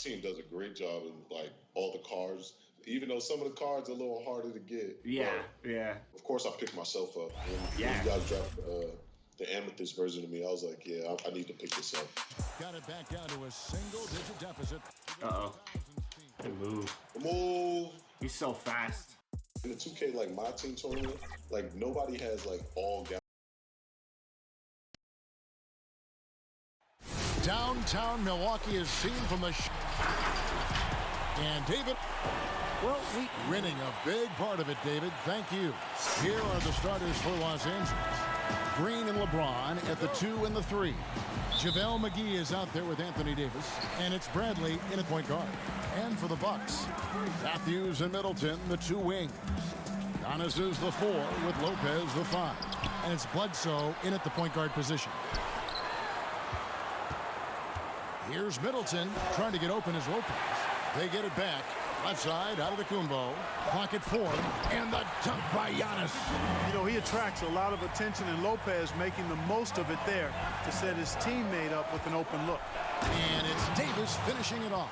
team does a great job in like all the cards, even though some of the cards are a little harder to get. Yeah, yeah. Of course, I picked myself up. When you guys dropped the Amethyst version of me, I was like, yeah, I need to pick this up. Got it back down to a single-digit deficit. Uh-oh. Good move. Move. He's so fast. In the 2K, like, my team tournament, like, nobody has, like, all guys. Downtown Milwaukee is seen from the and David, well, winning a big part of it, David. Thank you. Here are the starters for Los Angeles. Green and LeBron at the 2 and the 3. JaVale McGee is out there with Anthony Davis, and it's Bradley in at point guard. And for the Bucks, Matthews and Middleton, the 2 wings. Giannis is the 4 with Lopez the 5. And it's Bledsoe in at the point guard position. Here's Middleton trying to get open as Lopez. They get it back. Left side out of the Kumbo. Pocket 4. And the dunk by Giannis. You know, he attracts a lot of attention, and Lopez making the most of it there to set his teammate up with an open look. And it's Davis finishing it off.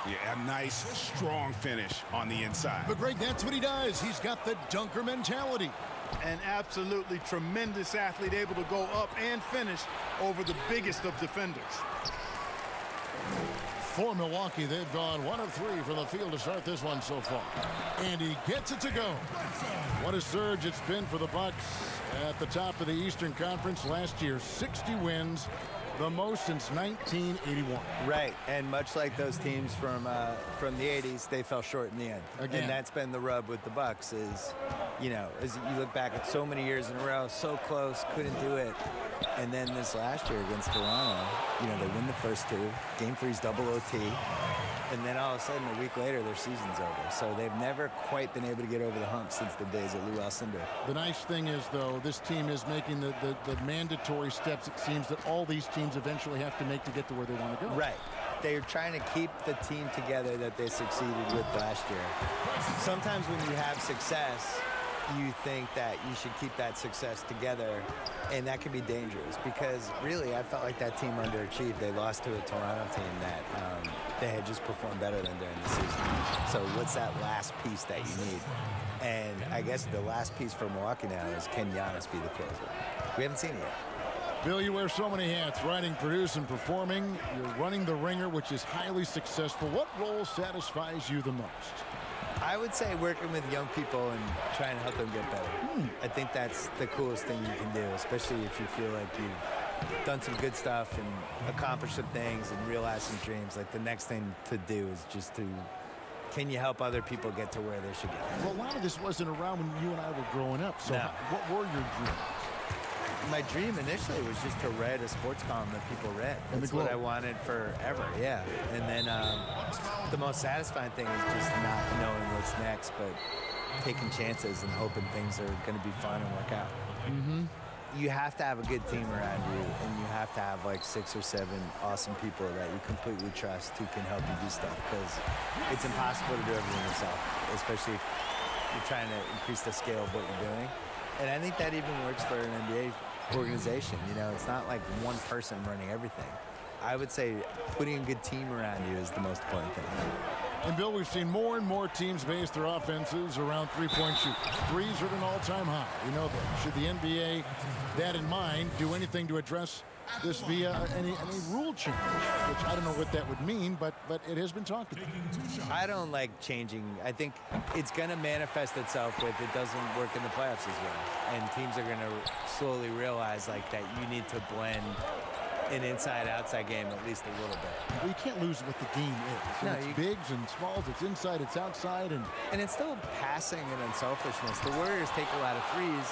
Yeah, a nice, strong finish on the inside. But Greg, that's what he does. He's got the dunker mentality. An absolutely tremendous athlete, able to go up and finish over the biggest of defenders. For Milwaukee, they've gone 1 of 3 from the field to start this one so far. And he gets it to go. What a surge it's been for the Bucks at the top of the Eastern Conference last year. 60 wins, the most since 1981. Right, and much like those teams from the 80s, they fell short in the end. Again. And that's been the rub with the Bucks is, you know, as you look back at so many years in a row, so close, couldn't do it. And then this last year against Toronto, you know, they win the first 2. Game 3's double OT. And then all of a sudden, a week later, their season's over. So they've never quite been able to get over the hump since the days of Lou Alcindor. The nice thing is, though, this team is making the mandatory steps, it seems, that all these teams eventually have to make to get to where they want to go. Right. They're trying to keep the team together that they succeeded with last year. Sometimes when you have success, you think that you should keep that success together, and that can be dangerous because really I felt like that team underachieved. They lost to a Toronto team that they had just performed better than during the season. So what's that last piece that you need? And I guess the last piece for Milwaukee now is, can Giannis be the closer? We haven't seen it yet. Bill, you wear so many hats, writing, producing, performing. You're running the Ringer, which is highly successful. What role satisfies you the most? I would say working with young people and trying to help them get better. I think that's the coolest thing you can do, especially if you feel like you've done some good stuff and accomplished some things and realized some dreams. Like the next thing to do is just to, can you help other people get to where they should get? Well, a lot of this wasn't around when you and I were growing up. So No. what were your dreams? My dream initially was just to write a sports column that people read. That's what I wanted forever, yeah. And then the most satisfying thing is just not knowing what's next, but taking chances and hoping things are going to be fun and work out. You have to have a good team around you, and you have to have like 6 or 7 awesome people that you completely trust who can help you do stuff, because it's impossible to do everything yourself, especially if you're trying to increase the scale of what you're doing. And I think that even works for an NBA organization. You know, it's not like one person running everything. I would say putting a good team around you is the most important thing. And Bill, we've seen more and more teams base their offenses around three-point shooters. Threes are at an all-time high. We know that. Should the NBA, that in mind, do anything to address this via any rule change? Which I don't know what that would mean, but it has been talked about. I don't like changing. I think it's going to manifest itself with it doesn't work in the playoffs as well. And teams are going to slowly realize like that you need to blend an inside-outside game at least a little bit. Well, you can't lose what the game is. No, it's bigs and smalls, it's inside, it's outside. And it's still passing and unselfishness. The Warriors take a lot of threes,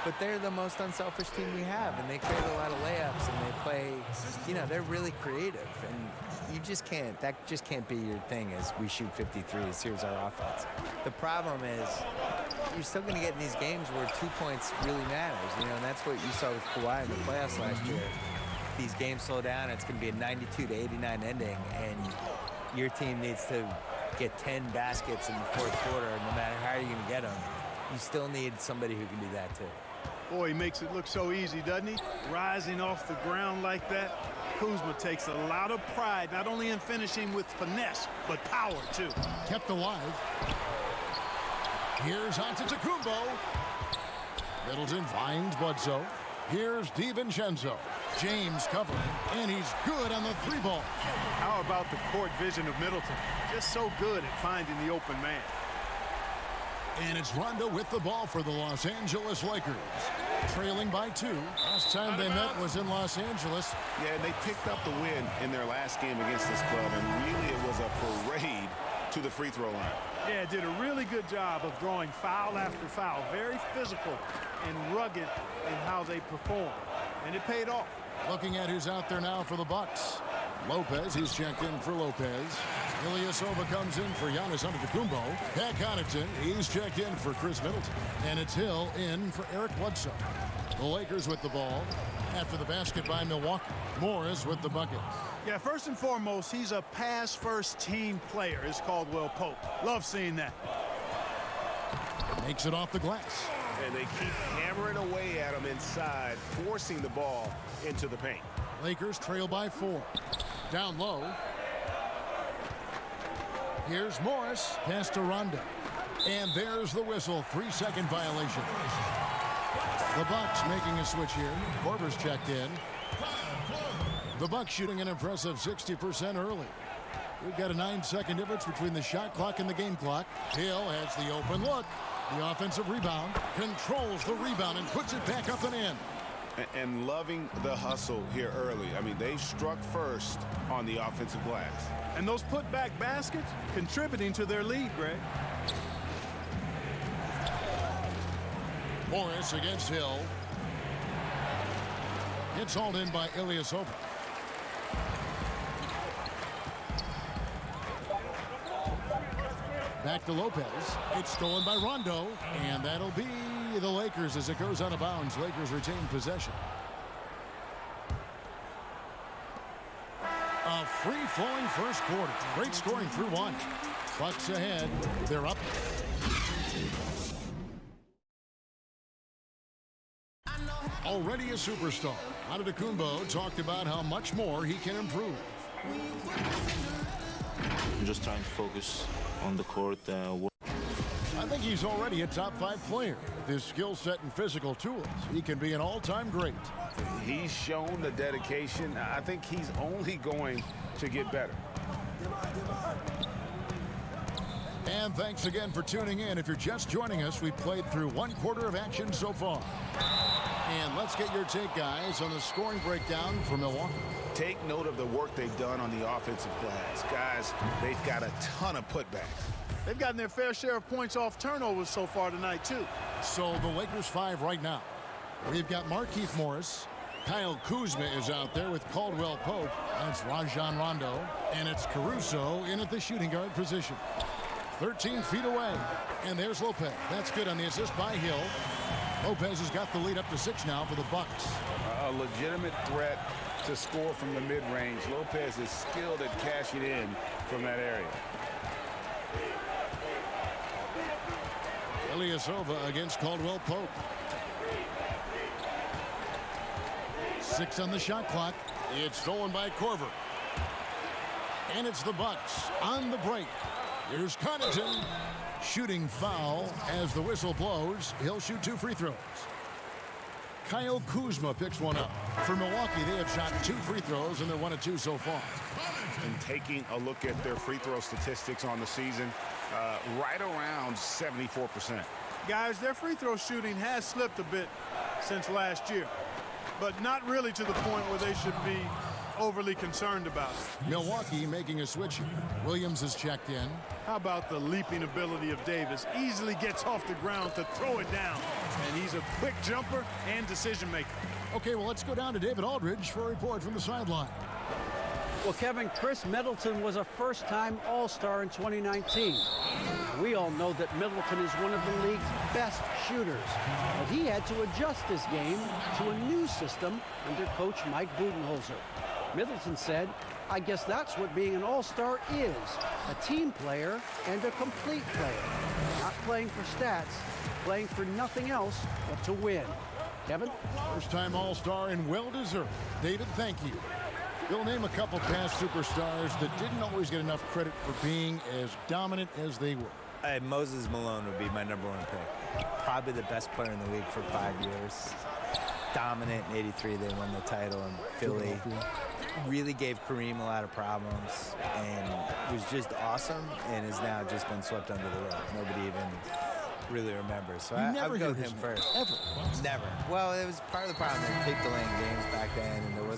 but they're the most unselfish team we have, and they create a lot of layups, and they play, you know, they're really creative. And you just can't, that just can't be your thing is we shoot 53s, here's our offense. The problem is you're still going to get in these games where 2 points really matters, you know, and that's what you saw with KAWAI in the playoffs last year. These games slow down, it's going to be a 92-89 ending, and your team needs to get 10 baskets in the fourth quarter, no matter how you're going to get them. You still need somebody who can do that too. Boy, he makes it look so easy, doesn't he? Rising off the ground like that, Kuzma takes a lot of pride, not only in finishing with finesse, but power, too. Kept alive. Here's Antetokounmpo. Middleton finds Bledsoe. Here's DiVincenzo. James covering, and he's good on the three ball. How about the court vision of Middleton? Just so good at finding the open man. And it's Rondo with the ball for the Los Angeles Lakers. Trailing by 2. Last time they met was in Los Angeles. Yeah, they picked up the win in their last game against this club, and really it was a parade to the free throw line. Yeah, did a really good job of drawing foul after foul. Very physical and rugged in how they perform. And it paid off. Looking at who's out there now for the Bucks. Lopez, he's checked in for Lopez. Ilyasova comes in for Giannis Antetokounmpo. Pat Connaughton, he's checked in for Chris Middleton. And it's Hill in for Eric Bledsoe. The Lakers with the ball after the basket by Milwaukee. Morris with the bucket. Yeah, first and foremost, he's a pass-first team player, is Caldwell Pope. Love seeing that. Makes it off the glass. And they keep hammering away at him inside, forcing the ball into the paint. Lakers trail by 4. Down low. Here's Morris. Pass to Rondo. And there's the whistle. 3-second violation. The Bucks making a switch here. Korver's checked in. The Bucks shooting an impressive 60% early. We've got a 9-second difference between the shot clock and the game clock. Hill has the open look. The offensive rebound. Controls the rebound and puts it back up and in. And loving the hustle here early. I mean, they struck first on the offensive glass. And those putback baskets contributing to their lead, Greg. Morris against Hill. It's hauled in by Ilyasova. Back to Lopez. It's stolen by Rondo. And that'll be the Lakers as it goes out of bounds. Lakers retain possession. A free-flowing first quarter. Great scoring through 1. Bucks ahead. They're up. Already a superstar, Antetokounmpo talked about how much more he can improve. I'm just trying to focus on the court. I think he's already a top 5 player. With his skill set and physical tools, he can be an all-time great. He's shown the dedication. I think he's only going to get better. And thanks again for tuning in. If you're just joining us, we've played through 1 quarter of action so far. And let's get your take, guys, on the scoring breakdown for Milwaukee. Take note of the work they've done on the offensive glass. Guys, they've got a ton of putbacks. They've gotten their fair share of points off turnovers so far tonight, too. So the Lakers 5 right now. We've got Markieff Morris. Kyle Kuzma is out there with Caldwell Pope. That's Rajon Rondo. And it's Caruso in at the shooting guard position. 13 feet away. And there's Lopez. That's good on the assist by Hill. Lopez has got the lead up to 6 now for the Bucks. A legitimate threat to score from the mid-range. Lopez is skilled at cashing in from that area. Ilyasova against Caldwell Pope. 6 on the shot clock. It's stolen by Korver. And it's the Bucks on the break. Here's Connaughton. Shooting foul as the whistle blows. He'll shoot 2 free throws. Kyle Kuzma picks one up. For Milwaukee, they have shot 2 free throws, and they're 1 of 2 so far. And taking a look at their free throw statistics on the season, right around 74%. Guys, their free throw shooting has slipped a bit since last year, but not really to the point where they should be overly concerned about it. Milwaukee making a switch here. Williams is checked in. How about the leaping ability of Davis? Easily gets off the ground to throw it down. And he's a quick jumper and decision maker. Okay, well, let's go down to David Aldridge for a report from the sideline. Well, Kevin, Chris Middleton was a first-time All-Star in 2019. We all know that Middleton is one of the league's best shooters. But he had to adjust his game to a new system under Coach Mike Budenholzer. Middleton said, "I guess that's what being an all-star is, a team player and a complete player. Not playing for stats, playing for nothing else but to win." Kevin? First-time All-Star and well-deserved. David, thank you. They'll name a couple past superstars that didn't always get enough credit for being as dominant as they were. Moses Malone would be my #1 pick. Probably the best player in the league for 5 years. Dominant in '83, they won the title in Philly. Really gave Kareem a lot of problems and was just awesome and has now just been swept under the rug. Nobody even really remembers. So I would go him first. Ever. Never. Well, it was part of the problem. They taped delaying games back then, and we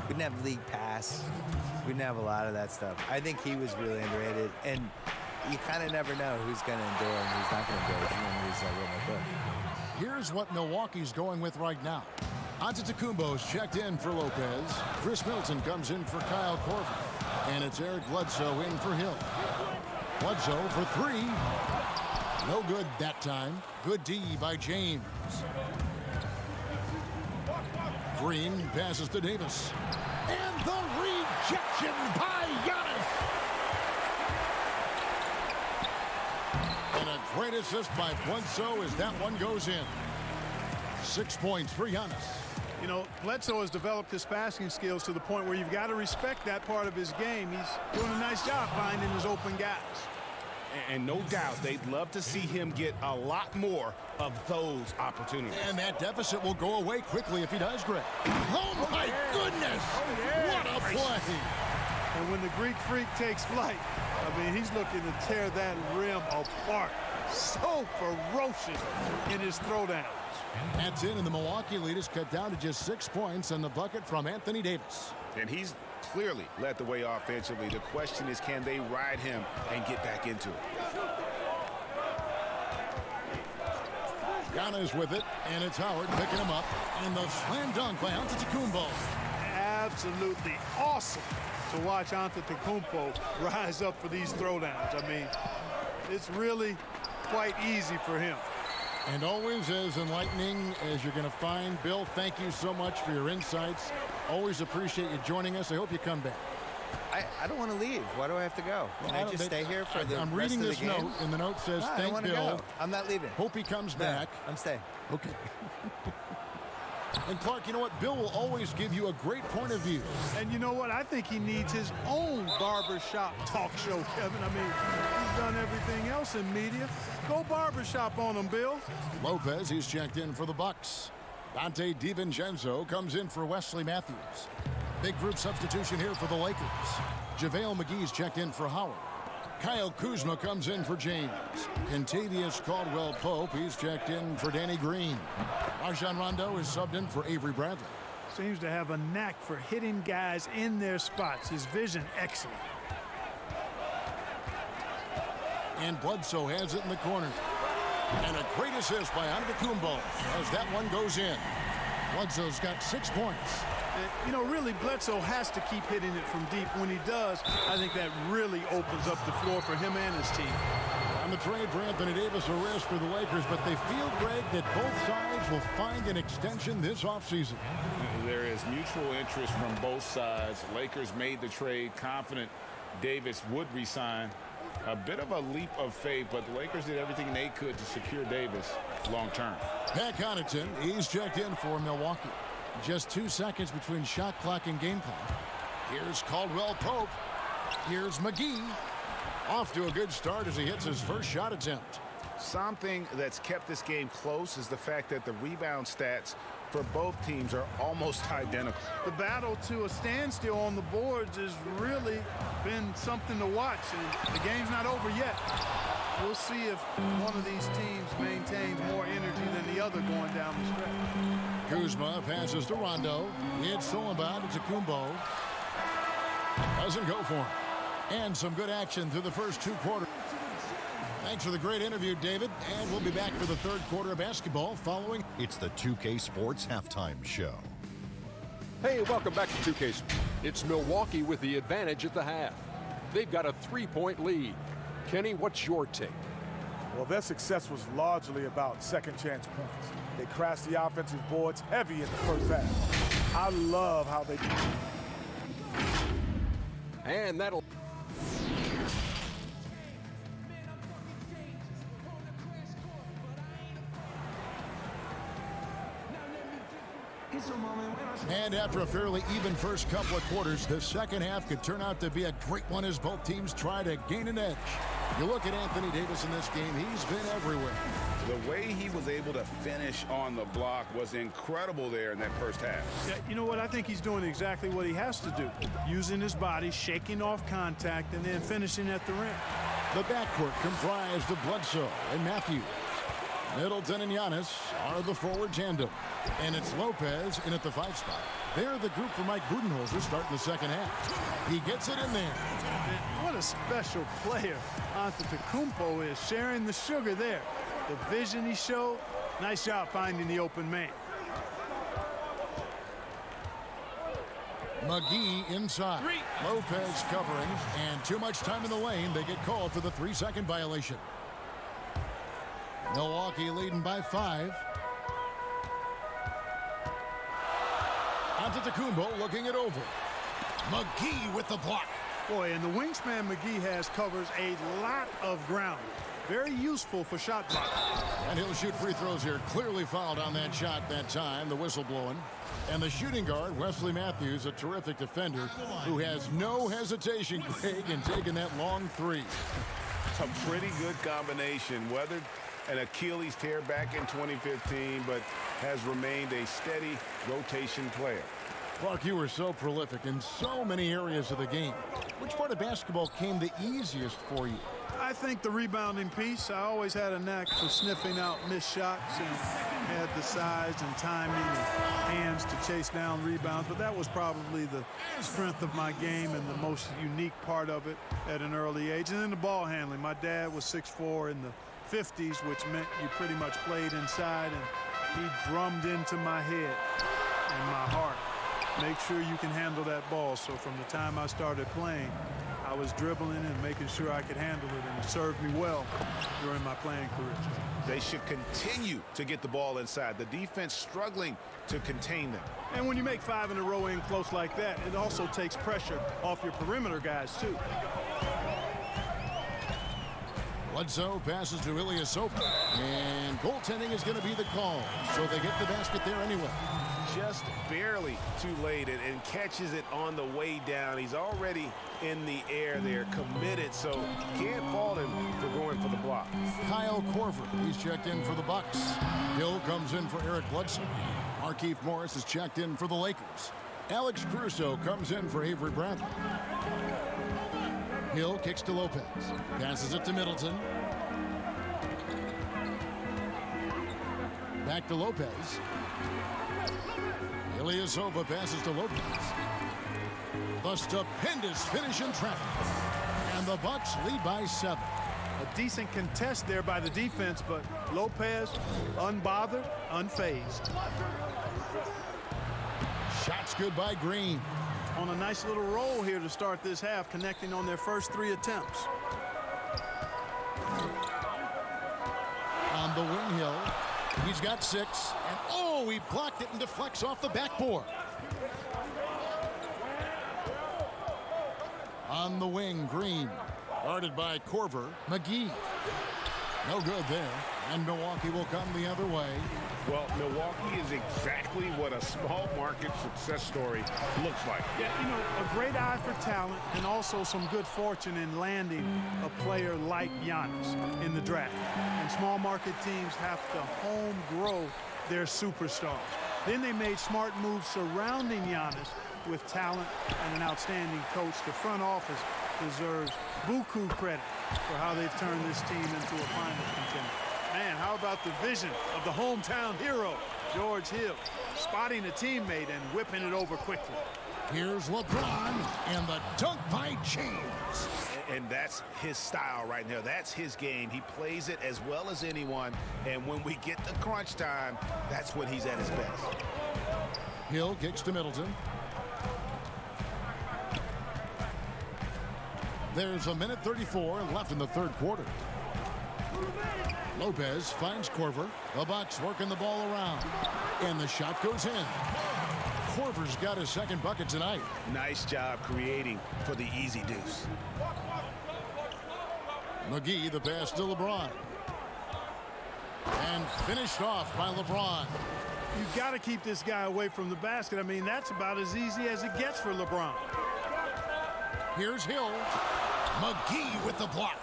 didn't have league pass. We didn't have a lot of that stuff. I think he was really underrated, and you kind of never know who's going to endure and who's not going to endure. He's like, oh my God. Here's what Milwaukee's going with right now. Antetokounmpo's checked in for Lopez. Chris Middleton comes in for Kyle Korver. And it's Eric Bledsoe in for Hill. Bledsoe for 3. No good that time. Good D by James. Green passes to Davis. And the rejection by Giannis. And a great assist by Bledsoe as that one goes in. 6 points for Giannis. You know, Bledsoe has developed his passing skills to the point where you've got to respect that part of his game. He's doing a nice job finding his open guys. And no doubt they'd love to see him get a lot more of those opportunities. And that deficit will go away quickly if he does, Greg. Oh, my goodness! What a play! And when the Greek Freak takes flight, I mean, he's looking to tear that rim apart. So ferocious in his throwdowns. That's in, and the Milwaukee lead is cut down to just 6 points on the bucket from Anthony Davis. And he's clearly led the way offensively. The question is, can they ride him and get back into it? Giannis with it, and it's Howard picking him up. And the slam dunk by Antetokounmpo. Absolutely awesome to watch Antetokounmpo rise up for these throwdowns. I mean, it's really quite easy for him. And always as enlightening as you're going to find. Bill, thank you so much for your insights. Always appreciate you joining us. I hope you come back. I don't want to leave. Why do I have to go? Can I just stay here for the I'm rest reading of the this game? note, and the note says, No, I thank want to Bill. go. I'm not leaving. Hope he comes No, back. I'm staying. Okay. And Clark, you know what? Bill will always give you a great point of view. And you know what? I think he needs his own barbershop talk show, Kevin. I mean, he's done everything else in media. Go barbershop on him, Bill. Lopez, he's checked in for the Bucks. Dante DiVincenzo comes in for Wesley Matthews. Big group substitution here for the Lakers. JaVale McGee's checked in for Howard. Kyle Kuzma comes in for James. Kentavious Caldwell-Pope, he's checked in for Danny Green. Rajon Rondo is subbed in for Avery Bradley. Seems to have a knack for hitting guys in their spots. His vision, excellent. And Bledsoe has it in the corner. And a great assist by Antetokounmpo as that one goes in. Bledsoe's got 6 points. You know, really, Bledsoe has to keep hitting it from deep. When he does, I think that really opens up the floor for him and his team. On the trade for Anthony Davis, a risk for the Lakers, but they feel, Greg, that both sides will find an extension this offseason. There is mutual interest from both sides. Lakers made the trade confident Davis would resign. A bit of a leap of faith, but the Lakers did everything they could to secure Davis long term. Pat Connaughton, he's checked in for Milwaukee. Just 2 seconds between shot clock and game clock. Here's Caldwell-Pope. Here's McGee. Off to a good start as he hits his first shot attempt. Something that's kept this game close is the fact that the rebound stats for both teams are almost identical. The battle to a standstill on the boards has really been something to watch, and the game's not over yet. We'll see if one of these teams maintains more energy than the other going down the stretch. Kuzma passes to Rondo. It's stolen by Antetokounmpo. Doesn't go for him. And some good action through the first 2 quarters. Thanks for the great interview, David. And we'll be back for the 3rd quarter of basketball following. It's the 2K Sports Halftime Show. Hey, welcome back to 2K Sports. It's Milwaukee with the advantage at the half. They've got a 3-point lead. Kenny, what's your take? Well, their success was largely about second chance points. They crashed the offensive boards heavy in the first half. I love how they do. And that'll... And after a fairly even first couple of quarters, the second half could turn out to be a great one as both teams try to gain an edge. You look at Anthony Davis in this game, he's been everywhere. The way he was able to finish on the block was incredible there in that first half. Yeah, you know what? I think he's doing exactly what he has to do. Using his body, shaking off contact, and then finishing at the rim. The backcourt comprised of Bledsoe and Matthews. Middleton and Giannis are the forward tandem. And it's Lopez in at the 5 spot. They're the group for Mike Budenholzer starting the second half. He gets it in there. What a special player Antetokounmpo is, sharing the sugar there. The vision he showed, nice job finding the open man. McGee inside. Lopez covering, and too much time in the lane. They get called for the 3-second violation. Milwaukee leading by 5. Antetokounmpo looking it over. McGee with the block. Boy, and the wingspan McGee has covers a lot of ground. Very useful for shot blocking. And he'll shoot free throws here. Clearly fouled on that shot that time. The whistle blowing. And the shooting guard, Wesley Matthews, a terrific defender who has no hesitation, Greg, in taking that long 3. It's a pretty good combination. Weathered an Achilles tear back in 2015, but has remained a steady rotation player. Clark, you were so prolific in so many areas of the game. Which part of basketball came the easiest for you? I think the rebounding piece. I always had a knack for sniffing out missed shots and had the size and timing and hands to chase down rebounds, but that was probably the strength of my game and the most unique part of it at an early age. And then the ball handling. My dad was 6'4" in the 50s, which meant you pretty much played inside, and he drummed into my head and my heart. Make sure you can handle that ball. So from the time I started playing, I was dribbling and making sure I could handle it, and it served me well during my playing career. They should continue to get the ball inside. The defense struggling to contain them. And when you make 5 in a row in close like that, it also takes pressure off your perimeter guys, too. Bledsoe passes to Ilyasova, and goaltending is going to be the call, so they get the basket there anyway. Just barely too late and catches it on the way down. He's already in the air there, committed, so can't fault him for going for the block. Kyle Korver, he's checked in for the Bucks. Hill comes in for Eric Bledsoe. Markieff Morris is checked in for the Lakers. Alex Caruso comes in for Avery Bradley. Hill kicks to Lopez, passes it to Middleton. Back to Lopez. Ilyasova passes to Lopez. The stupendous finish in traffic. And the Bucks lead by 7. A decent contest there by the defense, but Lopez, unbothered, unfazed. Shots good by Green. On a nice little roll here to start this half, connecting on their first 3 attempts. On the wing, Hill. He's got 6, and oh, he blocked it and deflects off the backboard. On the wing, Green. Guarded by Korver. McGee. No good there, and Milwaukee will come the other way. Well, Milwaukee is exactly what a small market success story looks like. Yeah, you know, a great eye for talent and also some good fortune in landing a player like Giannis in the draft. And small market teams have to home grow their superstars. Then they made smart moves surrounding Giannis with talent and an outstanding coach. The front office deserves buku credit for how they've turned this team into a finals contender. Man, how about the vision of the hometown hero, George Hill, spotting a teammate and whipping it over quickly. Here's LeBron and the dunk by James. And that's his style right now. That's his game. He plays it as well as anyone. And when we get to crunch time, that's when he's at his best. Hill kicks to Middleton. There's 1:34 left in the third quarter. Lopez finds Korver. The Bucks working the ball around. And the shot goes in. Korver's got his second bucket tonight. Nice job creating for the easy deuce. McGee, the pass to LeBron. And finished off by LeBron. You've got to keep this guy away from the basket. I mean, that's about as easy as it gets for LeBron. Here's Hill. McGee with the block.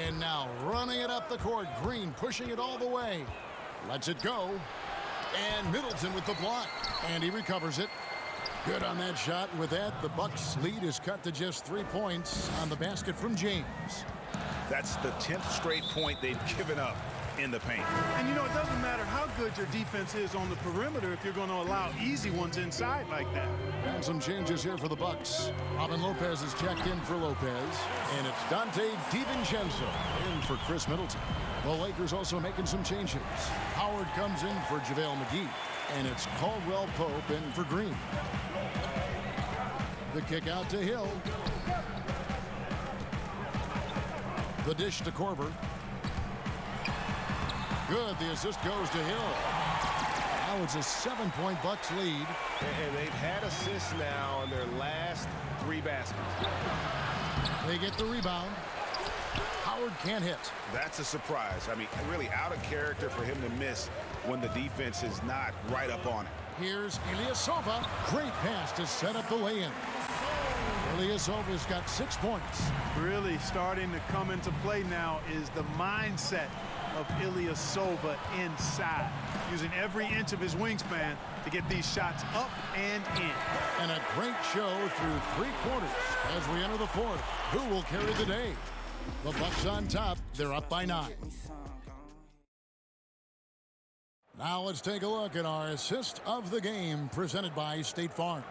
And now running it up the court. Green pushing it all the way. Lets it go. And Middleton with the block. And he recovers it. Good on that shot. And with that, the Bucks lead is cut to just 3 points on the basket from James. That's the 10th straight point they've given up in the paint. And you know, it doesn't matter how good your defense is on the perimeter if you're going to allow easy ones inside like that. And some changes here for the Bucks. Robin Lopez is checked in for Lopez. And it's Dante DiVincenzo in for Chris Middleton. The Lakers also making some changes. Howard comes in for JaVale McGee. And it's Caldwell Pope in for Green. The kick out to Hill. The dish to Korver. Good. The assist goes to Hill. Now it's a 7-point Bucks lead. And they've had assists now on their last 3 baskets. They get the rebound. Howard can't hit. That's a surprise. I mean, really out of character for him to miss when the defense is not right up on it. Here's Ilyasova. Great pass to set up the lay-in. Ilyasova's got 6 points. Really starting to come into play now is the mindset of Ilyasova inside, using every inch of his wingspan to get these shots up and in. And a great show through 3 quarters as we enter the 4th. Who will carry the day? The Bucks on top. They're up by 9. Now let's take a look at our assist of the game presented by State Farm.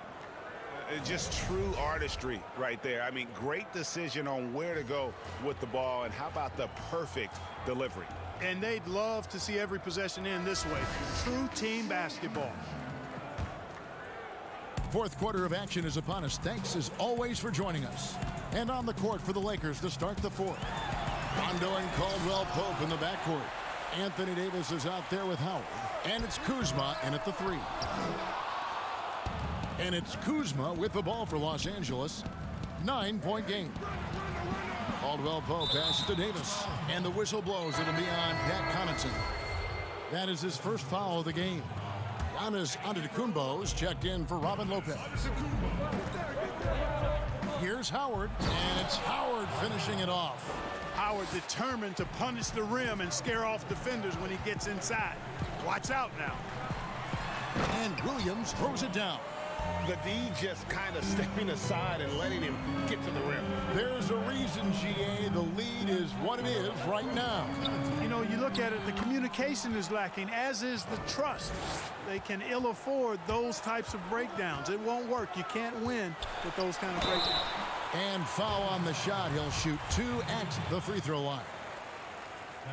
Just true artistry right there. I mean, great decision on where to go with the ball, and how about the perfect delivery? And they'd love to see every possession end this way. True team basketball. 4th quarter of action is upon us. Thanks as always for joining us. And on the court for the Lakers to start the 4th. Rondo and Caldwell Pope in the backcourt. Anthony Davis is out there with Howard. And it's Kuzma in at the 3. And it's Kuzma with the ball for Los Angeles. 9-point game. Caldwell Pope passes to Davis. And the whistle blows. It'll be on Pat Connaughton. That is his first foul of the game. Giannis Antetokounmpo is checked in for Robin Lopez. Here's Howard. And it's Howard finishing it off. Howard determined to punish the rim and scare off defenders when he gets inside. Watch out now. And Williams throws it down. The D just kind of stepping aside and letting him get to the rim. There's a reason, GA, the lead is what it is right now. You know, you look at it, the communication is lacking, as is the trust. They can ill afford those types of breakdowns. It won't work. You can't win with those kind of breakdowns. And foul on the shot. He'll shoot 2 at the free throw line.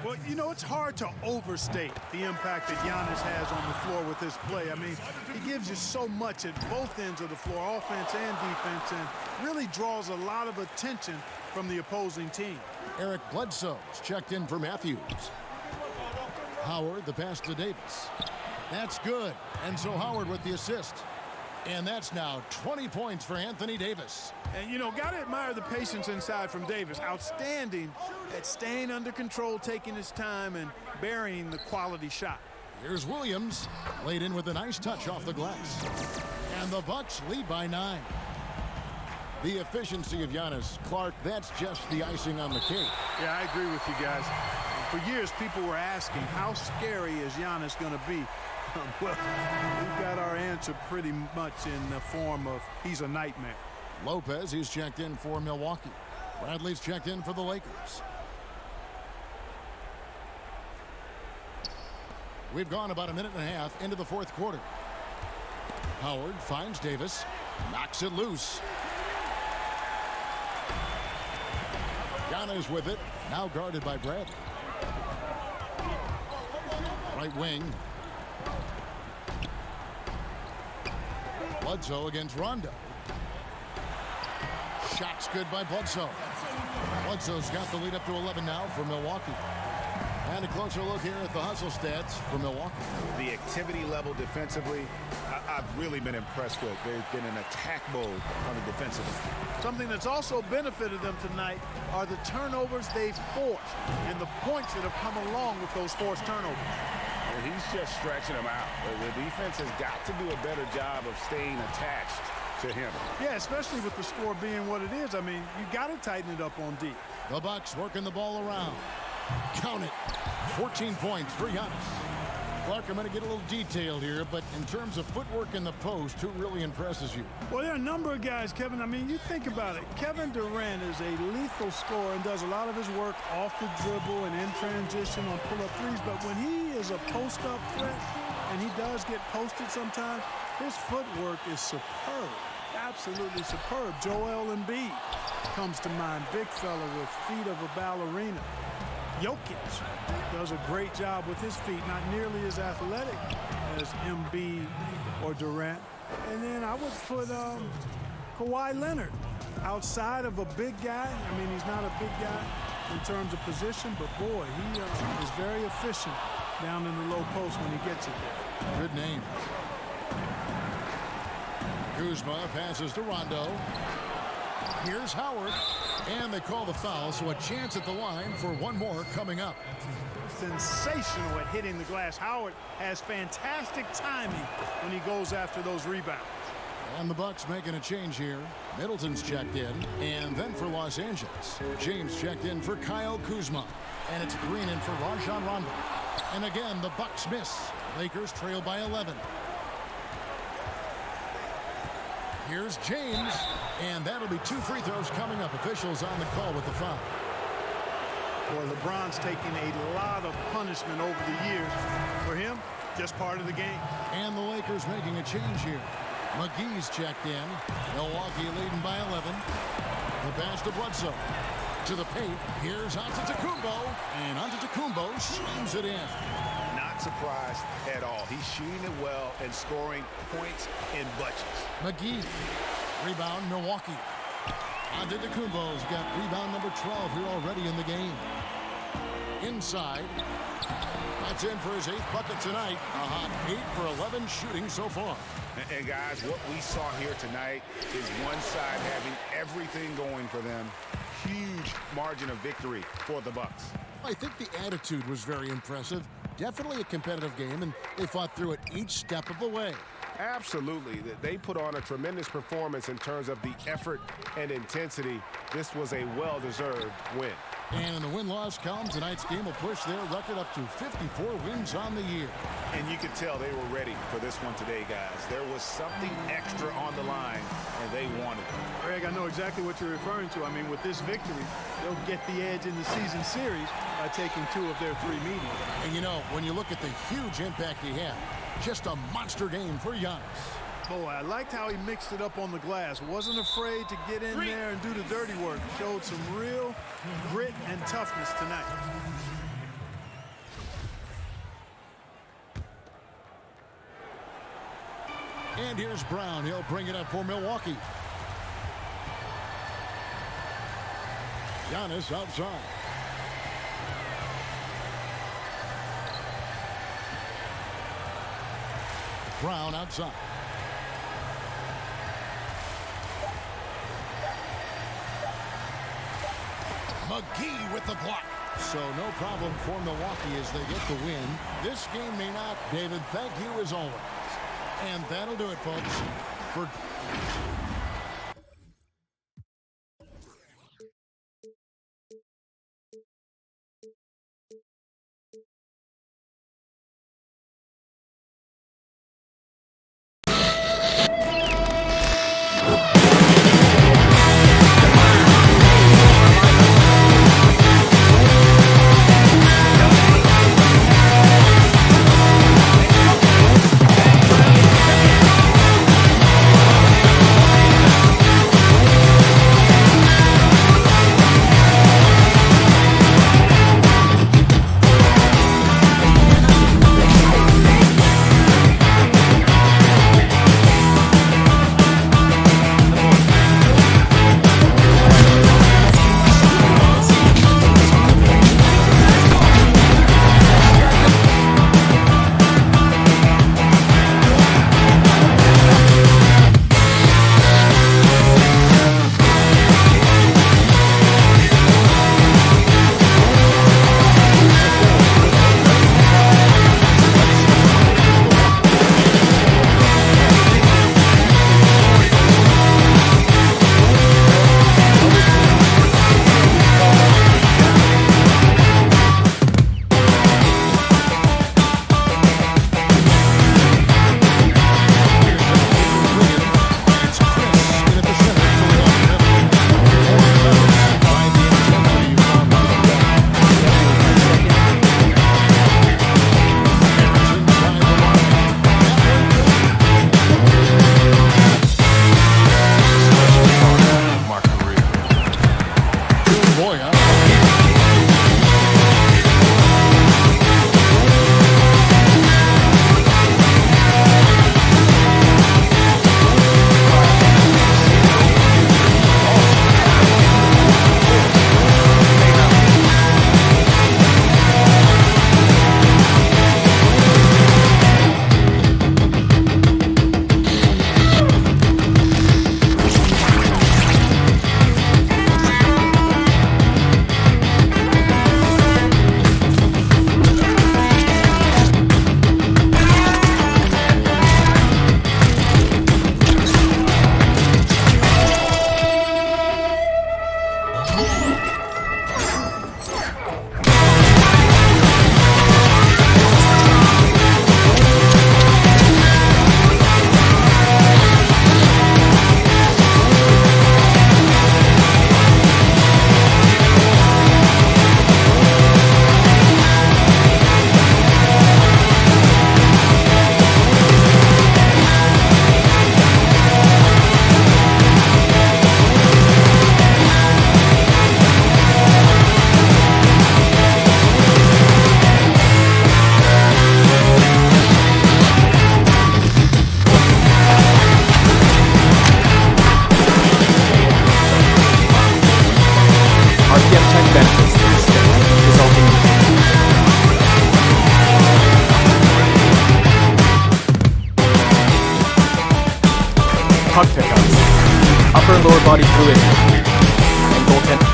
Well, you know, it's hard to overstate the impact that Giannis has on the floor with his play. I mean, he gives you so much at both ends of the floor, offense and defense, and really draws a lot of attention from the opposing team. Eric Bledsoe is checked in for Matthews. Howard, the pass to Davis. That's good. And so Howard with the assist. And that's now 20 points for Anthony Davis. And, you know, got to admire the patience inside from Davis. Outstanding at staying under control, taking his time, and burying the quality shot. Here's Williams, laid in with a nice touch off the glass. And the Bucks lead by 9. The efficiency of Giannis. Clark, that's just the icing on the cake. Yeah, I agree with you guys. For years, people were asking, how scary is Giannis going to be? Well, we've got our answer pretty much in the form of he's a nightmare. Lopez, he's checked in for Milwaukee. Bradley's checked in for the Lakers. We've gone about a minute and a half into the 4th quarter. Howard finds Davis, knocks it loose. Giannis with it, now guarded by Bradley. Right wing. Bledsoe against Rondo. Shots good by Bledsoe. Bledsoe's got the lead up to 11 now for Milwaukee. And a closer look here at the hustle stats for Milwaukee. The activity level defensively, I've really been impressed with. There's been an attack mode on the defensive end. Something that's also benefited them tonight are the turnovers they've forced and the points that have come along with those forced turnovers. He's just stretching him out. The defense has got to do a better job of staying attached to him. Yeah, especially with the score being what it is. I mean, you got to tighten it up on D. The Bucks working the ball around. Count it. 14 points for Giannis. Clark, I'm going to get a little detailed here, but in terms of footwork in the post, who really impresses you? Well, there are a number of guys, Kevin. I mean, you think about it. Kevin Durant is a lethal scorer and does a lot of his work off the dribble and in transition on pull-up threes. But when he is a post-up threat, and he does get posted sometimes, his footwork is superb. Absolutely superb. Joel Embiid comes to mind. Big fella with feet of a ballerina. Jokic does a great job with his feet, not nearly as athletic as Embiid or Durant. And then I would put Kawhi Leonard outside of a big guy. I mean, he's not a big guy in terms of position, but boy, he is very efficient down in the low post when he gets it there. Good name. Kuzma passes to Rondo. Here's Howard. And they call the foul, so a chance at the line for one more coming up. Sensational at hitting the glass. Howard has fantastic timing when he goes after those rebounds. And the Bucks making a change here. Middleton's checked in. And then for Los Angeles, James checked in for Kyle Kuzma. And it's Green in for Rajon Rondo. And again, the Bucks miss. Lakers trail by 11. Here's James, and that'll be 2 free throws coming up. Officials on the call with the foul. Boy, LeBron's taking a lot of punishment over the years. For him, just part of the game. And the Lakers making a change here. McGee's checked in. Milwaukee leading by 11. The pass to Bledsoe. To the paint. Here's Antetokounmpo. And Antetokounmpo slams it in. Not surprised at all. He's shooting it well and scoring points in bunches. McGee. Rebound, Milwaukee. Antetokounmpo's got rebound number 12 here already in the game. Inside. That's in for his 8th bucket tonight. A hot 8 for 11 shooting so far. And guys, what we saw here tonight is one side having everything going for them. Huge margin of victory for the Bucks. I think the attitude was very impressive. Definitely a competitive game, and they fought through it each step of the way. Absolutely. They put on a tremendous performance in terms of the effort and intensity. This was a well-deserved win. And in the win-loss column, tonight's game will push their record up to 54 wins on the year. And you could tell they were ready for this one today, guys. There was something extra on the line, and they wanted it. Greg, I know exactly what you're referring to. I mean, with this victory, they'll get the edge in the season series by taking 2 of their 3 meetings. And you know, when you look at the huge impact he had, just a monster game for Giannis. Boy, I liked how he mixed it up on the glass. Wasn't afraid to get in there and do the dirty work. Showed some real grit and toughness tonight. And here's Brown. He'll bring it up for Milwaukee. Giannis outside. Brown outside. McGee with the block. So no problem for Milwaukee as they get the win. This game may not, David. Thank you as always. And that'll do it, folks. For already threw it. And goaltender.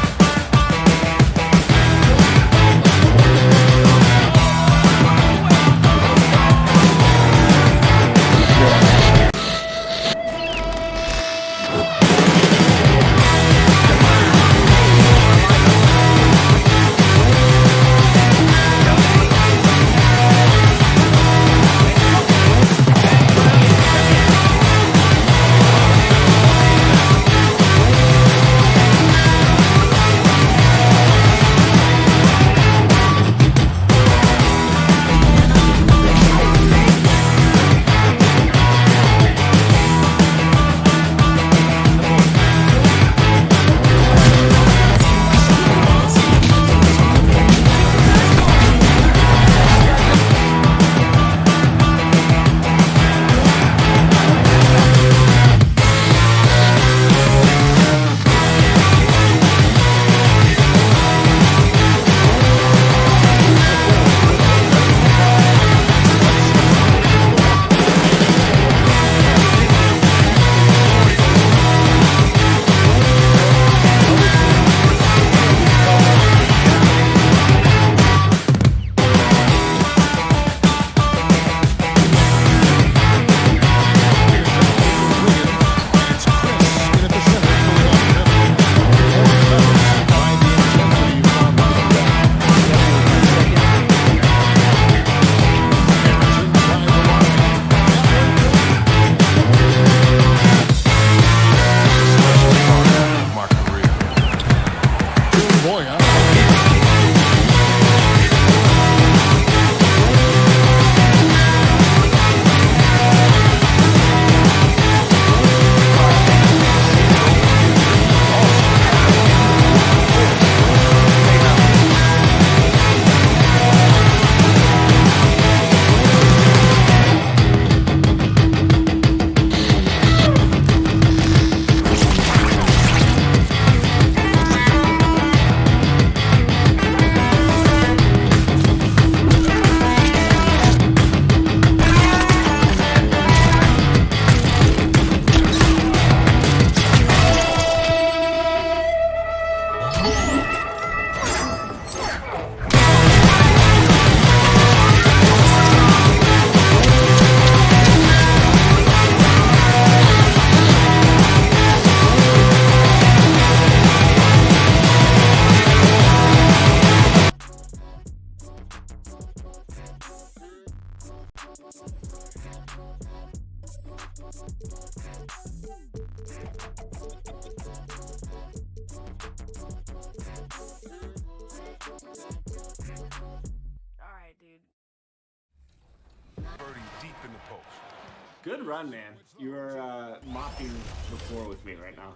Good run, man. You are mopping the floor with me right now.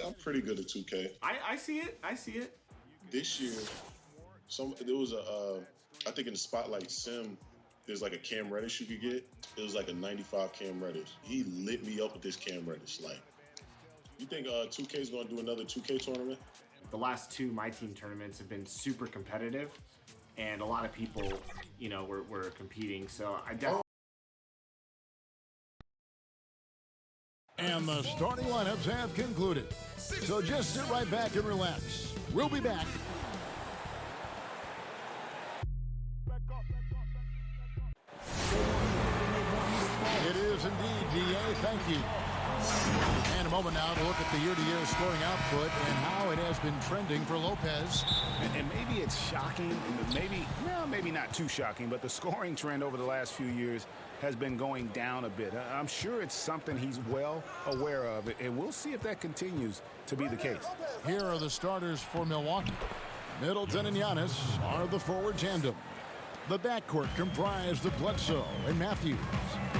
I'm pretty good at 2K. I see it. I see it. This year, there was I think in the Spotlight Sim, there's like a Cam Reddish you could get. It was like a 95 Cam Reddish. He lit me up with this Cam Reddish. Like, you think 2K is going to do another 2K tournament? The last two My Team tournaments have been super competitive, and a lot of people, you know, were competing. So I definitely. And the starting lineups have concluded. So just sit right back and relax. We'll be back. It is indeed, DA. Thank you. And a moment now to look at the year-to-year scoring output and how it has been trending for Lopez. And maybe it's shocking, and maybe not too shocking, but the scoring trend over the last few years has been going down a bit. I'm sure it's something he's well aware of, and we'll see if that continues to be the case. Here are the starters for Milwaukee. Middleton and Giannis are the forward tandem. The backcourt comprised of Bledsoe and Matthews.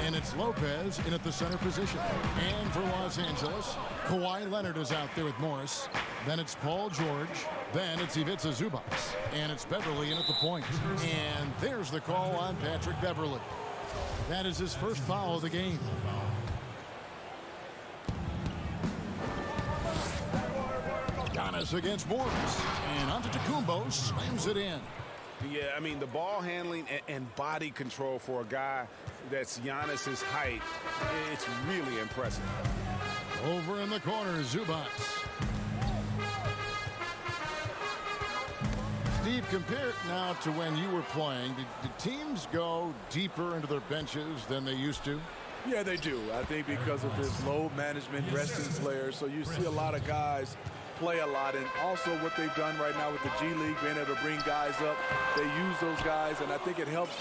And it's Lopez in at the center position. And for Los Angeles, Kawhi Leonard is out there with Morris. Then it's Paul George. Then it's Ivica Zubac. And it's Beverly in at the point. And there's the call on Patrick Beverly. That is his first foul of the game. Giannis against Morris. And Antetokounmpo slams it in. Yeah, I mean, the ball handling and body control for a guy that's Giannis's height, it's really impressive. Over in the corner, Zubac. Steve, compare it now to when you were playing. Did teams go deeper into their benches than they used to? Yeah, they do. I think because of this load management, resting players. So you see a lot of guys play a lot. And also what they've done right now with the G League, being able to bring guys up. They use those guys, and I think it helps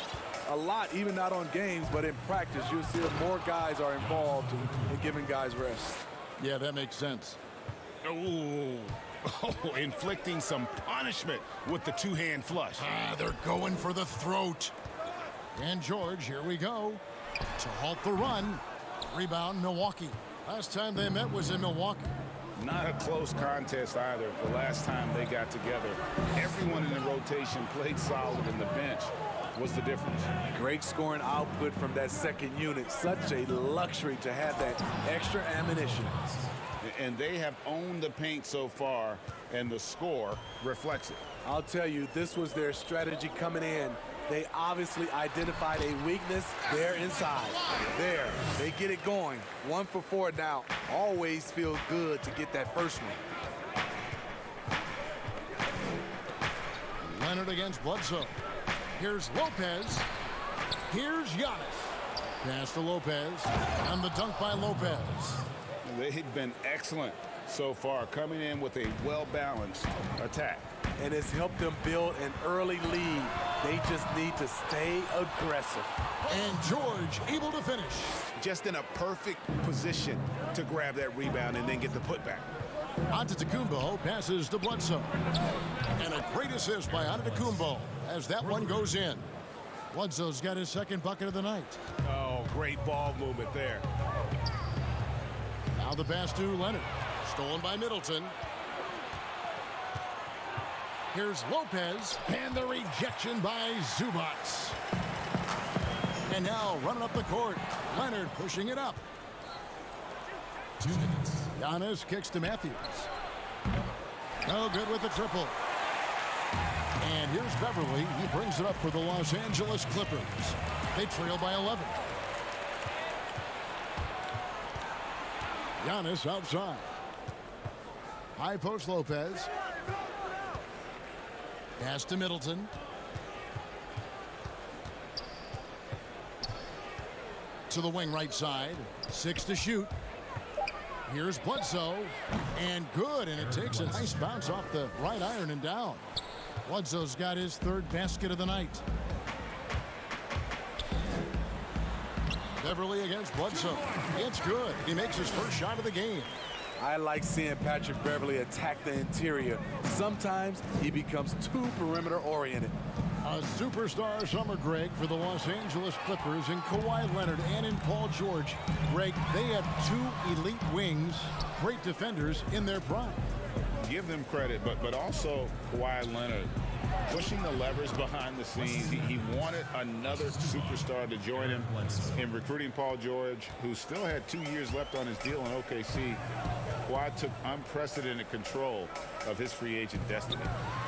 a lot, even not on games, but in practice. You'll see more guys are involved in giving guys rest. Yeah, that makes sense. Oh, inflicting some punishment with the two-hand flush. They're going for the throat. And George, here we go. To halt the run. Rebound, Milwaukee. Last time they met was in Milwaukee. Not a close contest either. The last time they got together, everyone in the rotation played solid, and the bench was the difference. Great scoring output from that second unit. Such a luxury to have that extra ammunition. And they have owned the paint so far, and the score reflects it. I'll tell you, this was their strategy coming in. They obviously identified a weakness there inside. There, they get it going. 1 for 4 now. Always feel good to get that first one. Leonard against Bledsoe. Here's Lopez. Here's Giannis. Pass to Lopez. And the dunk by Lopez. They've been excellent so far, coming in with a well-balanced attack. And it's helped them build an early lead. They just need to stay aggressive. And George able to finish. Just in a perfect position to grab that rebound and then get the putback. Antetokounmpo passes to Bledsoe. And a great assist by Antetokounmpo as that one goes in. Bledsoe's got his second bucket of the night. Oh, great ball movement there. Now the pass to Leonard. Stolen by Middleton. Here's Lopez, and the rejection by Zubac. And now running up the court, Leonard pushing it up. 2 minutes. Giannis kicks to Matthews. No good with the triple. And here's Beverly. He brings it up for the Los Angeles Clippers. They trail by 11. Giannis outside. High post Lopez. Pass to Middleton. To the wing right side. 6 to shoot. Here's Bledsoe. And good. And it takes a nice bounce off the right iron and down. Bledsoe's got his third basket of the night. Beverly against Bledsoe. It's good. He makes his first shot of the game. I like seeing Patrick Beverly attack the interior. Sometimes he becomes too perimeter oriented. A superstar summer, Greg, for the Los Angeles Clippers in Kawhi Leonard and in Paul George. Greg, they have 2 elite wings, great defenders in their prime. Give them credit, but also Kawhi Leonard pushing the levers behind the scenes. He wanted another superstar to join him in recruiting Paul George, who still had 2 years left on his deal in OKC. Kawhi took unprecedented control of his free agent destiny.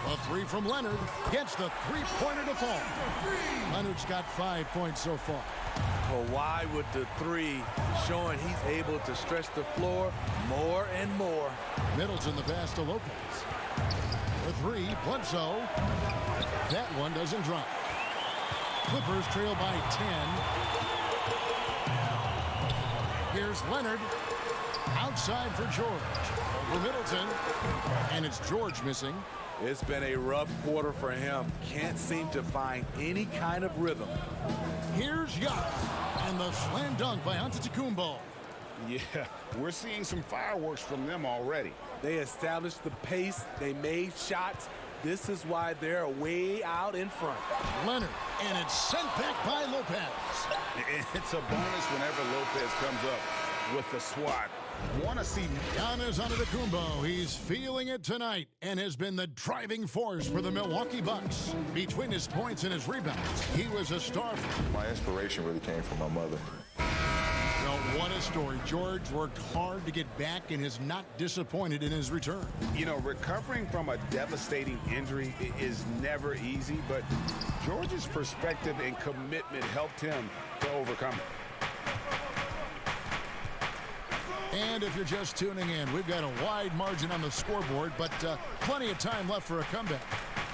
A 3 from Leonard gets the three-pointer to fall. Leonard's got 5 points so far. Kawhi with the 3, showing he's able to stretch the floor more and more. Middleton the pass to Lopez. The 3, Bledsoe. That one doesn't drop. Clippers trail by 10. Here's Leonard. Outside for George. Over Middleton. And it's George missing. It's been a rough quarter for him. Can't seem to find any kind of rhythm. Here's Giannis. And the slam dunk by Antetokounmpo. Yeah, we're seeing some fireworks from them already. They established the pace. They made shots. This is why they're way out in front. Leonard, and it's sent back by Lopez. It's a bonus whenever Lopez comes up with the swat. Want to see Giannis Antetokounmpo. He's feeling it tonight and has been the driving force for the Milwaukee Bucks. Between his points and his rebounds, he was a star. My inspiration really came from my mother. Well, what a story. George worked hard to get back and is not disappointed in his return. You know, recovering from a devastating injury is never easy, but George's perspective and commitment helped him to overcome it. And if you're just tuning in, we've got a wide margin on the scoreboard, but plenty of time left for a comeback.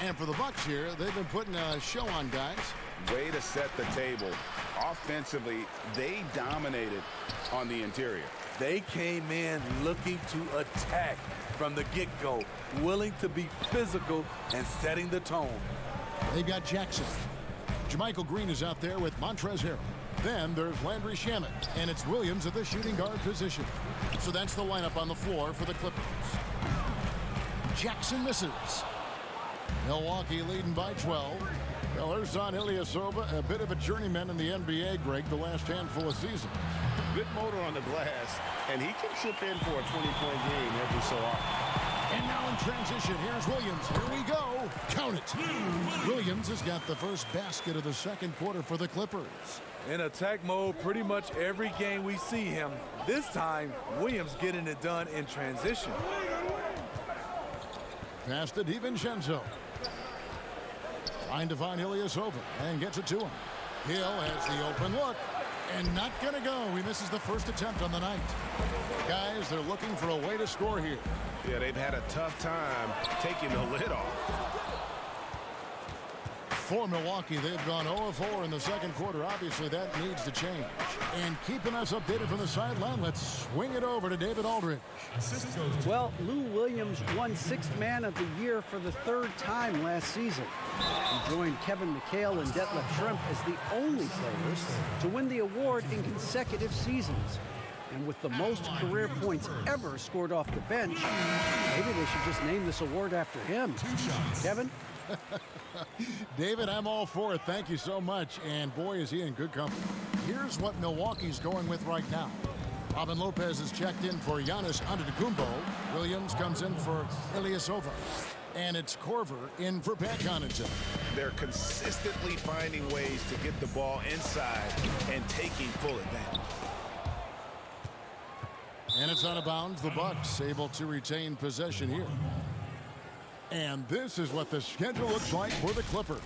And for the Bucks here, they've been putting a show on, guys. Way to set the table. Offensively, they dominated on the interior. They came in looking to attack from the get-go, willing to be physical and setting the tone. They've got Jackson. Jermichael Green is out there with Montrezl Harrell. Then there's Landry Shamet, and it's Williams at the shooting guard position. So that's the lineup on the floor for the Clippers. Jackson misses. Milwaukee leading by 12. Well, there's Don Ilyasova, a bit of a journeyman in the NBA, Greg, the last handful of seasons. Good motor on the glass, and he can chip in for a 20-point game every so often. And now in transition, here's Williams. Here we go. Count it. Williams has got the first basket of the second quarter for the Clippers. In attack mode pretty much every game we see him. This time, Williams getting it done in transition. Pass to DiVincenzo. Trying to find Ilyasova and gets it to him. Hill has the open look and not going to go. He misses the first attempt on the night. Guys, they're looking for a way to score here. Yeah, they've had a tough time taking the lid off. For Milwaukee, they've gone 0-4 in the second quarter. Obviously, that needs to change. And keeping us updated from the sideline, let's swing it over to David Aldridge. Well, Lou Williams won Sixth Man of the Year for the third time last season. He joined Kevin McHale and Detlef Schrempf as the only players to win the award in consecutive seasons. And with the most career points ever scored off the bench, maybe they should just name this award after him. Kevin? David, I'm all for it. Thank you so much. And boy, is he in good company. Here's what Milwaukee's going with right now. Robin Lopez is checked in for Giannis Antetokounmpo. Williams comes in for Ilyasova. And it's Korver in for Pat Connaughton. They're consistently finding ways to get the ball inside and taking full advantage. And it's out of bounds. The Bucks able to retain possession here. And this is what the schedule looks like for the Clippers.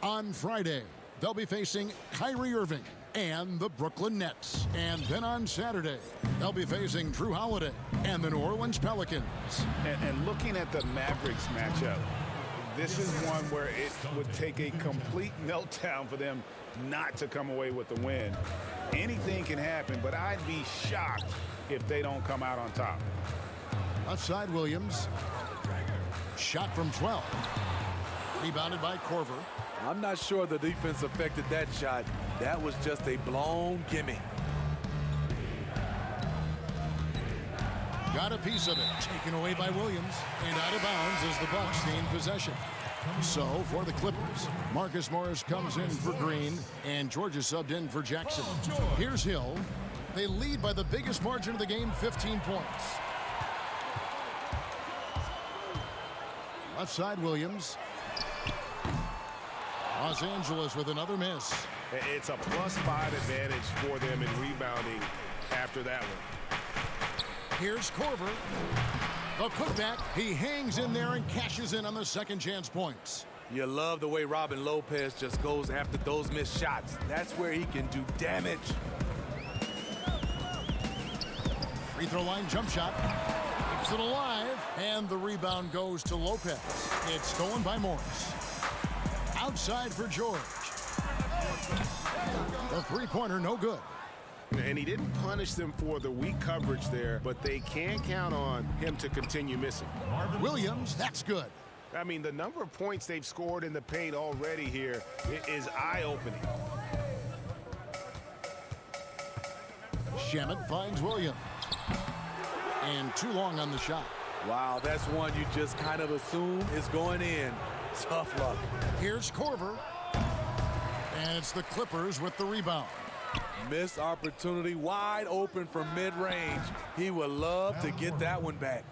On Friday, they'll be facing Kyrie Irving and the Brooklyn Nets. And then on Saturday, they'll be facing Drew Holiday and the New Orleans Pelicans. And looking at the Mavericks matchup, this is one where it would take a complete meltdown for them not to come away with the win. Anything can happen, but I'd be shocked if they don't come out on top. Outside Williams. Shot from 12. Rebounded by Korver. I'm not sure the defense affected that shot. That was just a blown gimme. Got a piece of it. Taken away by Williams. And out of bounds as the Bucks gain possession. So for the Clippers, Marcus Morris comes in for Green. And George is subbed in for Jackson. Here's Hill. They lead by the biggest margin of the game, 15 points. Left side, Williams. Los Angeles with another miss. It's a +5 advantage for them in rebounding after that one. Here's Korver. The putback. He hangs in there and cashes in on the second chance points. You love the way Robin Lopez just goes after those missed shots. That's where he can do damage. Free throw line jump shot. Keeps it alive. And the rebound goes to Lopez. It's stolen by Morris. Outside for George. The three-pointer no good. And he didn't punish them for the weak coverage there, but they can count on him to continue missing. Williams, that's good. I mean, the number of points they've scored in the paint already here is eye-opening. Shamet finds Williams. And too long on the shot. Wow, that's one you just kind of assume is going in. Tough luck. Here's Korver. And it's the Clippers with the rebound. Missed opportunity, wide open from mid-range. He would love to get that one back.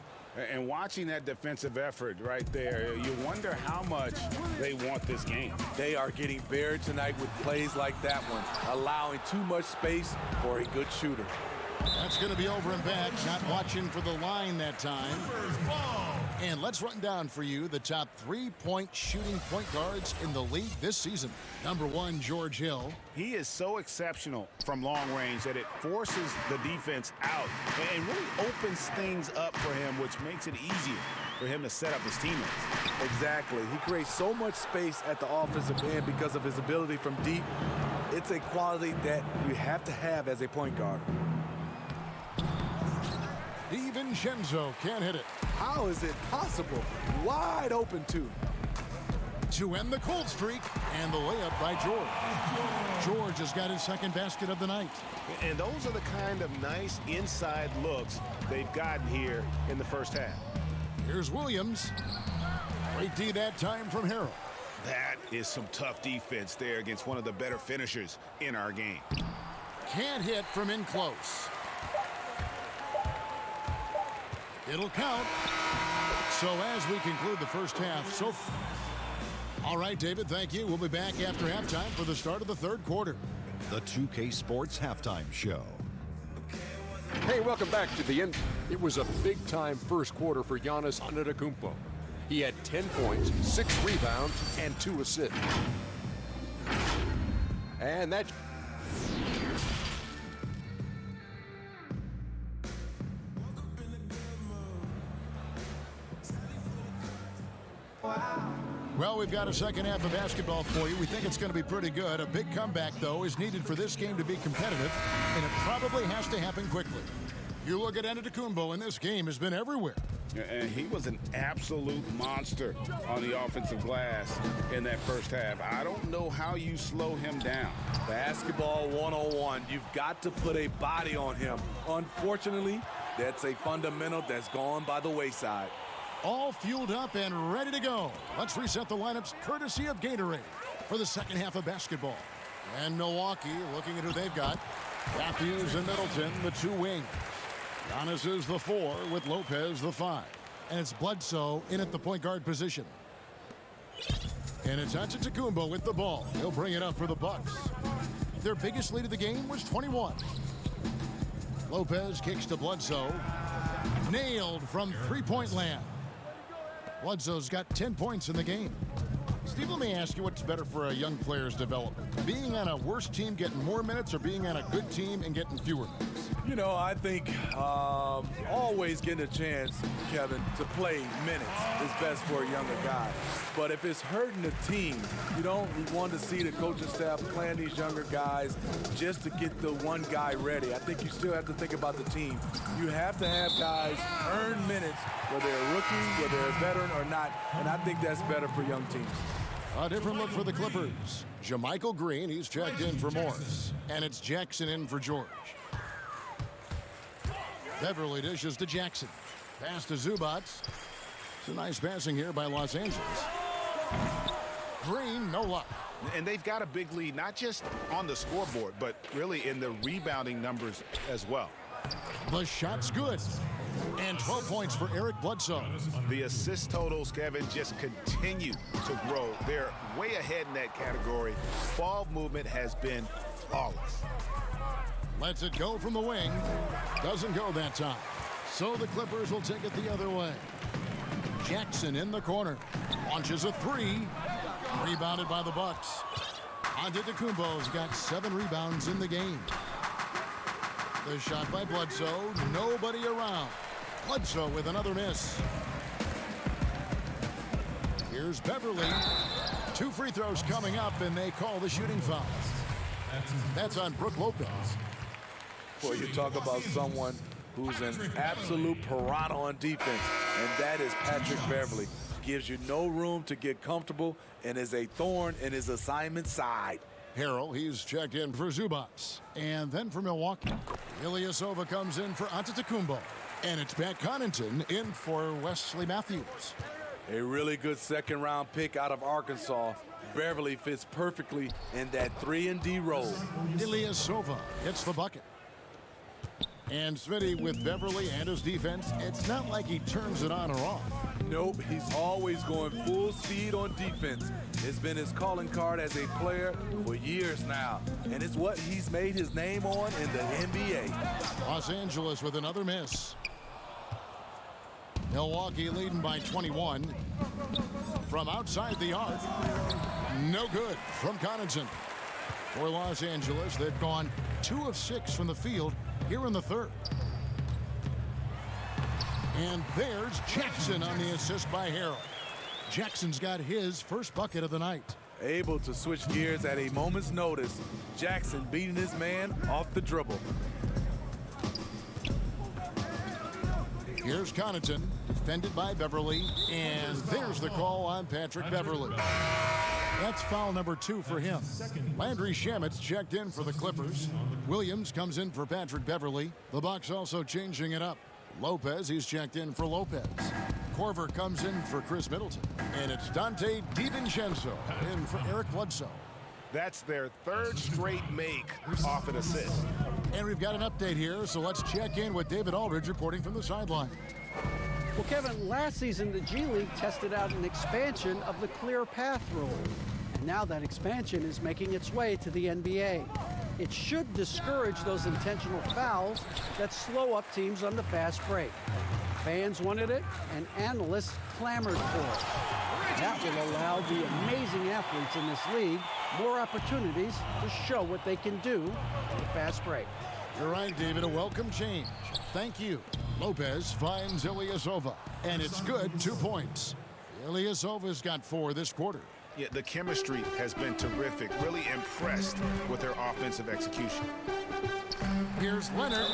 And watching that defensive effort right there, you wonder how much they want this game. They are getting buried tonight with plays like that one, allowing too much space for a good shooter. That's going to be over and back. Not watching for the line that time. And let's run down for you the top 3-point shooting point guards in the league this season. Number 1, George Hill. He is so exceptional from long range that it forces the defense out and really opens things up for him, which makes it easier for him to set up his teammates. Exactly. He creates so much space at the offensive end because of his ability from deep. It's a quality that you have to have as a point guard. DiVincenzo can't hit it. How is it possible? Wide open, too. To end the cold streak, and the layup by George. George has got his second basket of the night. And those are the kind of nice inside looks they've gotten here in the first half. Here's Williams. Great D that time from Harrell. That is some tough defense there against one of the better finishers in our game. Can't hit from in close. It'll count. So as we conclude the first half, all right, David, thank you. We'll be back after halftime for the start of the third quarter. The 2K Sports Halftime Show. Hey, welcome back to the end. It was a big-time first quarter for Giannis Antetokounmpo. He had 10 points, 6 rebounds, and 2 assists. And that... Well, we've got a second half of basketball for you. We think it's going to be pretty good. A big comeback, though, is needed for this game to be competitive, and it probably has to happen quickly. You look at Antetokounmpo, and this game has been everywhere. And he was an absolute monster on the offensive glass in that first half. I don't know how you slow him down. Basketball 101. You've got to put a body on him. Unfortunately, that's a fundamental that's gone by the wayside. All fueled up and ready to go. Let's reset the lineups courtesy of Gatorade for the second half of basketball. And Milwaukee looking at who they've got. Matthews and Middleton, the 2 wings. Giannis is the 4 with Lopez the 5. And it's Bledsoe in at the point guard position. And it's Antetokounmpo with the ball. He'll bring it up for the Bucks. Their biggest lead of the game was 21. Lopez kicks to Bledsoe. Nailed from three-point land. Bledsoe's got 10 points in the game. Steve, let me ask you what's better for a young player's development. Being on a worse team getting more minutes or being on a good team and getting fewer minutes? You know, I think always getting a chance, Kevin, to play minutes is best for a younger guy. But if it's hurting the team, you don't want to see the coaching staff playing these younger guys just to get the one guy ready. I think you still have to think about the team. You have to have guys earn minutes, whether they're a rookie, whether they're a veteran or not, and I think that's better for young teams. A different look for the Clippers. Jermichael Green, he's checked in for Morris. And it's Jackson in for George. Beverly dishes to Jackson. Pass to Zubac. It's a nice passing here by Los Angeles. Green, no luck. And they've got a big lead, not just on the scoreboard, but really in the rebounding numbers as well. The shot's good. And 12 points for Eric Bledsoe. The assist totals, Kevin, just continue to grow. They're way ahead in that category. Ball movement has been flawless. Lets it go from the wing. Doesn't go that time. So the Clippers will take it the other way. Jackson in the corner. Launches a 3. Rebounded by the Bucks. Antetokounmpo's got 7 rebounds in the game. The shot by Bledsoe. Nobody around. Bledsoe with another miss. Here's Beverly. 2 free throws coming up, and they call the shooting foul. That's on Brook Lopez. Boy, you talk about someone who's an absolute piranha on defense, and that is Patrick Beverly. Gives you no room to get comfortable and is a thorn in his assignment side. Harrell, he's checked in for Zubac. And then for Milwaukee, Ilyasova comes in for Antetokounmpo. And it's Pat Connaughton in for Wesley Matthews. A really good second-round pick out of Arkansas. Beverly fits perfectly in that 3-and-D role. Ilyasova hits the bucket. And Smitty with Beverly and his defense, it's not like he turns it on or off. Nope, he's always going full speed on defense. It's been his calling card as a player for years now, and it's what he's made his name on in the NBA. Los Angeles with another miss. Milwaukee leading by 21. From outside the arc. No good from Connaughton. For Los Angeles, they've gone 2 of 6 from the field here in the third. And there's Jackson on the assist by Harrell. Jackson's got his first bucket of the night. Able to switch gears at a moment's notice. Jackson beating his man off the dribble. Here's Connaughton, defended by Beverly, and there's the call on Patrick Beverly. That's foul number 2 for him. Landry Shamet's checked in for the Clippers. Williams comes in for Patrick Beverly. The Bucks also changing it up. Lopez, he's checked in for Lopez. Korver comes in for Chris Middleton. And it's Dante DiVincenzo in for Eric Bledsoe. That's their 3rd straight make off an assist. And we've got an update here, so let's check in with David Aldridge reporting from the sideline. Well, Kevin, last season the G League tested out an expansion of the clear path rule. And now that expansion is making its way to the NBA. It should discourage those intentional fouls that slow up teams on the fast break. Fans wanted it, and analysts clamored for it. That will allow the amazing athletes in this league more opportunities to show what they can do with the fast break. You're right, David. A welcome change. Thank you. Lopez finds Ilyasova, and it's good. 2 points. Ilyasova's got 4 this quarter. Yeah, the chemistry has been terrific. Really impressed with their offensive execution. Here's Leonard.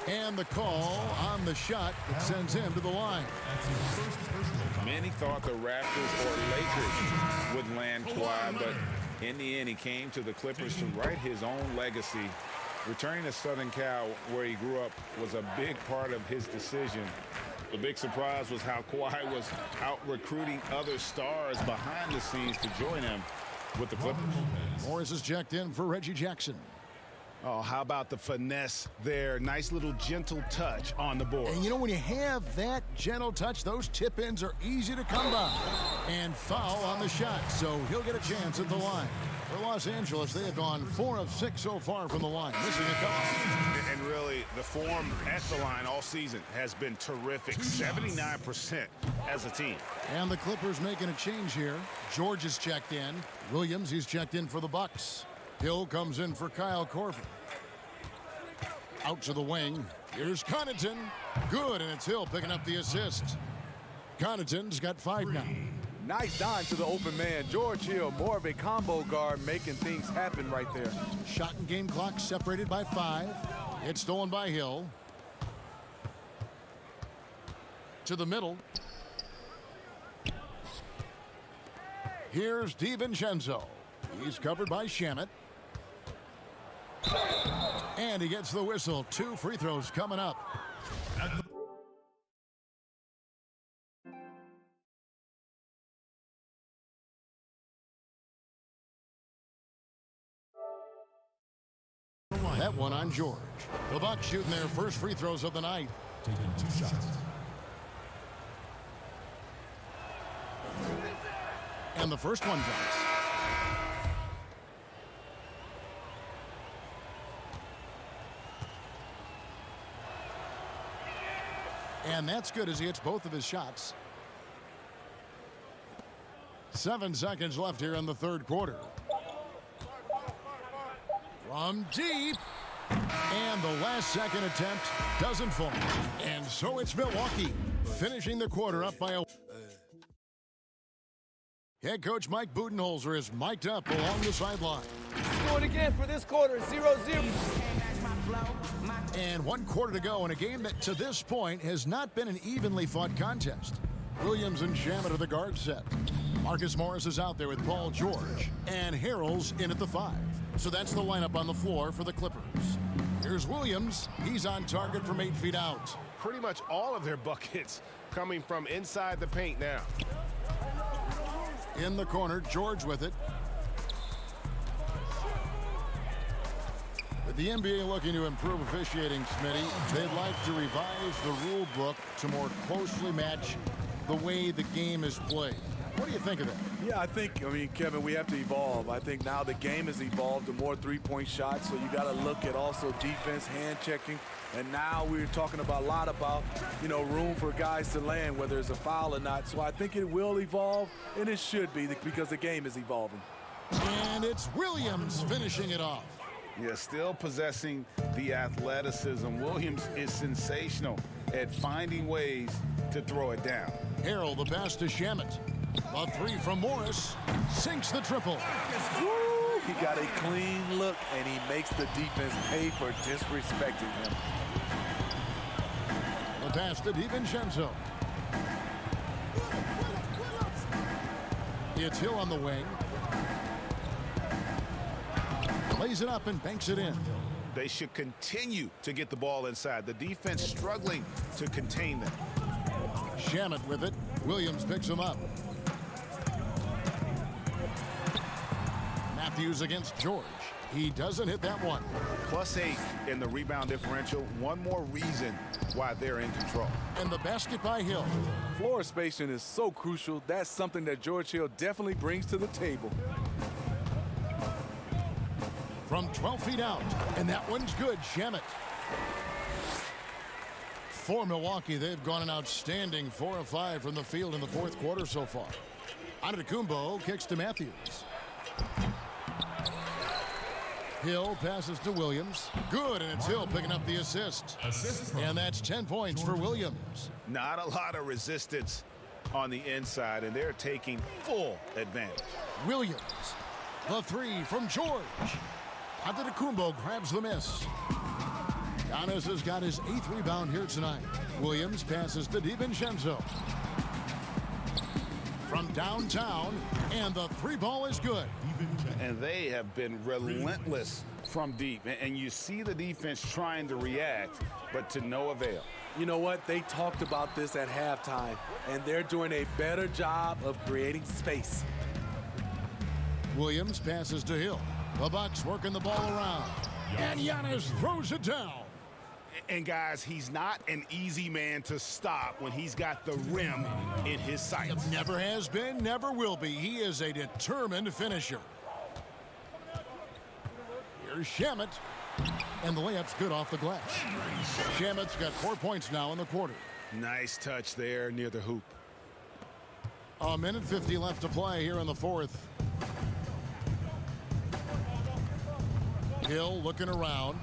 And the call on the shot that sends him to the line. Many thought the Raptors or Lakers would land Kawhi, but in the end, he came to the Clippers to write his own legacy. Returning to Southern Cal, where he grew up, was a big part of his decision. The big surprise was how Kawhi was out recruiting other stars behind the scenes to join him with the Clippers. Morris is checked in for Reggie Jackson. Oh, how about the finesse there? Nice little gentle touch on the board. And you know, when you have that gentle touch, those tip-ins are easy to come by. And foul on the shot, so he'll get a chance at the line. For Los Angeles, they have gone 4 of 6 so far from the line, missing a couple. And really, the form at the line all season has been terrific. 79% as a team. And the Clippers making a change here. George is checked in. Williams, he's checked in for the Bucks. Hill comes in for Kyle Korver. Out to the wing. Here's Connaughton. Good, and it's Hill picking up the assist. Connaughton's got 5 now. Nice dime to the open man. George Hill, more of a combo guard, making things happen right there. Shot and game clock separated by 5. It's stolen by Hill. To the middle. Here's DiVincenzo. He's covered by Shamet. And he gets the whistle. 2 free throws coming up. That one on George. The Bucks shooting their first free throws of the night. Taking 2 shots. And the first one drops. And that's good as he hits both of his shots. 7 seconds left here in the third quarter. From deep. And the last second attempt doesn't fall. And so it's Milwaukee finishing the quarter up by a... Head coach Mike Budenholzer is mic'd up along the sideline. Scored again for this quarter, 0-0. And 1 quarter to go in a game that to this point has not been an evenly fought contest. Williams and Shamet are the guard set. Marcus Morris is out there with Paul George. And Harrell's in at the 5. So that's the lineup on the floor for the Clippers. Here's Williams. He's on target from 8 feet out. Pretty much all of their buckets coming from inside the paint now. In the corner, George with it. With the NBA looking to improve officiating, Smitty, they'd like to revise the rule book to more closely match the way the game is played. What do you think of that? Yeah, I mean, Kevin, we have to evolve. I think now the game has evolved to more three-point shots, so you got to look at also defense, hand checking, and now we're talking a lot about, you know, room for guys to land, whether it's a foul or not. So I think it will evolve, and it should be because the game is evolving. And it's Williams finishing it off. Yeah, still possessing the athleticism. Williams is sensational at finding ways to throw it down. Harrell the pass to Shamet. A three from Morris. Sinks the triple. Woo! He got a clean look, and he makes the defense pay for disrespecting him. The pass to DiVincenzo. It's Hill on the wing. Lays it up and banks it in. They should continue to get the ball inside. The defense struggling to contain them. Shamet with it. Williams picks him up. Matthews against George. He doesn't hit that one. +8 in the rebound differential. One more reason why they're in control. And the basket by Hill. Floor spacing is so crucial. That's something that George Hill definitely brings to the table. From 12 feet out, and that one's good. Shamet. For Milwaukee, they've gone an outstanding 4 of 5 from the field in the fourth quarter so far. Antetokounmpo kicks to Matthews. Hill passes to Williams. Good, and it's Hill picking up the assist. And that's 10 points for Williams. Not a lot of resistance on the inside, and they're taking full advantage. Williams, the three from George. Antetokounmpo grabs the miss. Giannis has got his 8th rebound here tonight. Williams passes to DiVincenzo. From downtown, and the three ball is good. And they have been relentless from deep. And you see the defense trying to react, but to no avail. You know what? They talked about this at halftime, and they're doing a better job of creating space. Williams passes to Hill. The Bucks working the ball around. And Giannis throws it down. And guys, he's not an easy man to stop when he's got the rim in his sights. Never has been, never will be. He is a determined finisher. Here's Shamet. And the layup's good off the glass. Shamet's got 4 points now in the quarter. Nice touch there near the hoop. A minute 50 left to play here in the fourth. Hill looking around.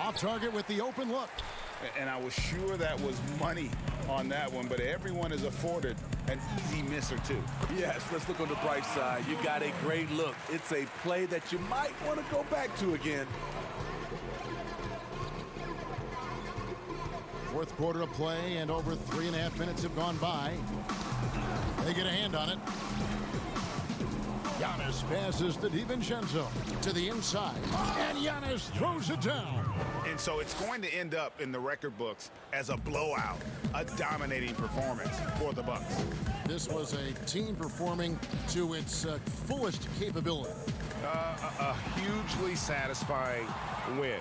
Off target with the open look. And I was sure that was money on that one, but everyone is afforded an easy miss or two. Yes, let's look on the bright side. You got a great look. It's a play that you might want to go back to again. Fourth quarter of play, and over 3.5 minutes have gone by. They get a hand on it. Giannis passes to DiVincenzo to the inside, and Giannis throws it down. And so it's going to end up in the record books as a blowout, a dominating performance for the Bucks. This was a team performing to its fullest capability. A hugely satisfying win,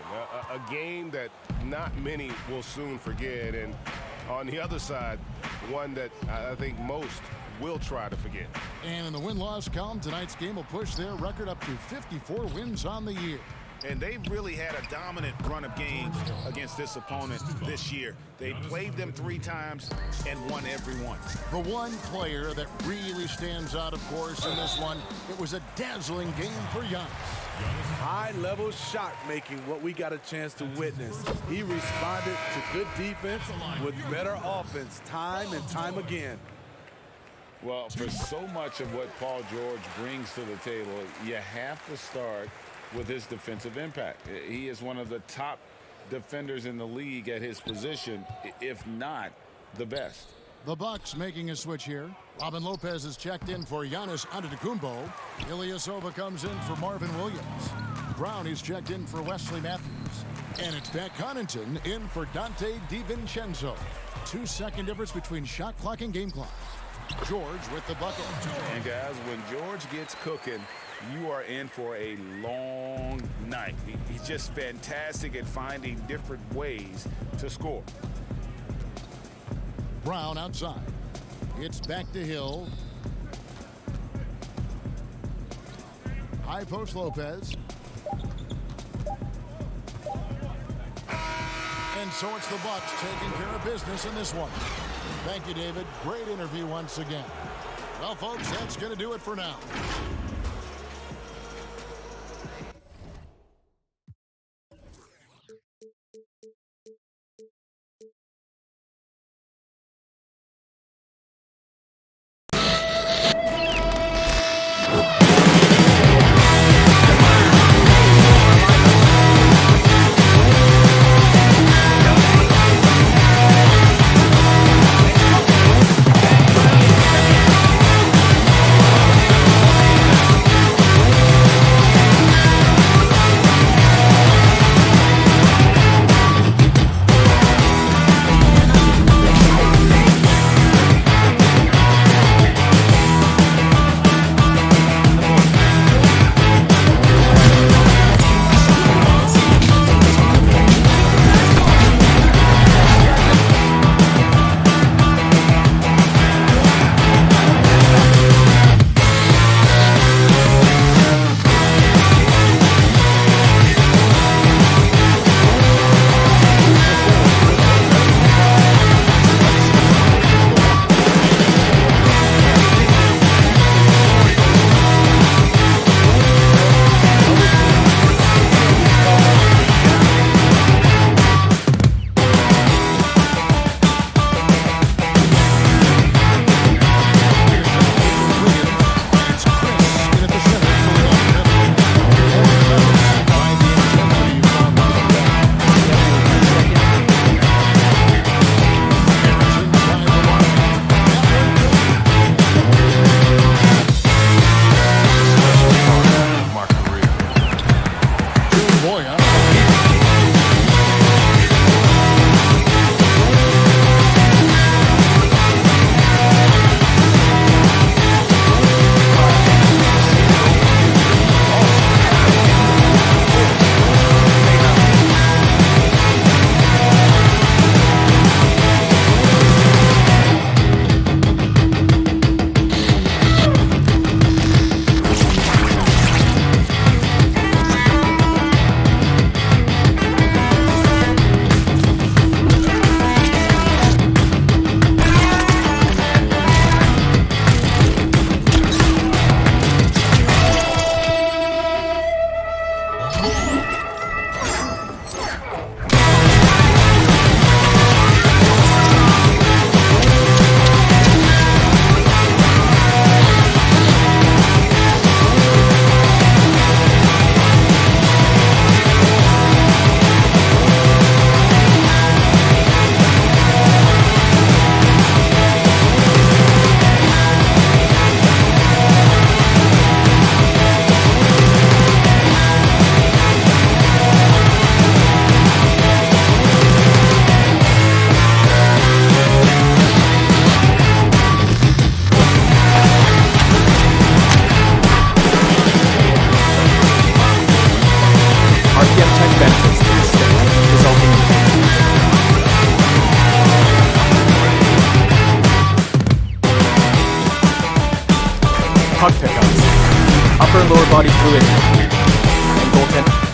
a game that not many will soon forget, and on the other side, one that I think most will try to forget. And in the win-loss column, tonight's game will push their record up to 54 wins on the year. And they've really had a dominant run of games against this opponent this year. They played them 3 times and won every one. The one player that really stands out, of course, in this one, it was a dazzling game for Giannis. High-level shot making, what we got a chance to witness. He responded to good defense with better offense time and time again. Well, for so much of what Paul George brings to the table, you have to start with his defensive impact. He is one of the top defenders in the league at his position, if not the best. The Bucks making a switch here. Robin Lopez is checked in for Giannis Antetokounmpo. Ilyasova comes in for Marvin Williams. Brown is checked in for Wesley Matthews. And it's Pat Connaughton in for Dante DiVincenzo. 2-second difference between shot clock and game clock. George with the bucket. And guys, when George gets cooking, you are in for a long night. He's just fantastic at finding different ways to score. Brown outside. It's back to Hill. High post Lopez. And so it's the Bucks taking care of business in this one. Thank you, David. Great interview once again. Well, folks, that's going to do it for now. puck pickups, upper and lower body fluidity, and goaltending.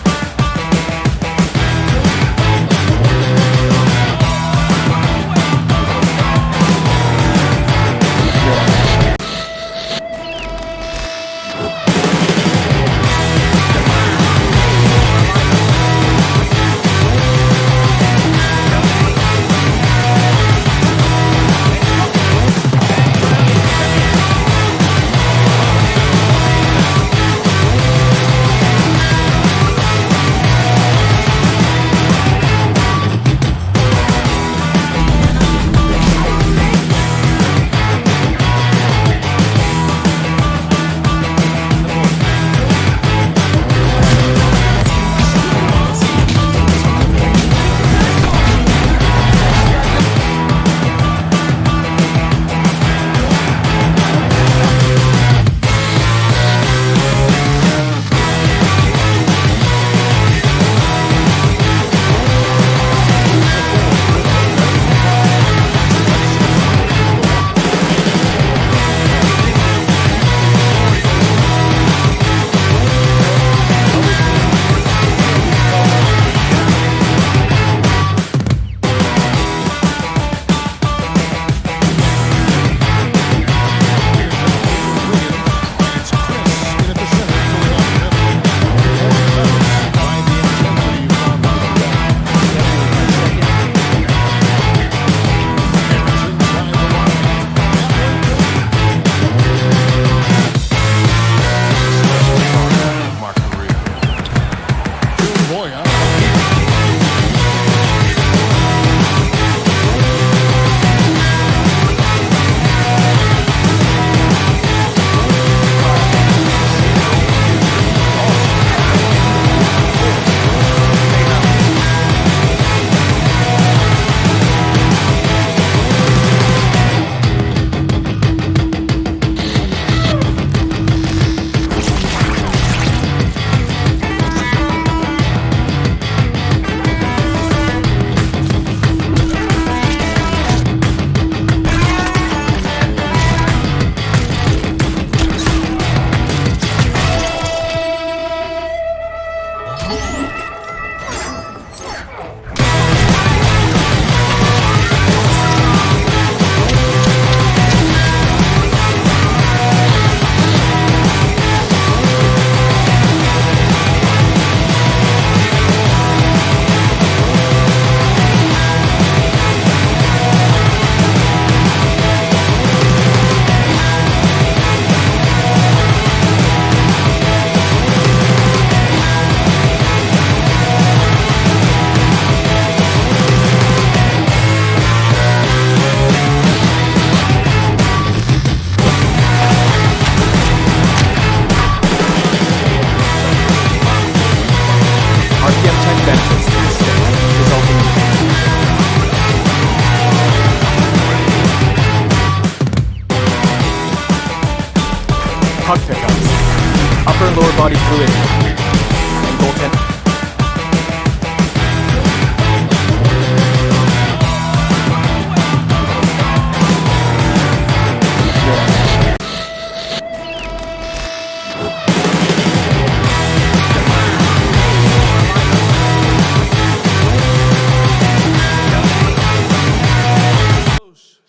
checkouts, upper and lower body fluid, and goaltending.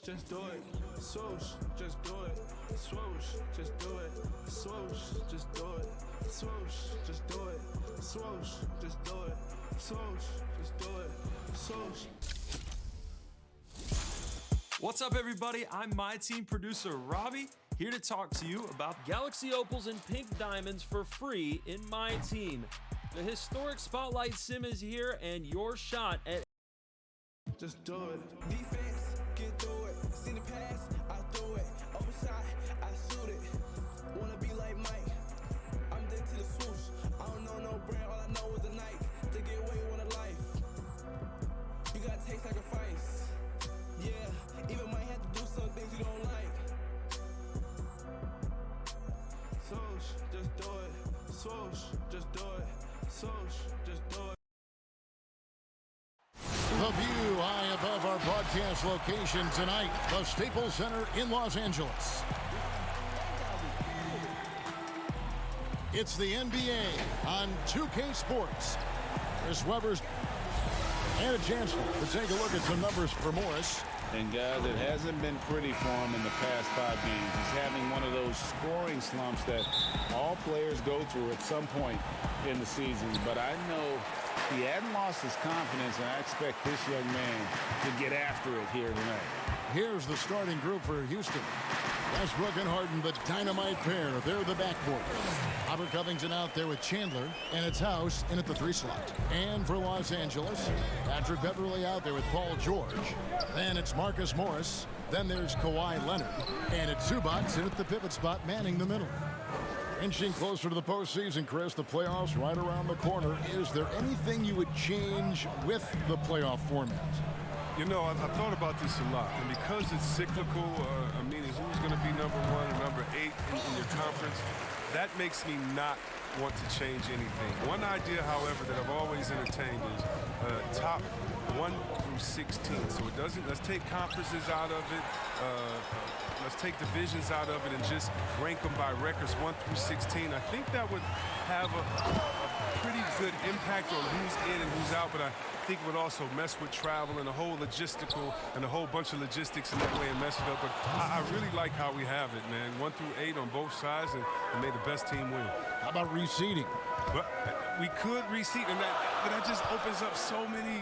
Just do it, swoosh, just do it, swoosh, just do it, swoosh, just do it, swoosh, just do it, swoosh, just do it, swoosh, just do it, swoosh. What's up, everybody? I'm my team producer Robbie, here to talk to you about Galaxy Opals and Pink Diamonds for free in my team. The historic Spotlight Sim is here, and your shot at just do it. Defense, get through it. See the pass, I threw it. Overshot, I shoot it. Wanna be like Mike. I'm dead to the swoosh. I don't know no brand, all I know is a knife. To get away with a life. You gotta take sacrifice. Yeah, even might have to do some things you don't like. Swoosh, just do it. Swoosh, just do it. Swoosh, just do it. The view high above our broadcast location tonight, the Staples Center in Los Angeles. It's the NBA on 2K Sports. Chris Webber's and a chance to take a look at some numbers for Morris. And guys, it hasn't been pretty for him in the past 5 games. He's having one of those scoring slumps that all players go through at some point in the season. But I know he hadn't lost his confidence, and I expect this young man to get after it here tonight. Here's the starting group for Houston. Westbrook and Harden, the dynamite pair. They're the backcourt. Robert Covington out there with Chandler, and it's House in at the 3 slot. And for Los Angeles, Patrick Beverly out there with Paul George. Then it's Marcus Morris. Then there's Kawhi Leonard. And it's Zubac in at the pivot spot, manning the middle. Inching closer to the postseason, Chris, the playoffs right around the corner. Is there anything you would change with the playoff format? You know, I thought about this a lot, and because it's cyclical, meaning who's going to be number 1 and number 8 in your conference, that makes me not want to change anything. One idea, however, that I've always entertained is top 1 through 16. So it doesn't, let's take conferences out of it, let's take divisions out of it and just rank them by records 1 through 16. I think that would have a pretty good impact on who's in and who's out, but I think it would also mess with travel and a whole logistical and a whole bunch of logistics in that way and mess it up. But I really like how we have it, man. 1 through 8 on both sides, and may the best team win. How about reseeding? But we could reseed, and that just opens up so many.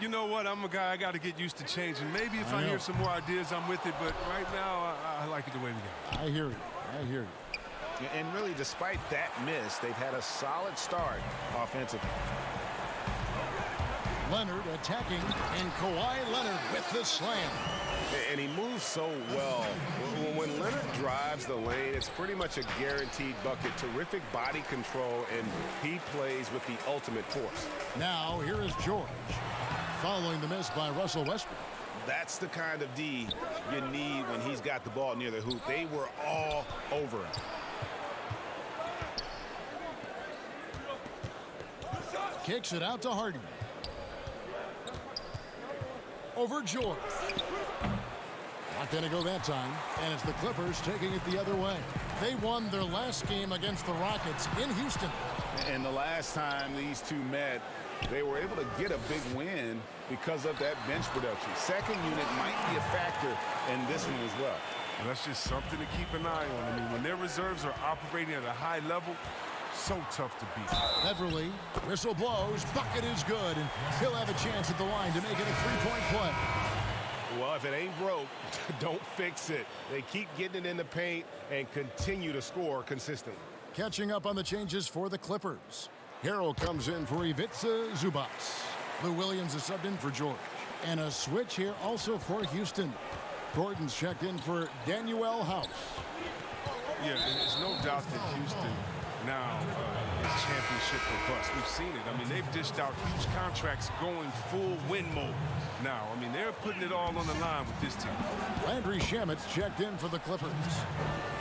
You know what? I'm a guy, I got to get used to changing. Maybe if I hear some more ideas, I'm with it. But right now, I like it the way we got it. I hear you. I hear you. And really, despite that miss, they've had a solid start offensively. Leonard attacking, and Kawhi Leonard with the slam. And he moves so well. When Leonard drives the lane, it's pretty much a guaranteed bucket. Terrific body control, and he plays with the ultimate force. Now, here is George, following the miss by Russell Westbrook. That's the kind of D you need when he's got the ball near the hoop. They were all over him. Kicks it out to Harden. Over George. Not going to go that time, and it's the Clippers taking it the other way. They won their last game against the Rockets in Houston. And the last time these two met, they were able to get a big win because of that bench production. Second unit might be a factor in this one as well. And that's just something to keep an eye on. I mean, when their reserves are operating at a high level, so tough to beat. Beverly, whistle blows, bucket is good, and he'll have a chance at the line to make it a 3-point play. Well, if it ain't broke, don't fix it. They keep getting it in the paint and continue to score consistently. Catching up on the changes for the Clippers. Harrell comes in for Ivica Zubac. Lou Williams is subbed in for George. And a switch here also for Houston. Gordon's checked in for Danuel House. Yeah, there's no doubt that Houston now is championship or bust. We've seen it. I mean, they've dished out huge contracts going full win mode now. I mean, they're putting it all on the line with this team. Landry Shamet's checked in for the Clippers.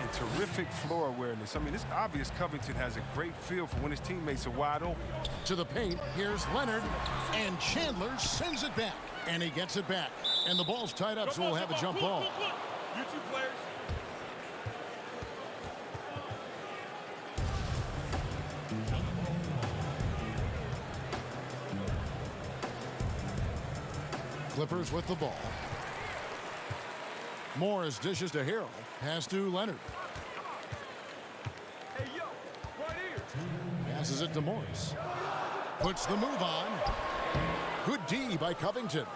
And terrific floor awareness. I mean, it's obvious Covington has a great feel for when his teammates are wide open. To the paint, here's Leonard, and Chandler sends it back, and he gets it back. And the ball's tied up, so we'll have a jump ball. You two players. Clippers with the ball. Morris dishes to Harrell. Pass to Leonard. Hey, yo, right here. Passes it to Morris. Puts the move on. Good D by Covington.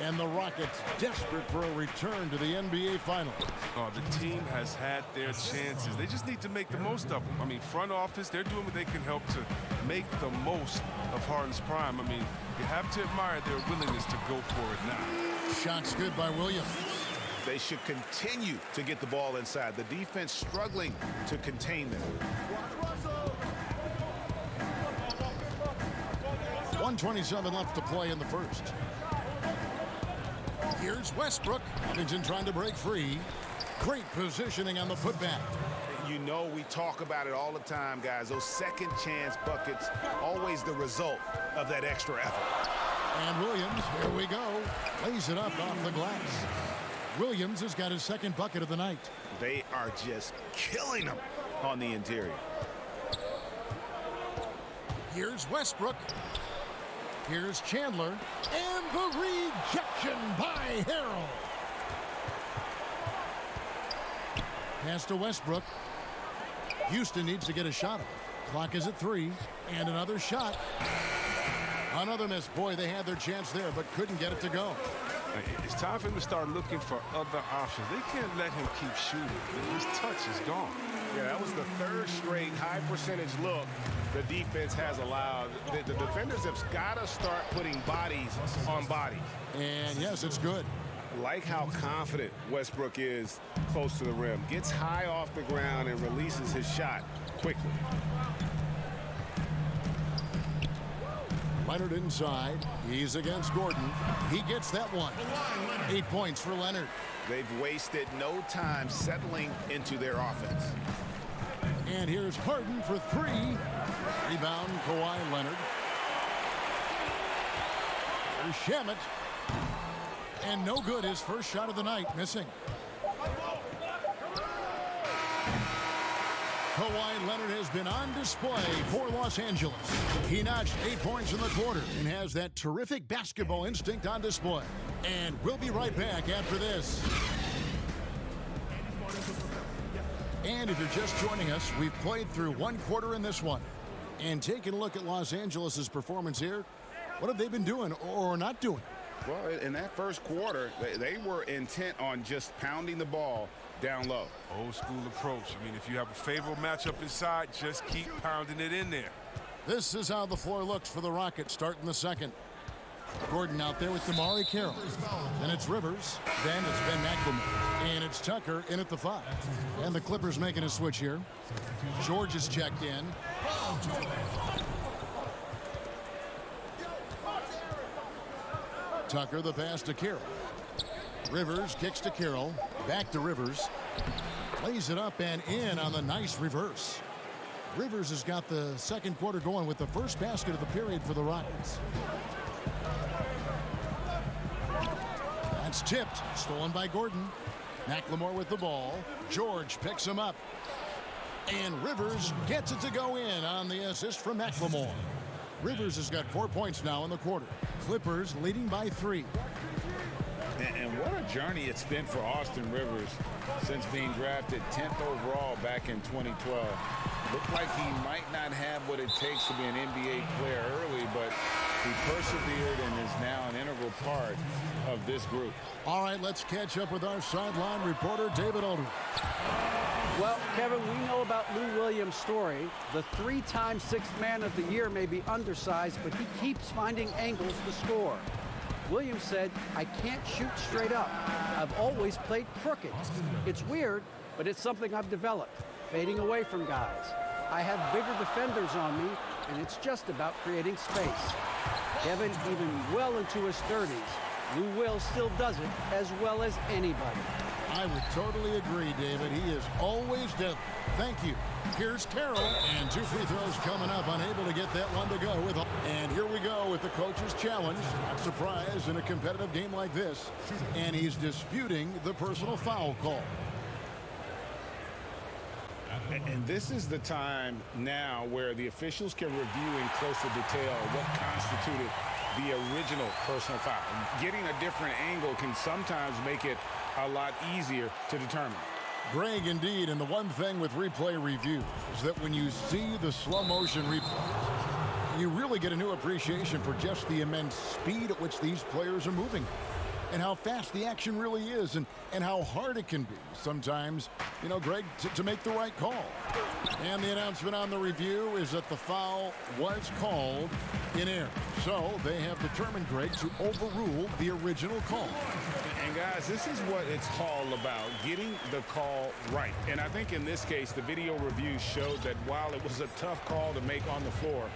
And the Rockets desperate for a return to the NBA Finals. Oh, the team has had their chances. They just need to make the most of them. I mean, front office, they're doing what they can help to make the most of Harden's prime. I mean, you have to admire their willingness to go for it now. Shot's good by Williams. They should continue to get the ball inside. The defense struggling to contain them. 1:27 left to play in the first. Here's Westbrook. Covington trying to break free. Great positioning on the putback. You know, we talk about it all the time, guys. Those second chance buckets, always the result of that extra effort. And Williams, here we go, lays it up off the glass. Williams has got his second bucket of the night. They are just killing them on the interior. Here's Westbrook. Here's Chandler. And the rejection by Harrell. Pass to Westbrook. Houston needs to get a shot off. Clock is at 3. And another shot. Another miss. Boy, they had their chance there, but couldn't get it to go. It's time for him to start looking for other options. They can't let him keep shooting. His touch is gone. Yeah, that was the third straight high percentage look the defense has allowed. The defenders have got to start putting bodies on bodies. And yes, it's good. Like how confident Westbrook is close to the rim. Gets high off the ground and releases his shot quickly. Leonard inside. He's against Gordon. He gets that one. 8 points for Leonard. They've wasted no time settling into their offense. And here's Harden for 3. Rebound, KAWAI Leonard. Here's Shamet. And no good, his first shot of the night, missing. KAWAI Leonard has been on display for Los Angeles. He notched 8 points in the quarter and has that terrific basketball instinct on display. And we'll be right back after this. And if you're just joining us, we've played through 1 quarter in this one. And taking a look at Los Angeles' performance here, what have they been doing or not doing? Well, in that first quarter, they were intent on just pounding the ball down low. Old school approach. I mean, if you have a favorable matchup inside, just keep pounding it in there. This is how the floor looks for the Rockets starting the second. Gordon out there with Damari Carroll. Then it's Rivers. Then it's Ben McLemore. And it's Tucker in at the 5. And the Clippers making a switch here. George is checked in. Tucker, the pass to Carroll. Rivers kicks to Carroll. Back to Rivers. Lays it up and in on the nice reverse. Rivers has got the second quarter going with the first basket of the period for the Rockets. That's tipped. Stolen by Gordon. McLemore with the ball. George picks him up. And Rivers gets it to go in on the assist from McLemore. Rivers has got 4 points now in the quarter. Clippers leading by 3. And what a journey it's been for Austin Rivers since being drafted 10th overall back in 2012. Looked like he might not have what it takes to be an NBA player early, but he persevered and is now an integral part of this group. All right, let's catch up with our sideline reporter, David Aldridge. Well, Kevin, we know about Lou Williams' story. The 3-time Sixth Man of the Year may be undersized, but he keeps finding angles to score. Williams said, "I can't shoot straight up. I've always played crooked. It's weird, but it's something I've developed, fading away from guys. I have bigger defenders on me, and it's just about creating space. Kevin, even well into his 30s, Lou Will still does it as well as anybody. I would totally agree, David. He is always deadly. Thank you. Here's Carroll, and 2 free throws coming up, unable to get that one to go. And here we go with the coach's challenge. Not surprised in a competitive game like this. And he's disputing the personal foul call. And this is the time now where the officials can review in closer detail what constituted the original personal foul. Getting a different angle can sometimes make it a lot easier to determine. Greg, indeed, and the one thing with replay review is that when you see the slow motion replays, you really get a new appreciation for just the immense speed at which these players are moving and how fast the action really is and how hard it can be sometimes, you know, Greg, to make the right call. And the announcement on the review is that the foul was called in error. So they have determined, Greg, to overrule the original call. And guys, this is what it's all about, getting the call right. And I think in this case, the video review showed that while it was a tough call to make on the floor,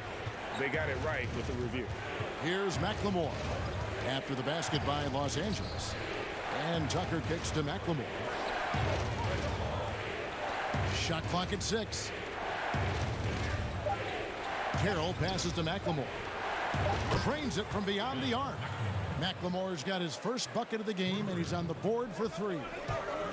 they got it right with the review. Here's McLemore after the basket by Los Angeles. And Tucker kicks to McLemore. Shot clock at 6. Carroll passes to McLemore. Trains it from beyond the arc. McLemore's got his first bucket of the game, and he's on the board for 3.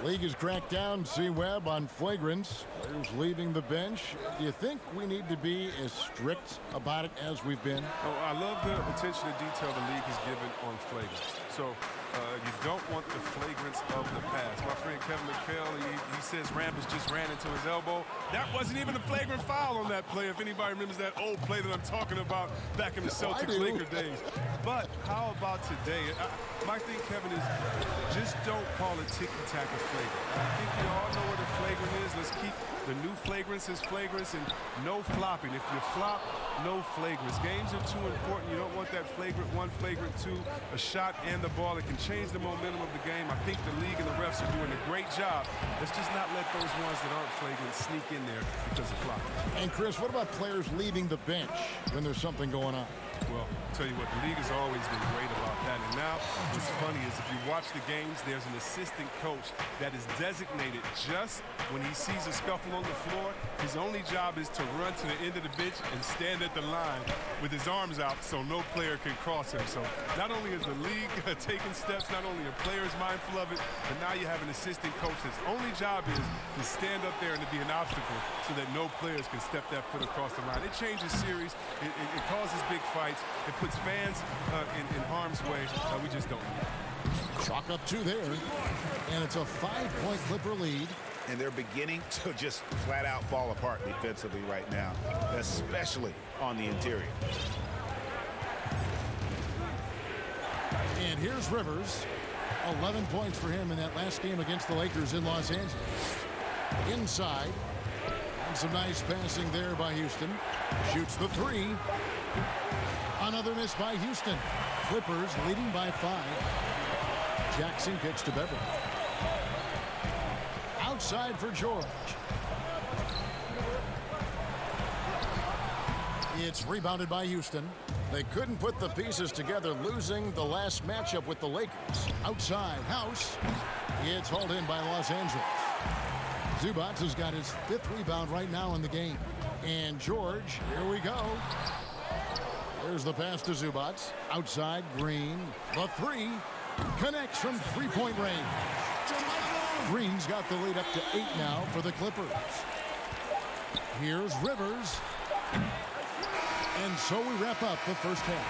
The league has cracked down, C-Webb, on flagrants. Players leaving the bench. Do you think we need to be as strict about it as we've been? Oh, I love the attention to detail the league has given on flagrants. So you don't want the flagrants of the past. My friend Kevin McHale, he says Rambis just ran into his elbow. That wasn't even a flagrant foul on that play, if anybody remembers that old play that I'm talking about back in the Celtics-Laker days. But how about today? My thing, Kevin, is just don't call it ticky-tack a flagrant. I think we all know what a flagrant is. Let's keep the new flagrants as flagrants and no flopping. If you flop, no flagrants. Games are too important. You don't want that flagrant 1, flagrant 2, a shot and the ball. It can change the momentum of the game. I think the league and the refs are doing a great job. Let's just not let those ones that aren't flagrant sneak in there because of flopping. And Chris, what about players leaving the bench when there's something going on? Well, I'll tell you what, the league has always been great about that. And now what's funny is if you watch the games, there's an assistant coach that is designated just when he sees a scuffle on the floor. His only job is to run to the end of the bench and stand at the line with his arms out so no player can cross him. So not only is the league taking steps, not only are players mindful of it, but now you have an assistant coach that's only job is to stand up there and to be an obstacle so that no players can step that foot across the line. It changes series. It causes big fights. It puts fans in harm's way. We just don't need it. Chalk up 2 there, and it's a 5-point Clipper lead. And they're beginning to just flat out fall apart defensively right now, especially on the interior. And here's Rivers. 11 points for him in that last game against the Lakers in Los Angeles. Inside. And some nice passing there by Houston. Shoots the 3. Another miss by Houston. Clippers leading by 5. Jackson kicks to Beverly. Outside for George. It's rebounded by Houston. They couldn't put the pieces together, losing the last matchup with the Lakers. Outside, House. It's hauled in by Los Angeles. Zubac has got his 5th rebound right now in the game. And George, here we go. There's the pass to Zubac. Outside, Green. The 3 connects from 3-point range. Green's got the lead up to 8 now for the Clippers. Here's Rivers. And so we wrap up the first half.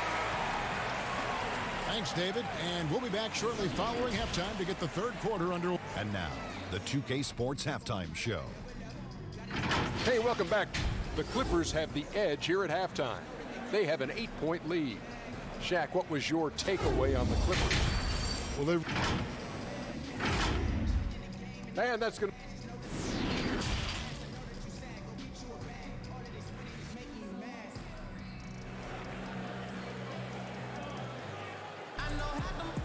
Thanks, David. And we'll be back shortly following halftime to get the 3rd quarter underway. And now, the 2K Sports Halftime Show. Hey, welcome back. The Clippers have the edge here at halftime. They have an 8-point lead. Shaq, what was your takeaway on the Clippers? Well, and that's going to...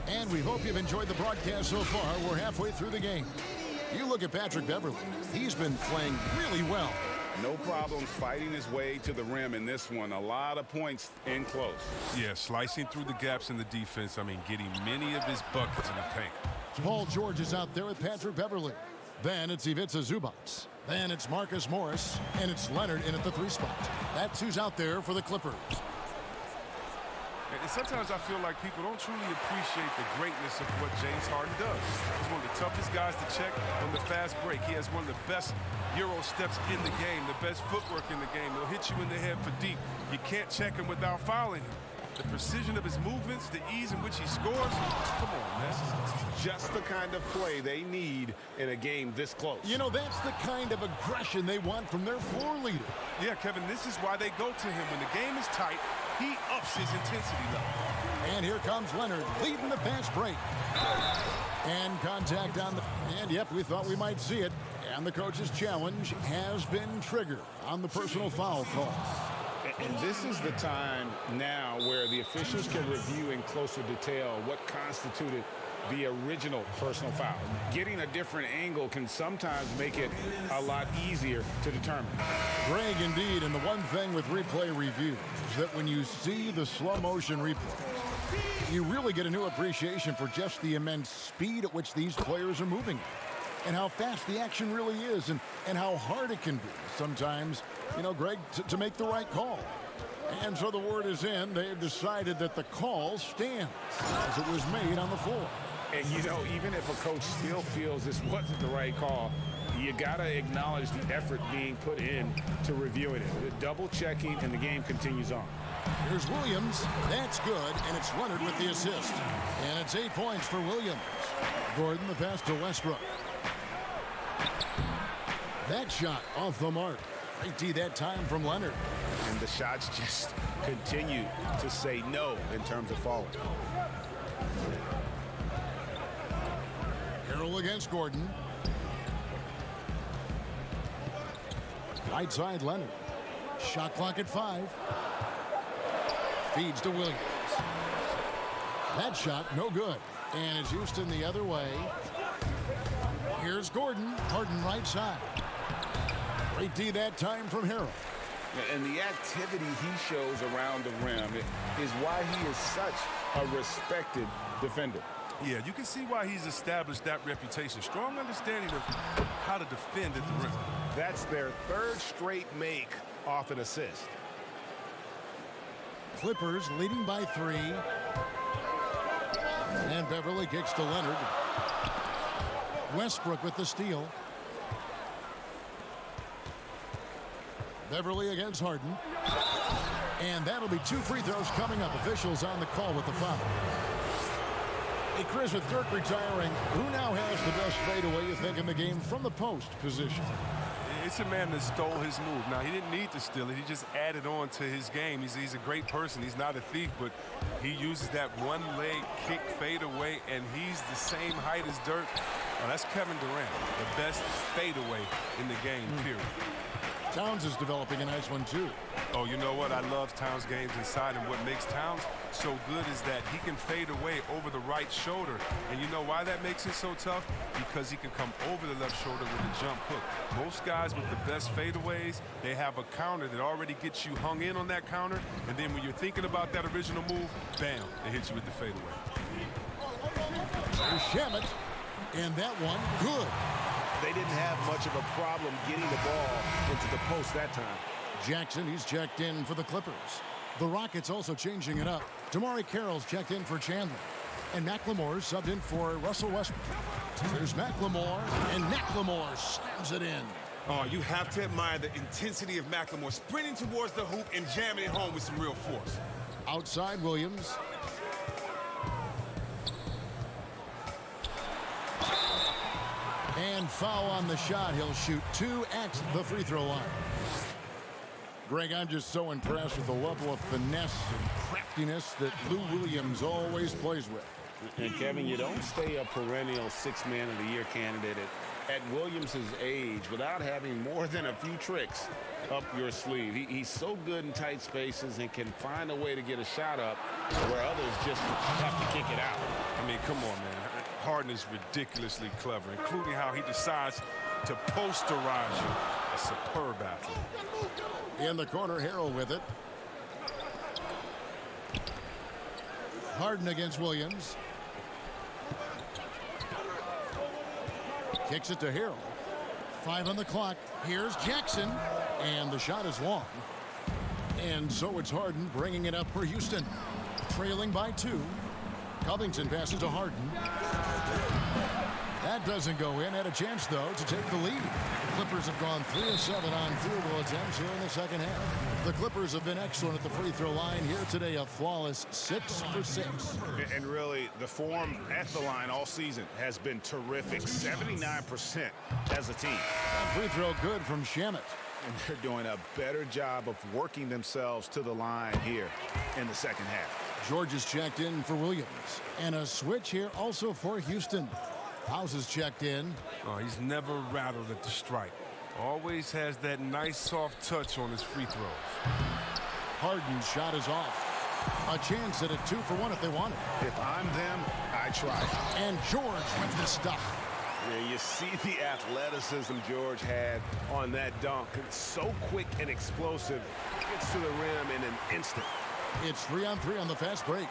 And we hope you've enjoyed the broadcast so far. We're halfway through the game. You look at Patrick Beverly. He's been playing really well. No problems fighting his way to the rim in this one. A lot of points in close. Yeah, slicing through the gaps in the defense. I mean, getting many of his buckets in the paint. Paul George is out there with Patrick Beverley. Then it's Ivica Zubac. Then it's Marcus Morris. And it's Leonard in at the 3 spot. That's who's out there for the Clippers. And sometimes I feel like people don't truly appreciate the greatness of what James Harden does. He's one of the toughest guys to check on the fast break. He has one of the best Euro steps in the game, the best footwork in the game. He'll hit you in the head for deep. You can't check him without fouling him. The precision of his movements, the ease in which he scores. Come on, man. Just the kind of play they need in a game this close. You know, that's the kind of aggression they want from their floor leader. Yeah, Kevin, this is why they go to him. When the game is tight, he ups his intensity level. And here comes Leonard leading the fast break. And contact on the... And, yep, we thought we might see it. And the coach's challenge has been triggered on the personal foul call. And this is the time now where the officials can review in closer detail what constituted the original personal foul. Getting a different angle can sometimes make it a lot easier to determine. Greg, indeed, and the one thing with replay review is that when you see the slow motion replays, you really get a new appreciation for just the immense speed at which these players are moving and how fast the action really is and how hard it can be sometimes, you know, Greg, to make the right call. And so the word is in. They've decided that the call stands as it was made on the floor. And, you know, even if a coach still feels this wasn't the right call, you got to acknowledge the effort being put in to reviewing it. Double checking, and the game continues on. Here's Williams. That's good, and it's Leonard with the assist. And it's 8 points for Williams. Gordon the pass to Westbrook. That shot off the mark. Great D that time from Leonard. And the shots just continue to say no in terms of falling. Harrell against Gordon. Right side Leonard. Shot clock at 5. Feeds to Williams. That shot no good. And it's Houston the other way. Here's Gordon. Harden right side. Great D that time from Harrell. And the activity he shows around the rim is why he is such a respected defender. Yeah, you can see why he's established that reputation. Strong understanding of how to defend at the rim. That's their 3rd straight make off an assist. Clippers leading by 3. And Beverley kicks to Leonard. Westbrook with the steal. Beverley against Harden. And that'll be 2 free throws coming up. Officials on the call with the foul. Hey, Chris, with Dirk retiring, who now has the best fadeaway, you think, in the game from the post position? It's a man that stole his move. Now, he didn't need to steal it. He just added on to his game. He's a great person. He's not a thief, but he uses that one-leg kick fadeaway, and he's the same height as Dirk. Well, that's Kevin Durant, the best fadeaway in the game, period. Towns is developing a nice one, too. Oh, you know what? I love Towns' games inside, and what makes Towns so good is that he can fade away over the right shoulder. And you know why that makes it so tough? Because he can come over the left shoulder with a jump hook. Most guys with the best fadeaways, they have a counter that already gets you hung in on that counter, and then when you're thinking about that original move, bam, they hit you with the fadeaway. There's Shamet, and that one, good. They didn't have much of a problem getting the ball into the post that time. Jackson, he's checked in for the Clippers. The Rockets also changing it up. Damari Carroll's checked in for Chandler. And McLemore's subbed in for Russell Westbrook. There's McLemore, and McLemore slams it in. Oh, you have to admire the intensity of McLemore sprinting towards the hoop and jamming it home with some real force. Outside Williams. And foul on the shot. He'll shoot 2 at the free throw line. Greg, I'm just so impressed with the level of finesse and craftiness that Lou Williams always plays with. And Kevin, you don't stay a perennial 6th man of the year candidate at Williams' age without having more than a few tricks up your sleeve. He's so good in tight spaces and can find a way to get a shot up where others just have to kick it out. I mean, come on, man. Harden is ridiculously clever, including how he decides to posterize you. A superb athlete. In the corner, Harrell with it. Harden against Williams. Kicks it to Harrell. 5 on the clock. Here's Jackson. And the shot is long. And so it's Harden bringing it up for Houston. Trailing by 2. Covington passes to Harden. That doesn't go in. Had a chance, though, to take the lead. The Clippers have gone 3 of 7 on field goal attempts here in the second half. The Clippers have been excellent at the free throw line here today. A flawless 6 for 6. And really, the form at the line all season has been terrific. 79% as a team. That free throw good from Shamet. And they're doing a better job of working themselves to the line here in the second half. George is checked in for Williams. And a switch here also for Houston. House is checked in. Oh, he's never rattled at the stripe. Always has that nice soft touch on his free throws. Harden's shot is off. A chance at a 2 for 1 if they want it. If I'm them, I try. And George with the stuff. Yeah, you see the athleticism George had on that dunk. It's so quick and explosive. Gets to the rim in an instant. It's 3 on 3 on the fast break.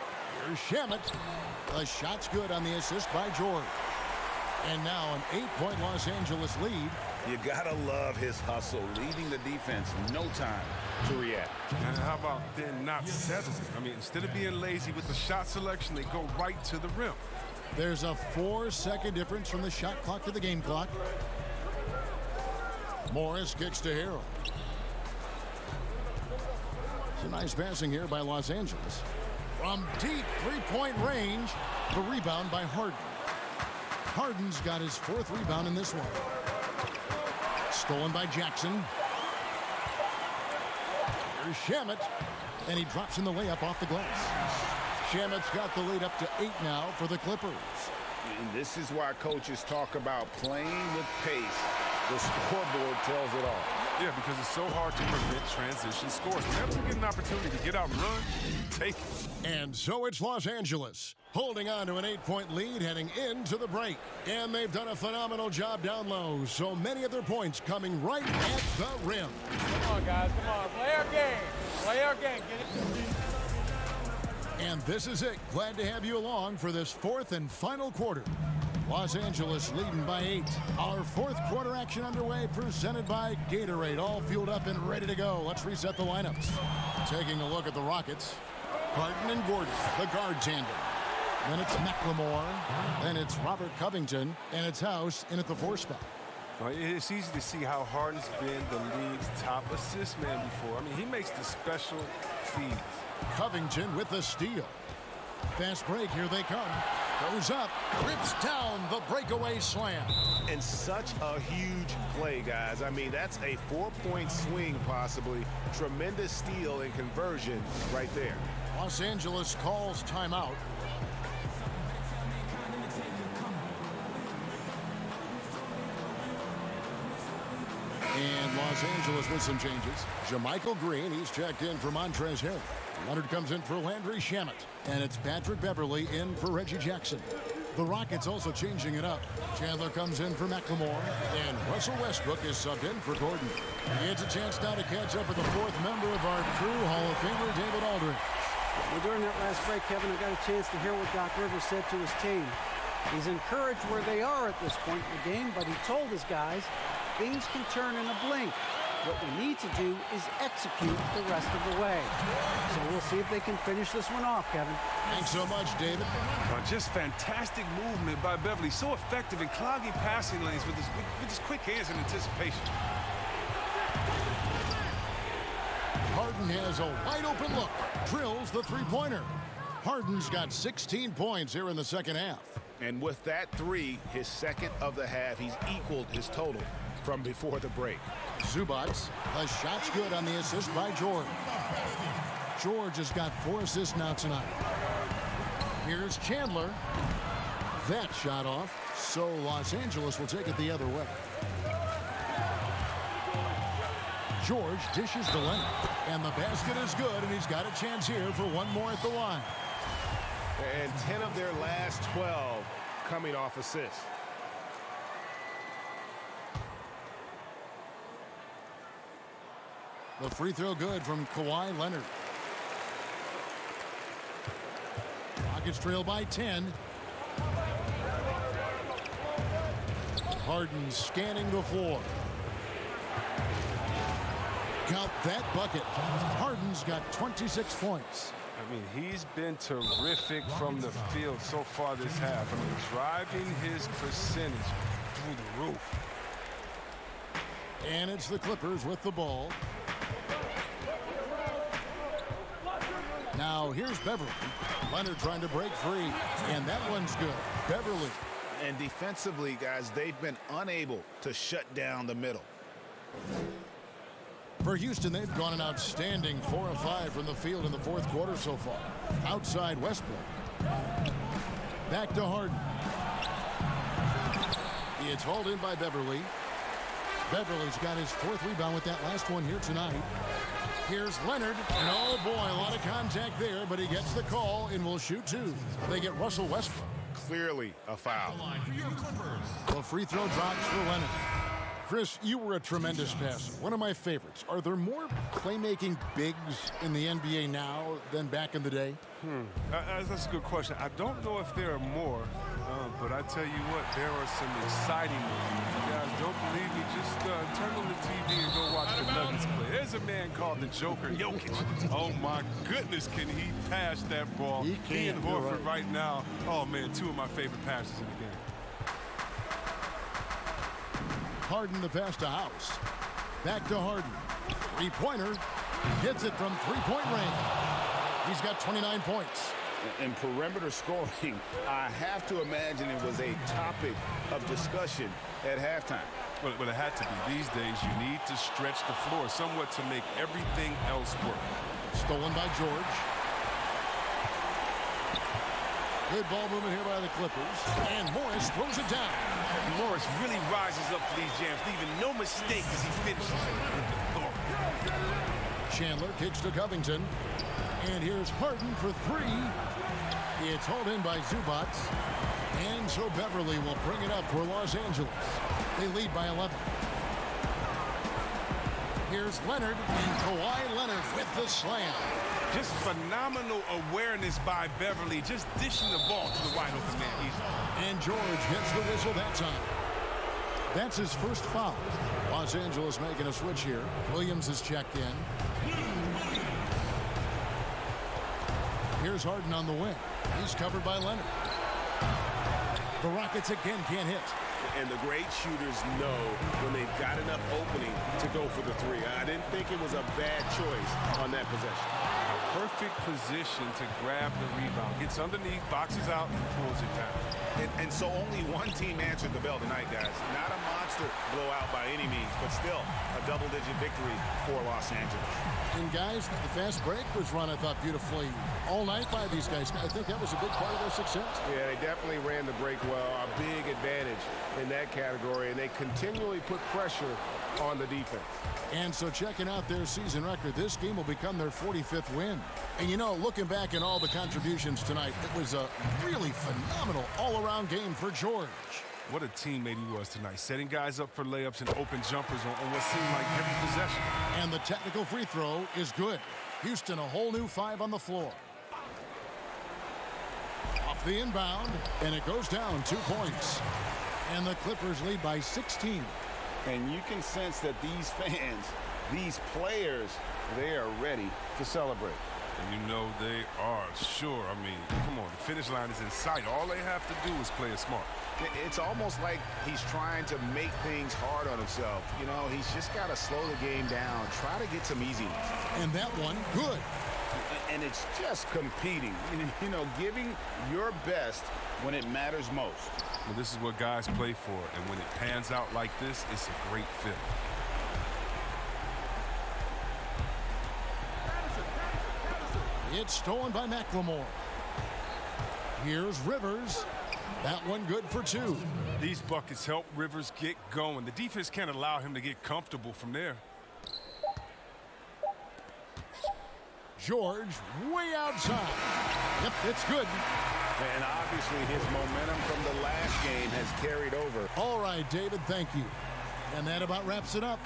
Here's Shamet. The shot's good on the assist by George. And now an 8-point Los Angeles lead. You gotta love his hustle, leaving the defense no time to react. And how about then not settling? I mean, instead of being lazy with the shot selection, they go right to the rim. There's a 4-second difference from the shot clock to the game clock. Morris kicks to Harrell. Some nice passing here by Los Angeles. From deep 3-point range, the rebound by Harden. Harden's got his 4th rebound in this one. Stolen by Jackson. Here's Shamet. And he drops in the layup off the glass. Shamet's got the lead up to 8 now for the Clippers. And this is why coaches talk about playing with pace. The scoreboard tells it all. Yeah, because it's so hard to prevent transition scores. Whenever you get an opportunity to get out and run, take it. And so it's Los Angeles, holding on to an 8-point lead heading into the break. And they've done a phenomenal job down low, so many of their points coming right at the rim. Come on, guys, come on. Play our game. Play our game. Get it. And this is it. Glad to have you along for this 4th and final quarter. Los Angeles leading by 8. Our 4th quarter action underway, presented by Gatorade. All fueled up and ready to go. Let's reset the lineups. Taking a look at the Rockets. Harden and Gordon, the guard tandem. Then it's McLemore. Then it's Robert Covington. And it's House in at the 4 spot. It's easy to see how Harden's been the league's top assist man before. I mean, he makes the special feeds. Covington with the steal. Fast break, here they come. Goes up, rips down the breakaway slam. And such a huge play, guys. I mean, that's a 4-point swing, possibly. Tremendous steal and conversion right there. Los Angeles calls timeout. And Los Angeles with some changes. JaMychal Green, he's checked in for Montrezl Harrell. Leonard comes in for Landry Shamet. And it's Patrick Beverley in for Reggie Jackson. The Rockets also changing it up. Chandler comes in for McLemore. And Russell Westbrook is subbed in for Gordon. It's a chance now to catch up with the 4th member of our crew, Hall of Famer David Aldridge. Well, during that last break, Kevin, I got a chance to hear what Doc Rivers said to his team. He's encouraged where they are at this point in the game, but he told his guys things can turn in a blink. What we need to do is execute the rest of the way. So we'll see if they can finish this one off, Kevin. Thanks so much, David. Just fantastic movement by Beverly. So effective in clogging passing lanes with his quick hands and anticipation. Harden has a wide open look. Drills the 3-pointer. Harden's got 16 points here in the second half. And with that 3, his 2nd of the half, he's equaled his total from before the break. Zubac, the shot's good on the assist by George. George has got 4 assists now tonight. Here's Chandler. That shot off, so Los Angeles will take it the other way. George dishes to Leonard, and the basket is good, and he's got a chance here for one more at the line. And 10 of their last 12 coming off assists. The free throw good from Kawhi Leonard. Rockets trail by 10. Harden scanning the floor. Count that bucket. Harden's got 26 points. I mean, he's been terrific from the field so far this half. I mean, driving his percentage through the roof. And it's the Clippers with the ball. Now here's Beverly. Leonard trying to break free. And that one's good. Beverly. And defensively, guys, they've been unable to shut down the middle. For Houston, they've gone an outstanding 4 of 5 from the field in the fourth quarter so far. Outside Westbrook. Back to Harden. It's hauled in by Beverly. Beverly's got his 4th rebound with that last one here tonight. Here's Leonard. And oh boy, a lot of contact there, but he gets the call and will shoot 2. They get Russell Westbrook. Clearly a foul. The free throw drops for Leonard. Chris, you were a tremendous passer. One of my favorites. Are there more playmaking bigs in the NBA now than back in the day? That's a good question. I don't know if there are more, but I tell you what, there are some exciting ones. If you guys don't believe me, just turn on the TV and go watch the Nuggets play. There's a man called the Joker, Jokic. Oh, my goodness, can he pass that ball? He and Horford right now, oh, man, 2 of my favorite passes in the game. Harden the pass to House. Back to Harden. Three-pointer. Hits it from three-point range. He's got 29 points. In perimeter scoring, I have to imagine it was a topic of discussion at halftime. But it had to be. These days, you need to stretch the floor somewhat to make everything else work. Stolen by George. Good ball movement here by the Clippers. And Morris throws it down. Morris really rises up for these jams, leaving no mistake as he finishes. Chandler kicks to Covington. And here's Harden for 3. It's hauled in by Zubac. And so Beverly will bring it up for Los Angeles. They lead by 11. Here's Leonard, and Kawhi Leonard with the slam. Just phenomenal awareness by Beverly, just dishing the ball to the wide open man easily. And George gets the whistle that time. That's his first foul. Los Angeles making a switch here. Williams is checked in. Here's Harden on the wing. He's covered by Leonard. The Rockets again can't hit. And the great shooters know when they've got enough opening to go for the 3. I didn't think it was a bad choice on that possession. A perfect position to grab the rebound. Gets underneath, boxes out, and pulls it down. And so only one team answered the bell tonight, guys. Not a monster blowout by any means, but still a double-digit victory for Los Angeles. And guys, the fast break was run, I thought, beautifully all night by these guys. I think that was a big part of their success. Yeah, they definitely ran the break well. A big advantage in that category, and they continually put pressure on the defense. And so checking out their season record, this game will become their 45th win. And you know, looking back at all the contributions tonight, it was a really phenomenal all-around game for George. What a teammate he was tonight, setting guys up for layups and open jumpers on what seemed like every possession. And the technical free throw is good. Houston, a whole new 5 on the floor. Off the inbound, and it goes down 2 points. And the Clippers lead by 16. And you can sense that these fans, these players, they are ready to celebrate. And you know they are, sure. I mean, come on, the finish line is in sight. All they have to do is play it smart. It's almost like he's trying to make things hard on himself. You know, he's just got to slow the game down, try to get some easy ones. And that one, good. And it's just competing, you know, giving your best when it matters most. Well, this is what guys play for, and when it pans out like this, it's a great fit. It's stolen by McLemore. Here's Rivers. That one good for 2. These buckets help Rivers get going. The defense can't allow him to get comfortable from there. George way outside. Yep, it's good. And obviously his momentum from the last game has carried over. All right, David, thank you. And that about wraps it up.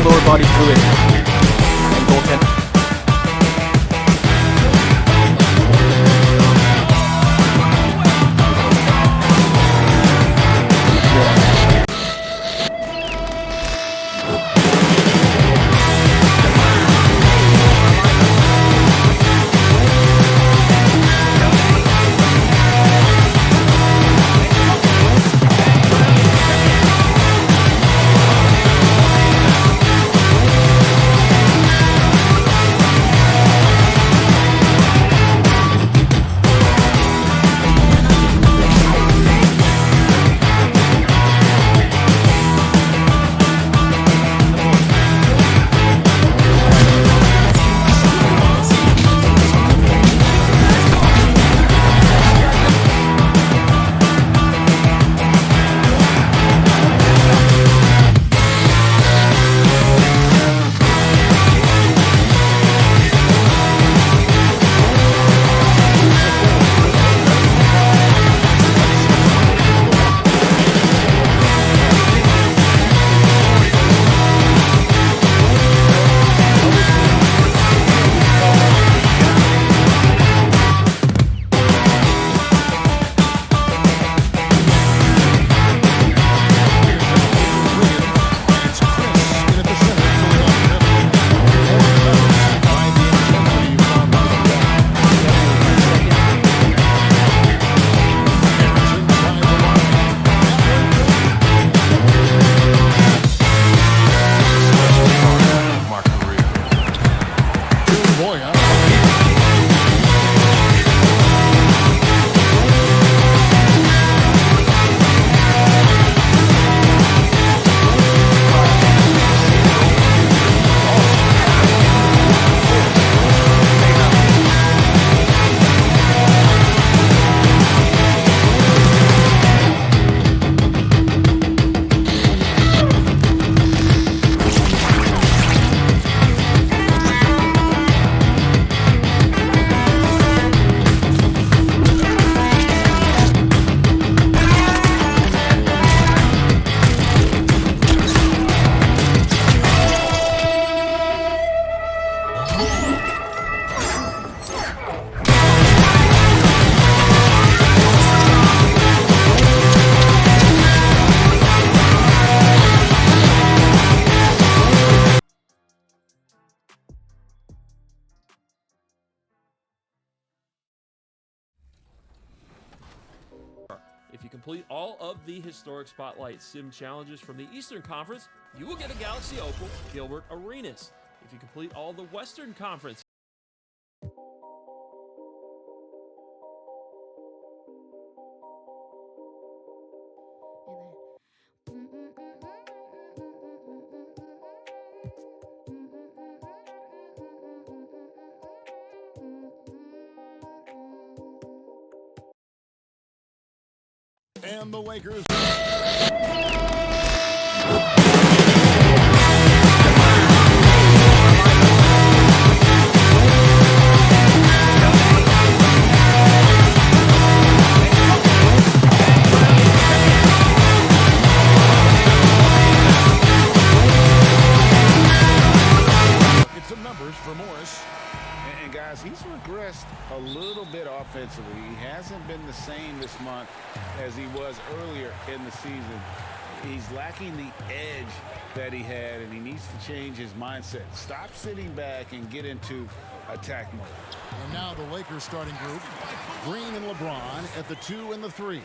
and lower body fluid. And goaltend. If you complete all of the Historic Spotlight Sim challenges from the Eastern Conference, you will get a Galaxy Opal Gilbert Arenas. If you complete all the Western Conference, And the Lakers. Get some numbers for Morris. And guys, he's regressed a little bit offensively. He hasn't been the same this month as he was earlier in the season. He's lacking the edge that he had, and he needs to change his mindset. Stop sitting back and get into attack mode. And now the Lakers starting group. Green and LeBron at the 2 and the 3.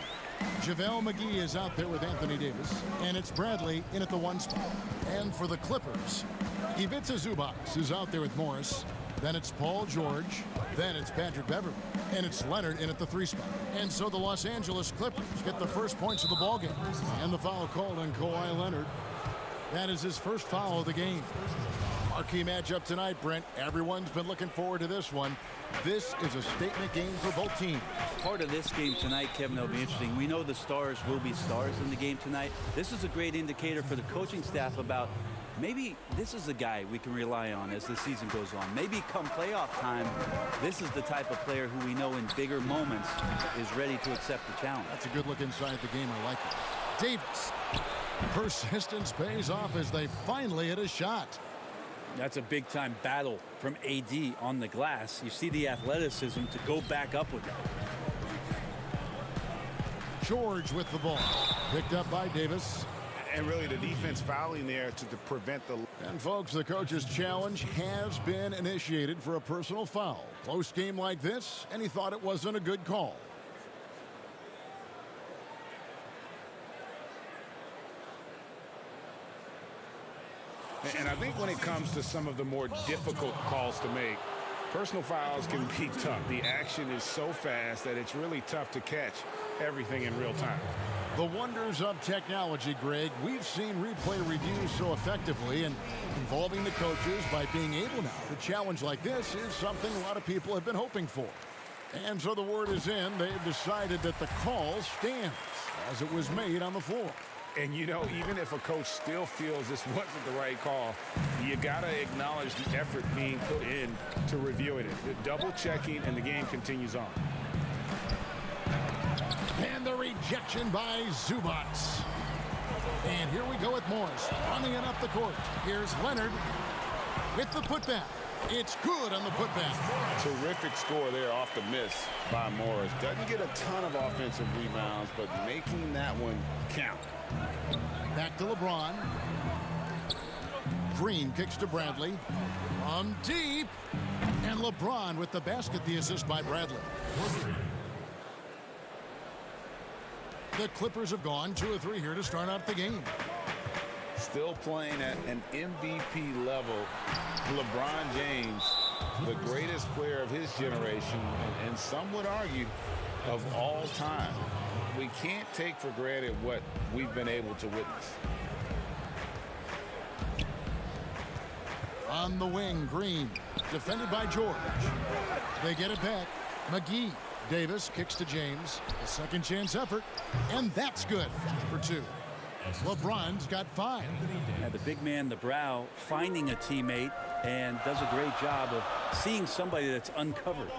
JaVale McGee is out there with Anthony Davis, and it's Bradley in at the 1 spot. And for the Clippers, Ivica Zubac is out there with Morris. Then it's Paul George. Then it's Patrick Beverley. And it's Leonard in at the 3 spot. And so the Los Angeles Clippers get the first points of the ballgame. And the foul called on Kawhi Leonard. That is his first foul of the game. Marquee matchup tonight, Brent. Everyone's been looking forward to this one. This is a statement game for both teams. Part of this game tonight, Kevin, will be interesting. We know the stars will be stars in the game tonight. This is a great indicator for the coaching staff about maybe this is a guy we can rely on as the season goes on. Maybe come playoff time, this is the type of player who we know in bigger moments is ready to accept the challenge. That's a good look inside the game. I like it. Davis Persistence pays off as they finally hit a shot. That's a big-time battle from AD on the glass. You see the athleticism to go back up with that. George with the ball. Picked up by Davis. And really the defense fouling there to prevent the... And folks, the coach's challenge has been initiated for a personal foul. Close game like this, and he thought it wasn't a good call. And I think when it comes to some of the more difficult calls to make, personal fouls can be tough. The action is so fast that it's really tough to catch everything in real time. The wonders of technology, Greg. We've seen replay reviews so effectively, and involving the coaches by being able now to challenge like this is something a lot of people have been hoping for. And so the word is in. They've decided that the call stands as it was made on the floor. And, you know, even if a coach still feels this wasn't the right call, you got to acknowledge the effort being put in to reviewing it. The double checking, and the game continues on. And the rejection by Zubats. And here we go with Morris running it up the court. Here's Leonard with the putback. It's good on the putback. Terrific score there off the miss by Morris. Doesn't get a ton of offensive rebounds, but making that one count. Back to LeBron. Green kicks to Bradley. From deep. And LeBron with the basket, the assist by Bradley. The Clippers have gone 2 of 3 here to start out the game. Still playing at an MVP level. LeBron James, the greatest player of his generation, and some would argue of all time. We can't take for granted what we've been able to witness. On the wing, Green, defended by George. They get it back. McGee. Davis kicks to James. A second chance effort. And that's good for 2. LeBron's got 5. Yeah, the big man, the brow, finding a teammate and does a great job of seeing somebody that's uncovered.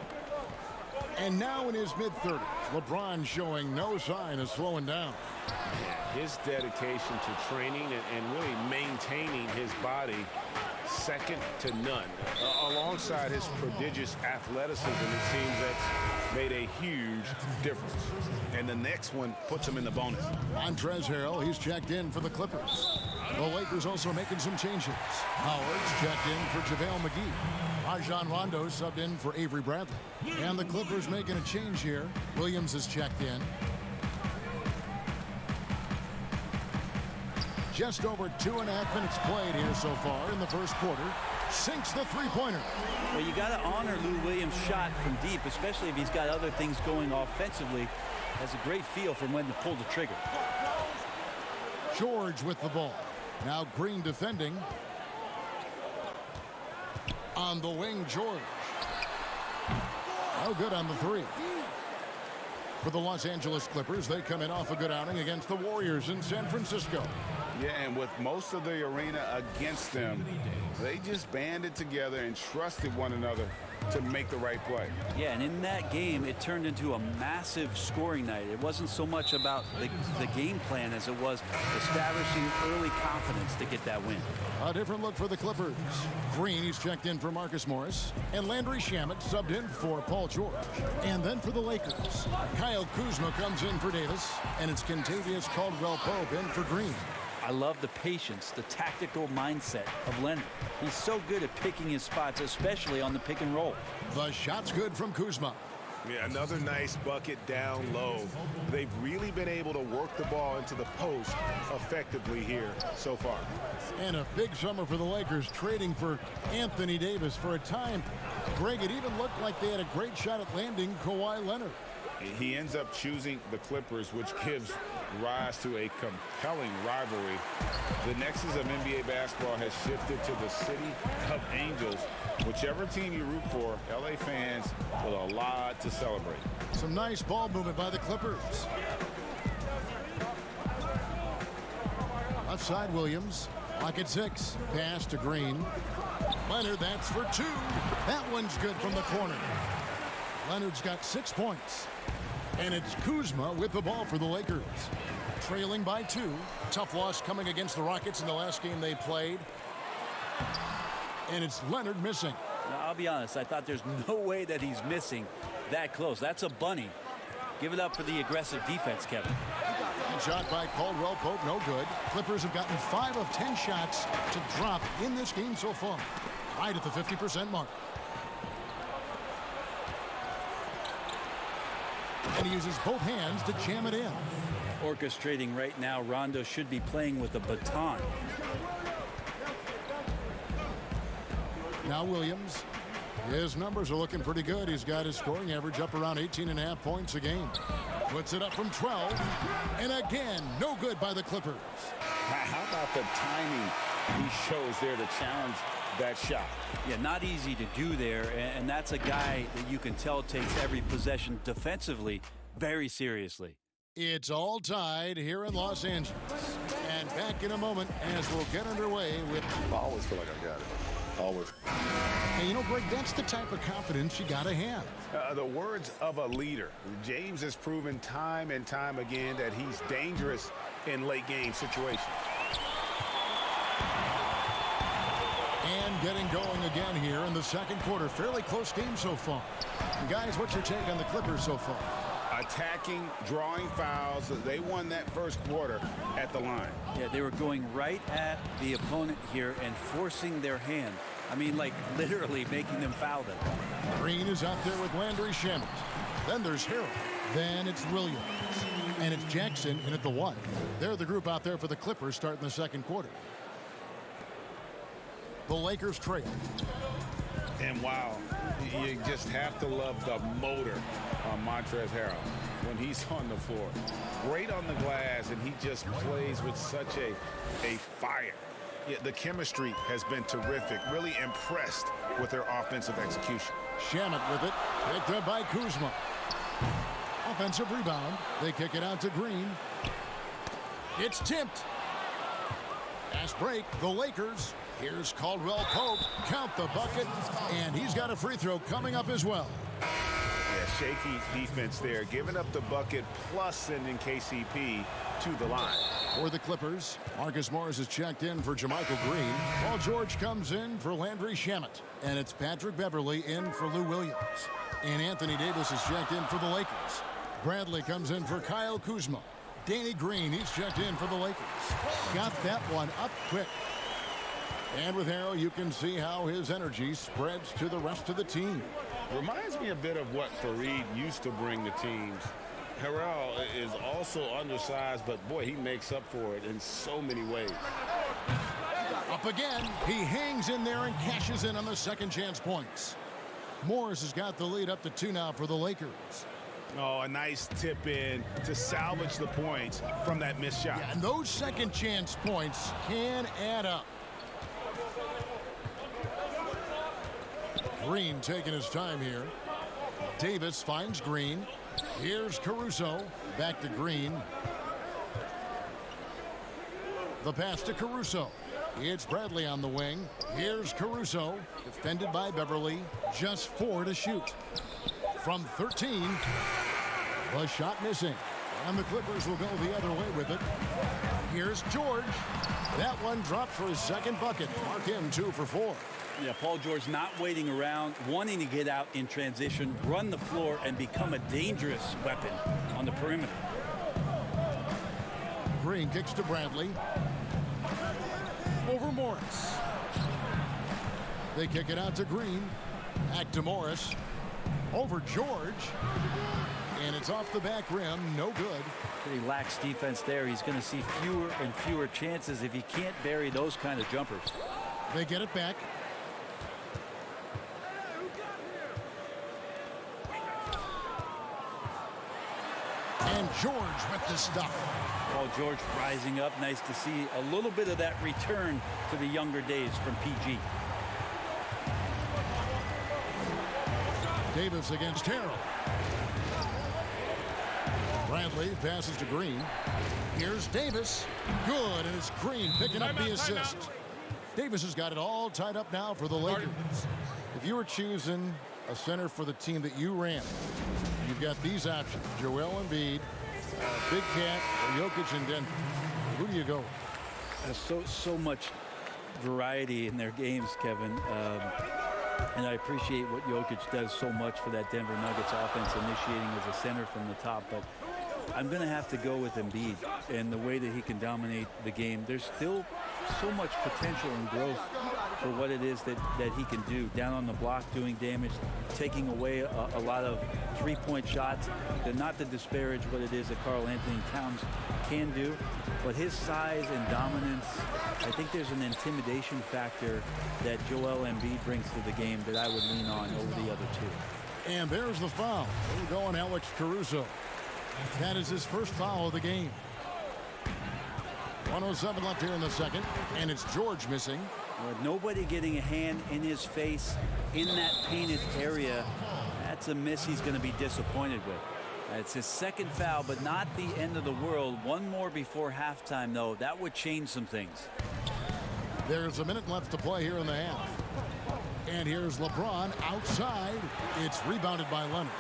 And now in his mid-30s, LeBron showing no sign of slowing down. His dedication to training and really maintaining his body, second to none. Alongside his prodigious athleticism, it seems that's made a huge difference. And the next one puts him in the bonus. Montrezl Harrell, he's checked in for the Clippers. The Lakers also making some changes. Howard's checked in for JaVale McGee. Rajon Rondo subbed in for Avery Bradley. And the Clippers making a change here. Williams is checked in. Just over 2.5 minutes played here so far in the first quarter. Sinks the three-pointer. Well, you got to honor Lou Williams' shot from deep, especially if he's got other things going offensively. Has a great feel for when to pull the trigger. George with the ball. Now Green defending. On the wing, George. No good on the 3. For the Los Angeles Clippers, they come in off a good outing against the Warriors in San Francisco. Yeah, and with most of the arena against them, they just banded together and trusted one another to make the right play. Yeah, and in that game, it turned into a massive scoring night. It wasn't so much about the game plan as it was establishing early confidence to get that win. A different look for the Clippers. Green, he's checked in for Marcus Morris. And Landry Shamet subbed in for Paul George. And then for the Lakers, Kyle Kuzma comes in for Davis. And it's Kentavious Caldwell-Pope in for Green. I love the patience, the tactical mindset of Leonard. He's so good at picking his spots, especially on the pick and roll. The shot's good from Kuzma. Yeah, another nice bucket down low. They've really been able to work the ball into the post effectively here so far. And a big summer for the Lakers, trading for Anthony Davis for a time. Greg, it even looked like they had a great shot at landing Kawhi Leonard. He ends up choosing the Clippers, which gives rise to a compelling rivalry. The nexus of NBA basketball has shifted to the city of Angels. Whichever team you root for, LA fans with a lot to celebrate. Some nice ball movement by the Clippers. Left side, Williams. Lock at 6. Pass to Green. Leonard, that's for 2. That one's good from the corner. Leonard's got 6 points. And it's Kuzma with the ball for the Lakers. trailing by 2. Tough loss coming against the Rockets in the last game they played. And it's Leonard missing. Now, I'll be honest, I thought there's no way that he's missing that close. That's a bunny. Give it up for the aggressive defense, Kevin. And shot by Caldwell Pope, no good. Clippers have gotten 5 of 10 shots to drop in this game so far. Right at the 50% mark. And he uses both hands to jam it in. Orchestrating right now, Rondo should be playing with a baton. Now Williams. His numbers are looking pretty good. He's got his scoring average up around 18.5 points a game. Puts it up from 12. And again, no good by the Clippers. How about the timing he shows there to challenge that shot? Yeah, not easy to do there. And that's a guy that you can tell takes every possession defensively very seriously. It's all tied here in Los Angeles. And back in a moment as we'll get underway with... I always feel like I got it. Always. And you know, Greg, that's the type of confidence you got to have. The words of a leader. James has proven time and time again that he's dangerous in late game situations. And getting going again here in the second quarter. Fairly close game so far. And guys, what's your take on the Clippers so far? Attacking, drawing fouls. They won that first quarter at the line. Yeah, they were going right at the opponent here and forcing their hand. I mean, like literally making them foul them. Green is out there with Landry Shamet. Then there's Harrell. Then it's Williams. And it's Jackson in at the 1. They're the group out there for the Clippers starting the second quarter. The Lakers trail. And wow, you just have to love the motor on Montrezl Harrell when he's on the floor. Great on the glass, and he just plays with such a fire. Yeah, the chemistry has been terrific. Really impressed with their offensive execution. Shamet with it, picked up by Kuzma. Offensive rebound. They kick it out to Green. It's tipped. Fast break, the Lakers. Here's Caldwell Pope. Count the bucket, and he's got a free throw coming up as well. Yeah, shaky defense there, giving up the bucket plus sending KCP to the line. For the Clippers, Marcus Morris is checked in for Jermichael Green, while George comes in for Landry Shamet. And it's Patrick Beverley in for Lou Williams. And Anthony Davis is checked in for the Lakers. Bradley comes in for Kyle Kuzma. Danny Green, he's checked in for the Lakers. Got that one up quick. And with Harrell, you can see how his energy spreads to the rest of the team. Reminds me a bit of what Fareed used to bring the teams. Harrell is also undersized, but boy, he makes up for it in so many ways. Up again, he hangs in there and cashes in on the second chance points. Morris has got the lead up to 2 now for the Lakers. Oh, a nice tip in to salvage the points from that missed shot. Yeah, and those second chance points can add up. Green taking his time here. Davis finds Green. Here's Caruso. Back to Green. The pass to Caruso. It's Bradley on the wing. Here's Caruso. Defended by Beverley. Just 4 to shoot. From 13. The shot missing. And the Clippers will go the other way with it. Here's George. That one dropped for his second bucket. Mark him 2 for 4. Yeah, Paul George not waiting around, wanting to get out in transition, run the floor, and become a dangerous weapon on the perimeter. Green kicks to Bradley. Over Morris. They kick it out to Green. Back to Morris. Over George. And it's off the back rim. No good. Pretty lax defense there. He's going to see fewer and fewer chances if he can't bury those kind of jumpers. They get it back. And George with the stuff. Paul George rising up. Nice to see a little bit of that return to the younger days from PG. Davis against Harrell. Bradley passes to Green. Here's Davis. Good, and it's Green picking up the assist. Davis has got it all tied up now for the Lakers. If you were choosing a center for the team that you ran, you've got these options. Joel Embiid, Big Cat or Jokic in Denver? Who do you go with? There's so much variety in their games, Kevin. And I appreciate what Jokic does so much for that Denver Nuggets offense, initiating as a center from the top. But I'm going to have to go with Embiid and the way that he can dominate the game. There's still so much potential and growth for what it is that he can do. Down on the block, doing damage, taking away a lot of three-point shots. They're not to disparage what it is that Karl Anthony Towns can do, but his size and dominance, I think there's an intimidation factor that Joel Embiid brings to the game that I would lean on over the other two. And there's the foul. We're going Alex Caruso. That is his first foul of the game. 1:07 left here in the second, and it's George missing. With nobody getting a hand in his face in that painted area, that's a miss he's going to be disappointed with. It's his second foul, but not the end of the world. One more before halftime, though. That would change some things. There's a minute left to play here in the half. And here's LeBron outside. It's rebounded by Leonard.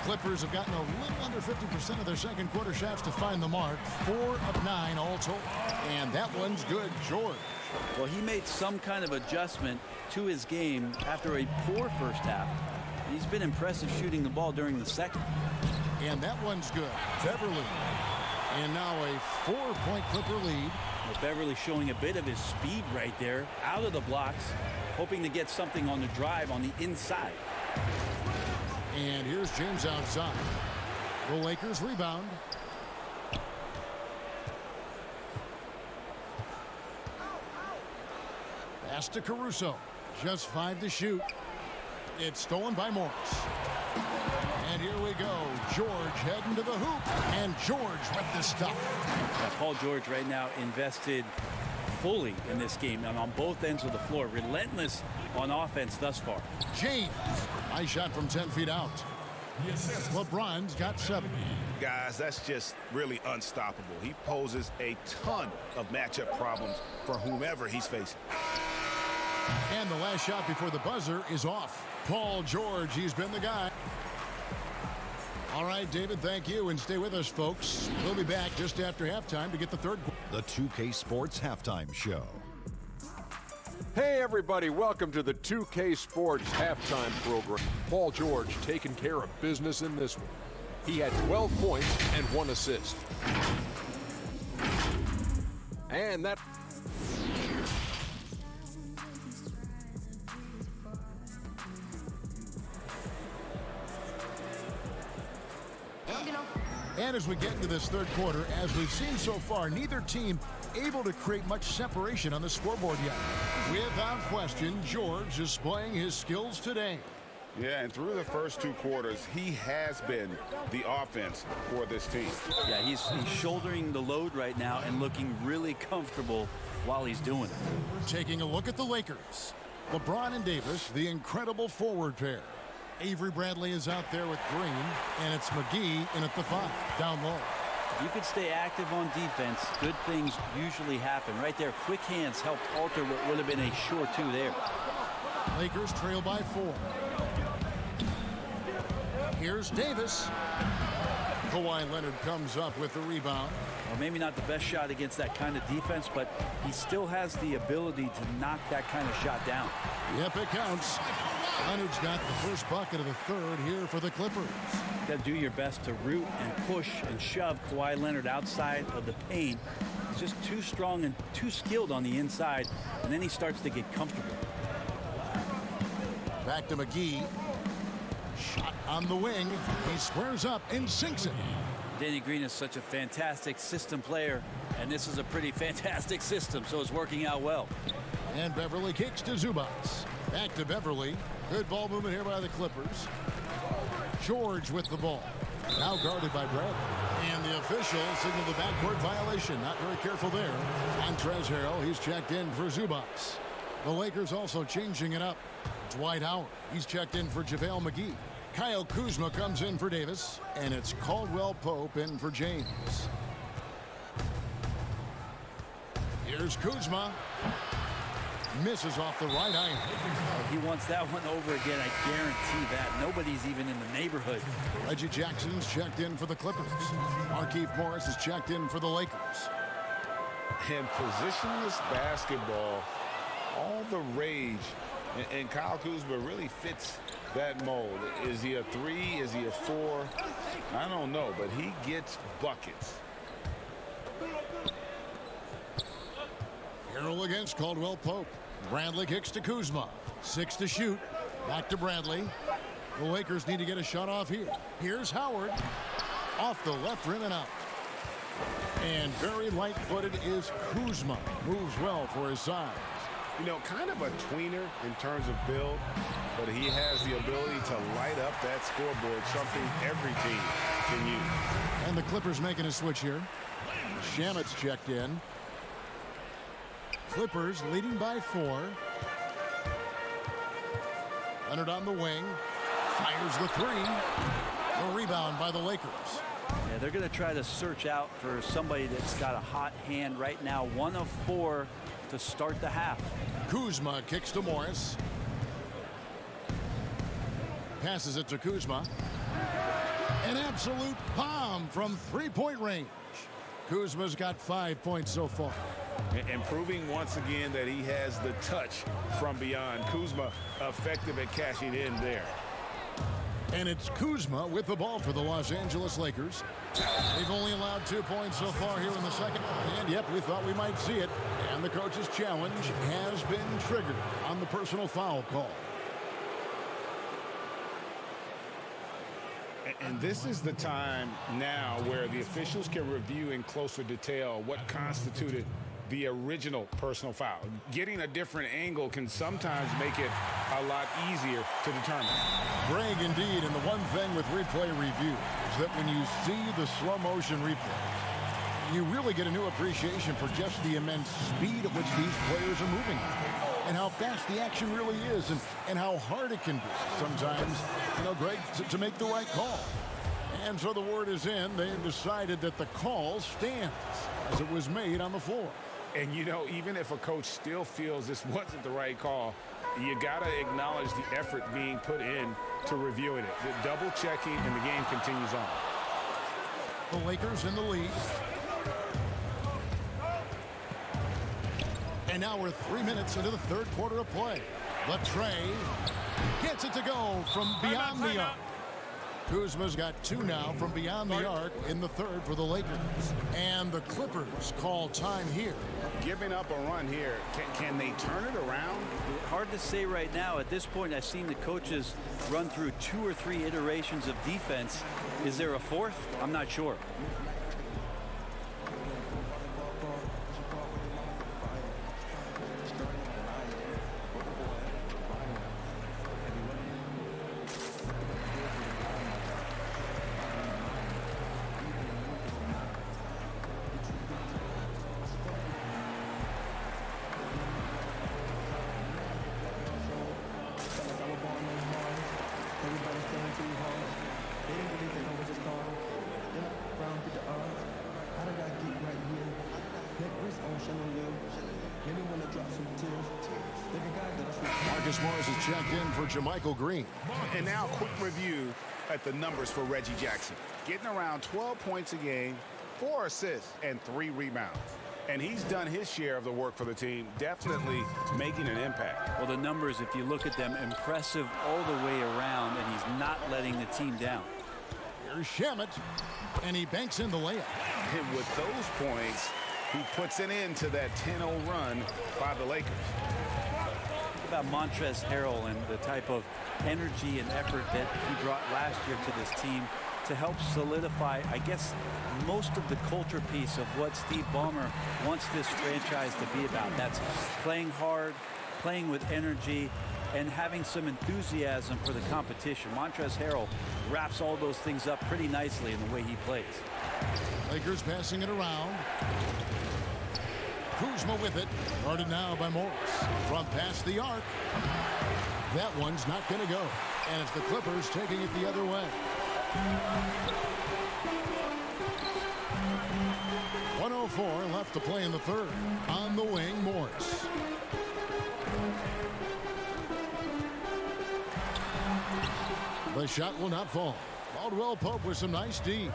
Clippers have gotten a little under 50% of their second quarter shots to find the mark. 4 of 9 all told. And that one's good, George. Well, he made some kind of adjustment to his game after a poor first half. He's been impressive shooting the ball during the second. And that one's good. Beverly. And now a 4-point Clipper lead. Well, Beverly showing a bit of his speed right there, out of the blocks, hoping to get something on the drive on the inside. And here's James outside. The Lakers rebound. Pass to Caruso. Just 5 to shoot. It's stolen by Morris. And here we go. George heading to the hoop. And George with the stuff. Yeah, Paul George right now invested fully in this game and on both ends of the floor. Relentless on offense thus far. James. Nice shot from 10 feet out. LeBron's got 7. Guys, that's just really unstoppable. He poses a ton of matchup problems for whomever he's facing. And the last shot before the buzzer is off. Paul George, he's been the guy. All right, David, thank you, and stay with us, folks. We'll be back just after halftime to get the third. The 2K Sports Halftime Show. Hey, everybody, welcome to the 2K Sports Halftime program. Paul George taking care of business in this one. He had 12 points and 1 assist. And that... And as we get into this third quarter, as we've seen so far, neither team able to create much separation on the scoreboard yet. Without question, George is displaying his skills today. Yeah, and through the first 2 quarters, he has been the offense for this team. Yeah, he's shouldering the load right now and looking really comfortable while he's doing it. Taking a look at the Lakers. LeBron and Davis, the incredible forward pair. Avery Bradley is out there with Green, and it's McGee in at the 5, down low. If you could stay active on defense, good things usually happen. Right there, quick hands helped alter what would have been a sure 2 there. Lakers trail by 4. Here's Davis. Kawhi Leonard comes up with the rebound. Well, maybe not the best shot against that kind of defense, but he still has the ability to knock that kind of shot down. Yep, it counts. Leonard's got the first bucket of the third here for the Clippers. You got to do your best to root and push and shove Kawhi Leonard outside of the paint. He's just too strong and too skilled on the inside, and then he starts to get comfortable. Back to McGee. Shot on the wing. He squares up and sinks it. Danny Green is such a fantastic system player, and this is a pretty fantastic system, so it's working out well. And Beverly kicks to Zubats. Back to Beverly. Good ball movement here by the Clippers. George with the ball. Now guarded by Bradley. And the official signaled the backcourt violation. Not very careful there. Montrezl Harrell, he's checked in for Zubats. The Lakers also changing it up. Dwight Howard, he's checked in for JaVale McGee. Kyle Kuzma comes in for Davis. And it's Caldwell Pope in for James. Here's Kuzma. Misses off the right iron. He wants that one over again. I guarantee that. Nobody's even in the neighborhood. Reggie Jackson's checked in for the Clippers. Markieff Morris is checked in for the Lakers. And positionless basketball, all the rage, and Kyle Kuzma really fits that mold. Is he a 3? Is he a 4? I don't know, but he gets buckets. Harrell against Caldwell Pope. Bradley kicks to Kuzma. 6 to shoot. Back to Bradley. The Lakers need to get a shot off here. Here's Howard. Off the left rim and out. And very light-footed is Kuzma. Moves well for his size. You know, kind of a tweener in terms of build, but he has the ability to light up that scoreboard, something every team can use. And the Clippers making a switch here. Shamet's checked in. Clippers leading by 4. Leonard on the wing. Fires the 3. The rebound by the Lakers. Yeah, they're going to try to search out for somebody that's got a hot hand right now. 1 of 4 to start the half. Kuzma kicks to Morris. Passes it to Kuzma. An absolute bomb from 3-point range. Kuzma's got 5 points so far. And proving once again that he has the touch from beyond. Kuzma effective at cashing in there. And it's Kuzma with the ball for the Los Angeles Lakers. They've only allowed 2 points so far here in the second. And yep, we thought we might see it. And the coach's challenge has been triggered on the personal foul call. And this is the time now where the officials can review in closer detail what constituted the original personal foul. Getting a different angle can sometimes make it a lot easier to determine. Greg, indeed, and the one thing with replay review is that when you see the slow motion replay, you really get a new appreciation for just the immense speed at which these players are moving and how fast the action really is and how hard it can be sometimes, you know, Greg, to make the right call. And so the word is in. They've decided that the call stands as it was made on the floor. And, you know, even if a coach still feels this wasn't the right call, you got to acknowledge the effort being put in to reviewing it. The double checking, and the game continues on. The Lakers in the lead. And now we're 3 minutes into the third quarter of play. Latrey gets it to go from beyond the arc. Kuzma's got 2 now from beyond the arc in the third for the Lakers. And the Clippers call time here. Giving up a run here. Can they turn it around? Hard to say right now. At this point, I've seen the coaches run through 2 or 3 iterations of defense. Is there a 4th? I'm not sure. Morris is checked in for JaMychal Green. And now a quick review at the numbers for Reggie Jackson. Getting around 12 points a game, 4 assists, and 3 rebounds. And he's done his share of the work for the team, definitely making an impact. Well, the numbers, if you look at them, impressive all the way around, and he's not letting the team down. Here's Shamet, and he banks in the layup. And with those points, he puts an end to that 10-0 run by the Lakers. About Montrezl Harrell and the type of energy and effort that he brought last year to this team to help solidify, I guess, most of the culture piece of what Steve Ballmer wants this franchise to be about. That's playing hard, playing with energy, and having some enthusiasm for the competition. Montrezl Harrell wraps all those things up pretty nicely in the way he plays. Lakers passing it around. Kuzma with it, guarded now by Morris. From past the arc. That one's not going to go. And it's the Clippers taking it the other way. 1:04 left to play in the third. On the wing, Morris. The shot will not fall. Caldwell Pope with some nice D.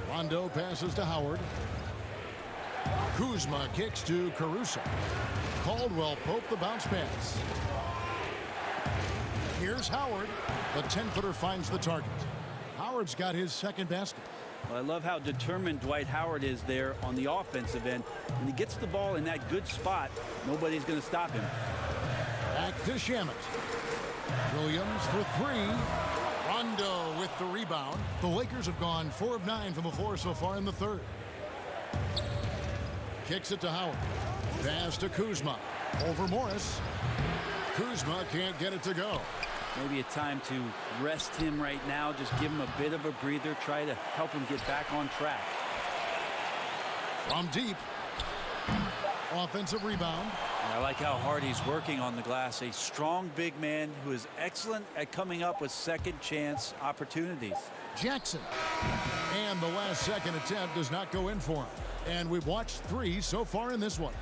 Rondo passes to Howard. Kuzma kicks to Caruso. Caldwell Pope the bounce pass. Here's Howard. The 10-footer finds the target. Howard's got his second basket. Well, I love how determined Dwight Howard is there on the offensive end. When he gets the ball in that good spot, nobody's going to stop him. Back to Shamet. Williams for three. Rondo with the rebound. The Lakers have gone 4 of 9 from the floor so far in the third. Kicks it to Howard. Pass to Kuzma. Over Morris. Kuzma can't get it to go. Maybe a time to rest him right now. Just give him a bit of a breather. Try to help him get back on track. From deep. Offensive rebound. I like how hard he's working on the glass. A strong big man who is excellent at coming up with second chance opportunities. Jackson. And the last second attempt does not go in for him. And we've watched 3 so far in this one.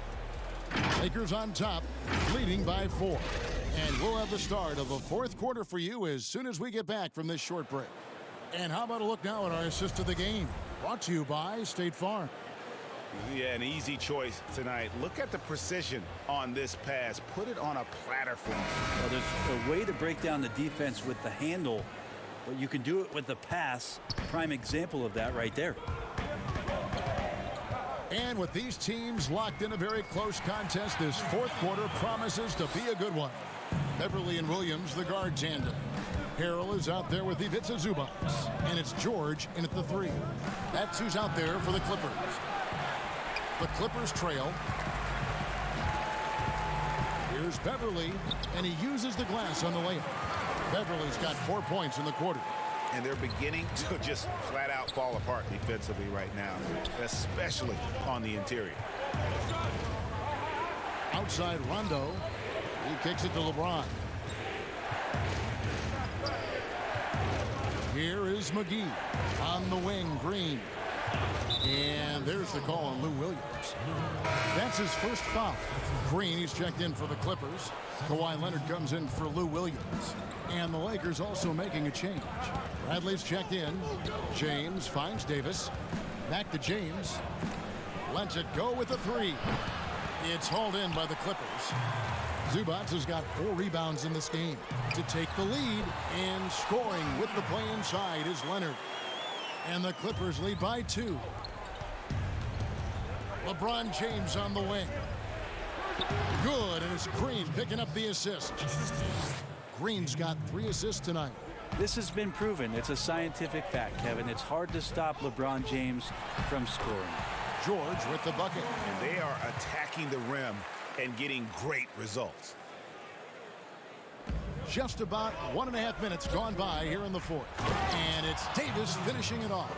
Lakers on top, leading by 4. And we'll have the start of the fourth quarter for you as soon as we get back from this short break. And how about a look now at our assist of the game? Brought to you by State Farm. Yeah, an easy choice tonight. Look at the precision on this pass. Put it on a platter for him. Well, there's a way to break down the defense with the handle, but you can do it with the pass. Prime example of that right there. And with these teams locked in a very close contest, this fourth quarter promises to be a good one. Beverly and Williams, the guard tandem. Harrell is out there with Ivica Zubac. And it's George in at the 3. That's who's out there for the Clippers. The Clippers trail. Here's Beverly, and he uses the glass on the layup. Beverly's got 4 points in the quarter. And they're beginning to just flat out fall apart defensively right now, especially on the interior. Outside Rondo. He kicks it to LeBron. Here is McGee. On the wing, Green. And there's the call on Lou Williams. That's his first foul. Green, he's checked in for the Clippers. Kawhi Leonard comes in for Lou Williams. And the Lakers also making a change. Bradley's checked in. James finds Davis. Back to James. Lets it go with the 3. It's hauled in by the Clippers. Zubac has got 4 rebounds in this game to take the lead, and scoring with the play inside is Leonard. And the Clippers lead by 2. LeBron James on the wing. Good, and it's Green picking up the assist. Green's got 3 assists tonight. This has been proven. It's a scientific fact, Kevin. It's hard to stop LeBron James from scoring. George with the bucket. And they are attacking the rim and getting great results. Just about 1.5 minutes gone by here in the fourth. And it's Davis finishing it off.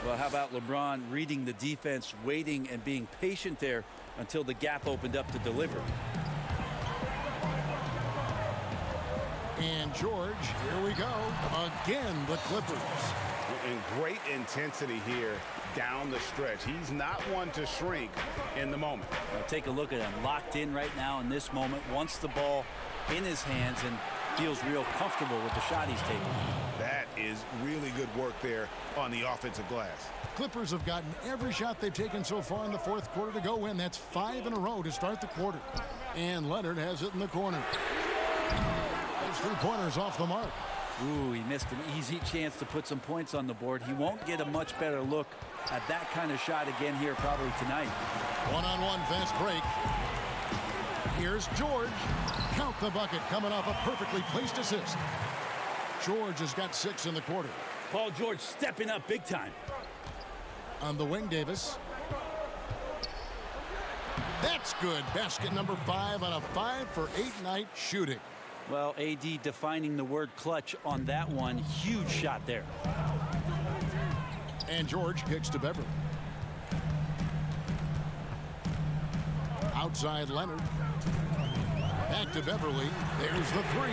Well, how about LeBron reading the defense, waiting and being patient there until the gap opened up to deliver. And George, here we go. Again, the Clippers. And great intensity here down the stretch. He's not one to shrink in the moment. Now take a look at him. Locked in right now in this moment. Wants the ball in his hands and feels real comfortable with the shot he's taking. That is really good work there on the offensive glass. Clippers have gotten every shot they've taken so far in the fourth quarter to go in. That's 5 in a row to start the quarter. And Leonard has it in the corner. Those 3-pointers off the mark. Ooh, he missed an easy chance to put some points on the board. He won't get a much better look at that kind of shot again here probably tonight. One-on-one fast break. Here's George. Count the bucket coming off a perfectly placed assist. George has got 6 in the quarter. Paul George stepping up big time. On the wing, Davis. That's good. Basket number 5 on a 5 for 8 night shooting. Well, AD defining the word clutch on that one. Huge shot there. And George kicks to Beverly. Outside Leonard. Back to Beverly. There's the 3.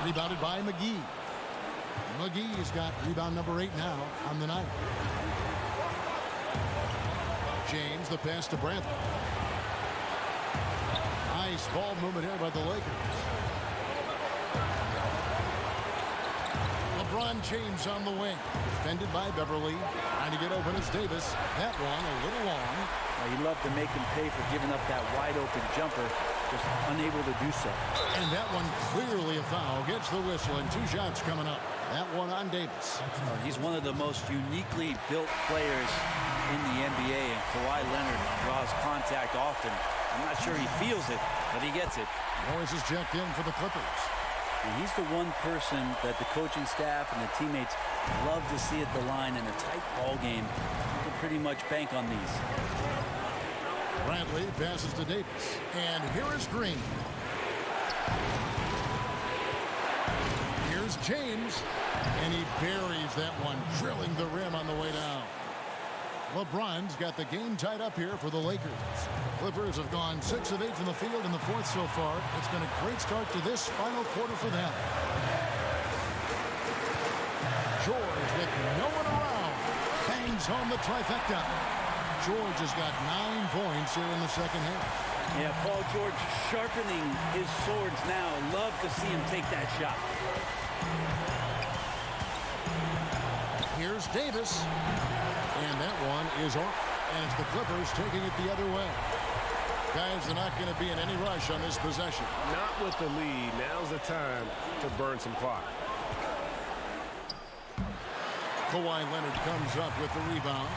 Rebounded by McGee. McGee's got rebound number 8 now on the night. James, the pass to Bradley. Nice ball movement here by the Lakers. LeBron James on the wing. Defended by Beverly. Trying to get open is Davis. That one a little long. He loved to make him pay for giving up that wide-open jumper. Just unable to do so. And that one clearly a foul. Gets the whistle, and 2 shots coming up. That one on Davis. He's one of the most uniquely built players in the NBA, and Kawhi Leonard draws contact often. I'm not sure he feels it, but he gets it. Morris is checked in for the Clippers. And he's the one person that the coaching staff and the teammates love to see at the line in a tight ball game. You can pretty much bank on these. Bradley passes to Davis. And here is Green. Here's James. And he buries that one, drilling the rim on the way down. LeBron's got the game tied up here for the Lakers. Clippers have gone 6 of 8 from the field in the fourth so far. It's been a great start to this final quarter for them. George with no one around. Bangs home the trifecta. George has got 9 points here in the second half. Yeah, Paul George sharpening his swords now. Love to see him take that shot. Here's Davis. And that one is off. And it's the Clippers taking it the other way. Guys, they're not going to be in any rush on this possession. Not with the lead. Now's the time to burn some clock. Kawhi Leonard comes up with the rebound.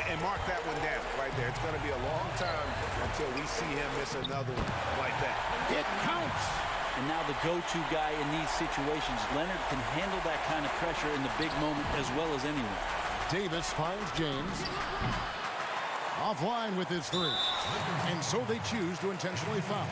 And mark that one down right there. It's going to be a long time until we see him miss another one like that. It counts. And now the go-to guy in these situations. Leonard can handle that kind of pressure in the big moment as well as anyone. Davis finds James. Offline with his 3. And so they choose to intentionally foul.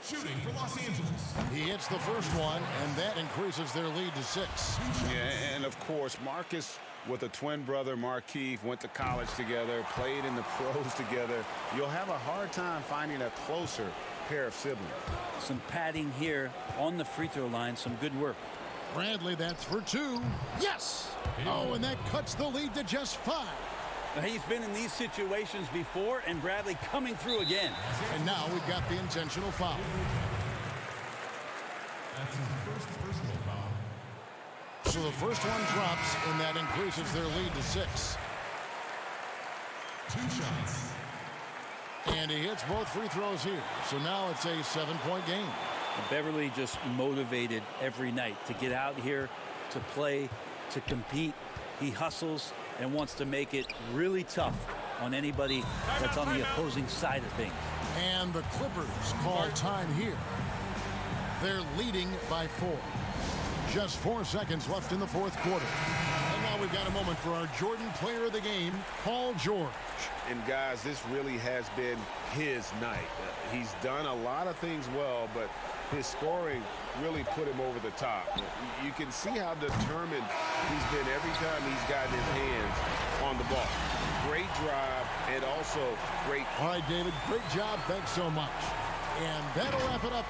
Shooting for Los Angeles. He hits the first one, and that increases their lead to 6. Yeah, and of course, Marcus with a twin brother, Markieff, went to college together, played in the pros together. You'll have a hard time finding a closer pair of siblings. Some padding here on the free throw line. Some good work. Bradley, that's for 2. Yes! Oh, and that cuts the lead to just 5. He's been in these situations before, and Bradley coming through again. And now we've got the intentional foul. That's his first personal foul. So the first one drops, and that increases their lead to 6. 2 shots. And he hits both free throws here. So now it's a 7-point game. Beverly just motivated every night to get out here, to play, to compete. He hustles and wants to make it really tough on anybody that's on the opposing side of things. And the Clippers call time here. They're leading by 4. Just 4 seconds left in the fourth quarter. And now we've got a moment for our Jordan player of the game, Paul George. And guys, this really has been his night. He's done a lot of things well, but his scoring really put him over the top. You can see how determined he's been every time he's gotten his hands on the ball. Great drive and also great. All right, David, great job. Thanks so much. And that'll wrap it up.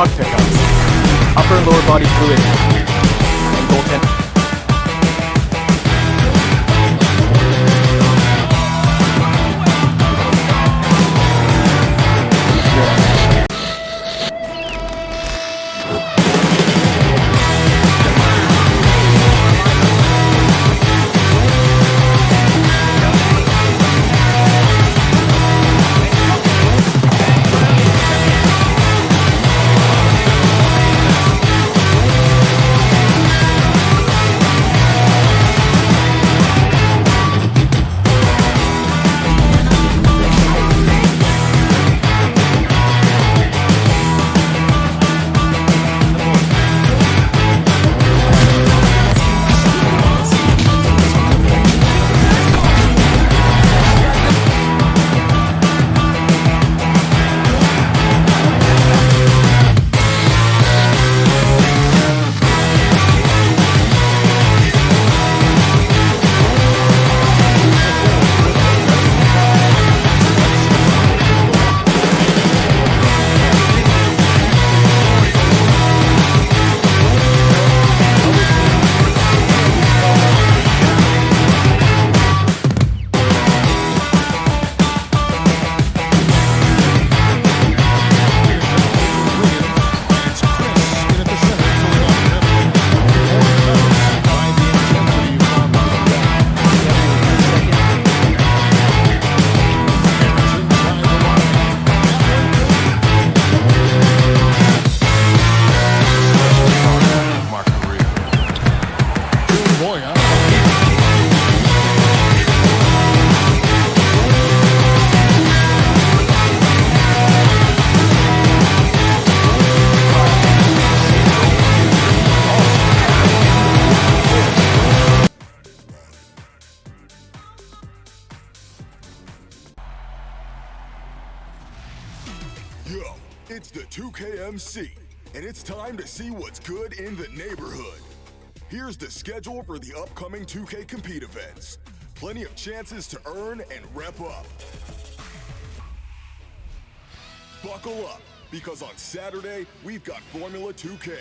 puck pickups, upper and lower body fluid, and goaltending. Yo, it's the 2KMC, and it's time to see what's good in the neighborhood. Here's the schedule for the upcoming 2K Compete events. Plenty of chances to earn and rep up. Buckle up, because on Saturday, we've got Formula 2K.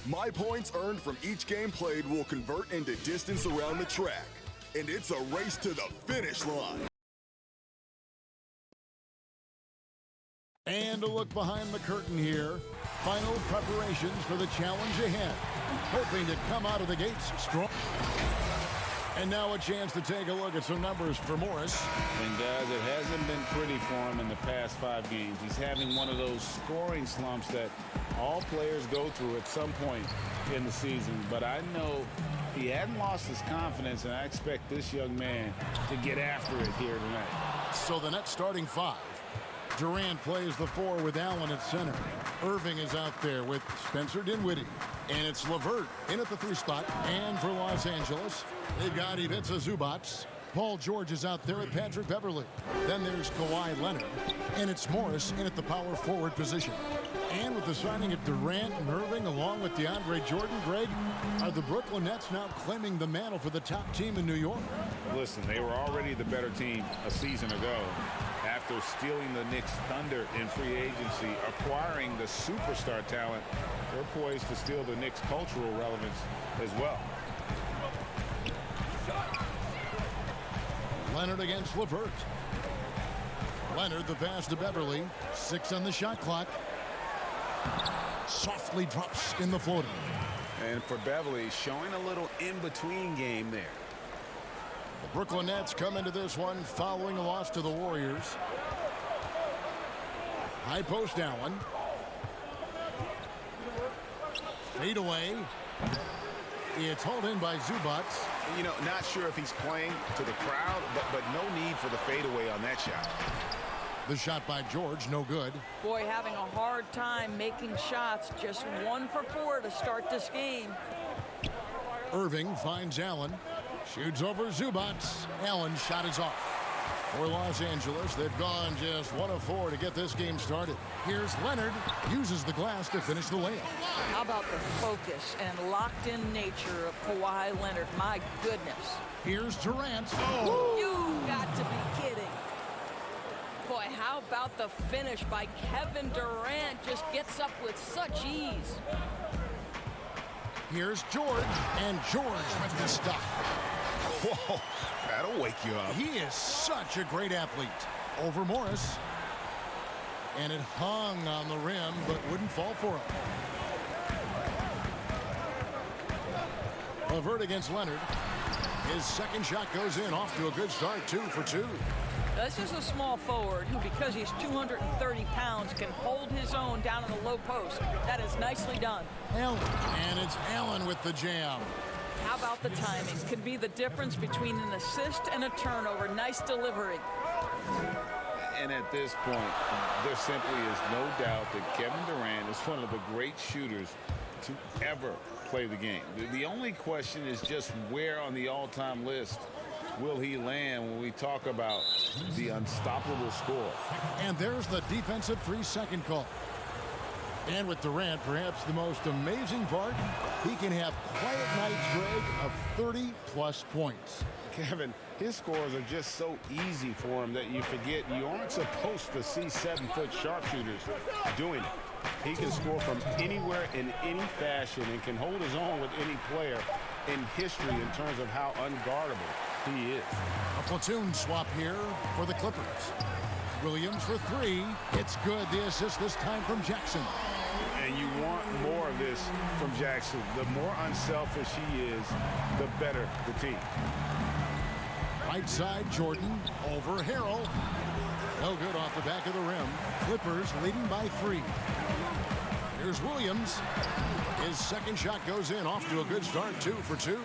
My points earned from each game played will convert into distance around the track, and it's a race to the finish line. And a look behind the curtain here. Final preparations for the challenge ahead. Hoping to come out of the gates strong. And now a chance to take a look at some numbers for Morris. And guys, it hasn't been pretty for him in the past 5 games. He's having one of those scoring slumps that all players go through at some point in the season. But I know he hadn't lost his confidence, and I expect this young man to get after it here tonight. So the net starting 5. Durant plays the 4 with Allen at center. Irving is out there with Spencer Dinwiddie. And it's LeVert in at the 3 spot. And for Los Angeles, they've got Ivica Zubac. Paul George is out there with Patrick Beverley. Then there's Kawhi Leonard. And it's Morris in at the power forward position. And with the signing of Durant and Irving along with DeAndre Jordan, Greg, are the Brooklyn Nets now claiming the mantle for the top team in New York? Listen, they were already the better team a season ago. After stealing the Knicks' thunder in free agency, acquiring the superstar talent, they're poised to steal the Knicks' cultural relevance as well. Leonard against LeVert. Leonard, the pass to Beverley. 6 on the shot clock. Softly drops in the floater. And for Beverley, showing a little in-between game there. The Brooklyn Nets come into this one following a loss to the Warriors. High post Allen. Fade away. It's hauled in by Zubac. You know, not sure if he's playing to the crowd, but no need for the fadeaway on that shot. The shot by George, no good. Boy, having a hard time making shots. Just 1 for 4 to start this game. Irving finds Allen. Shoots over Zubac. Allen's shot is off. For Los Angeles, they've gone just 1 of 4 to get this game started. Here's Leonard. Uses the glass to finish the layup. How about the focus and locked-in nature of Kawhi Leonard? My goodness. Here's Durant. Oh. You got to be kidding. Boy, how How about the finish by Kevin Durant? Just gets up with such ease. Here's George, and George with the stuff. Whoa, that'll wake you up. He is such a great athlete. Over Morris. And it hung on the rim, but wouldn't fall for him. Levert against Leonard. His second shot goes in, off to a good start, 2 for 2. This is a small forward who, because he's 230 pounds, can hold his own down in the low post. That is nicely done. Allen, and it's Allen with the jam. How about the timing? Can be the difference between an assist and a turnover. Nice delivery. And at this point, there simply is no doubt that Kevin Durant is one of the great shooters to ever play the game. The only question is just where on the all-time list will he land when we talk about the unstoppable score. And there's the defensive 3-second call. And with Durant, perhaps the most amazing part, he can have quiet nights, Greg, of 30-plus points. Kevin, his scores are just so easy for him that you forget you aren't supposed to see 7-foot sharpshooters doing it. He can score from anywhere in any fashion and can hold his own with any player in history in terms of how unguardable he is. A platoon swap here for the Clippers. Williams for 3. It's good. The assist this time from Jackson. And you want more of this from Jackson. The more unselfish he is, the better the team. Right side, Jordan over Harrell. No good off the back of the rim. Clippers leading by 3. Here's Williams. His second shot goes in, off to a good start, 2 for 2.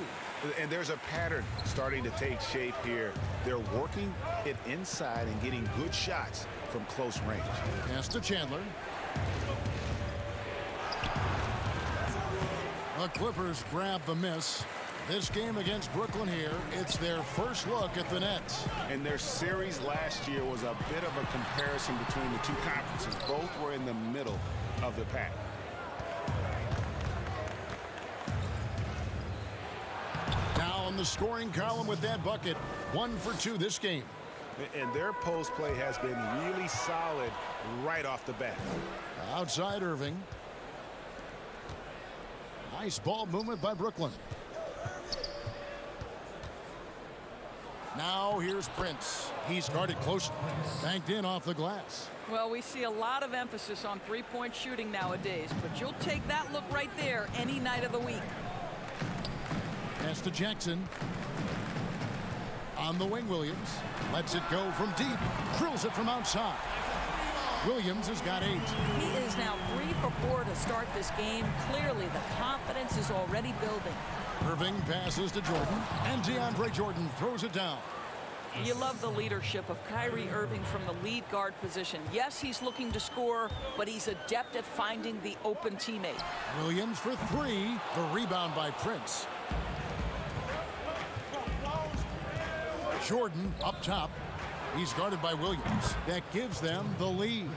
And there's a pattern starting to take shape here. They're working it inside and getting good shots from close range. Pass to Chandler. The Clippers grab the miss. This game against Brooklyn here, it's their first look at the Nets. And their series last year was a bit of a comparison between the two conferences. Both were in the middle of the pack. Now on the scoring column with that bucket, 1 for 2 this game. And their post play has been really solid right off the bat. Outside Irving. Nice ball movement by Brooklyn. Now here's Prince. He's guarded closely. Banked in off the glass. Well, we see a lot of emphasis on three-point shooting nowadays, but you'll take that look right there any night of the week. Pass to Jackson. On the wing, Williams. Lets it go from deep. Drills it from outside. Williams has got 8. He is now 3 for 4 to start this game. Clearly, the confidence is already building. Irving passes to Jordan, and DeAndre Jordan throws it down. You love the leadership of Kyrie Irving from the lead guard position. Yes, he's looking to score, but he's adept at finding the open teammate. Williams for 3. The rebound by Prince. Jordan up top. He's guarded by Williams. That gives them the lead.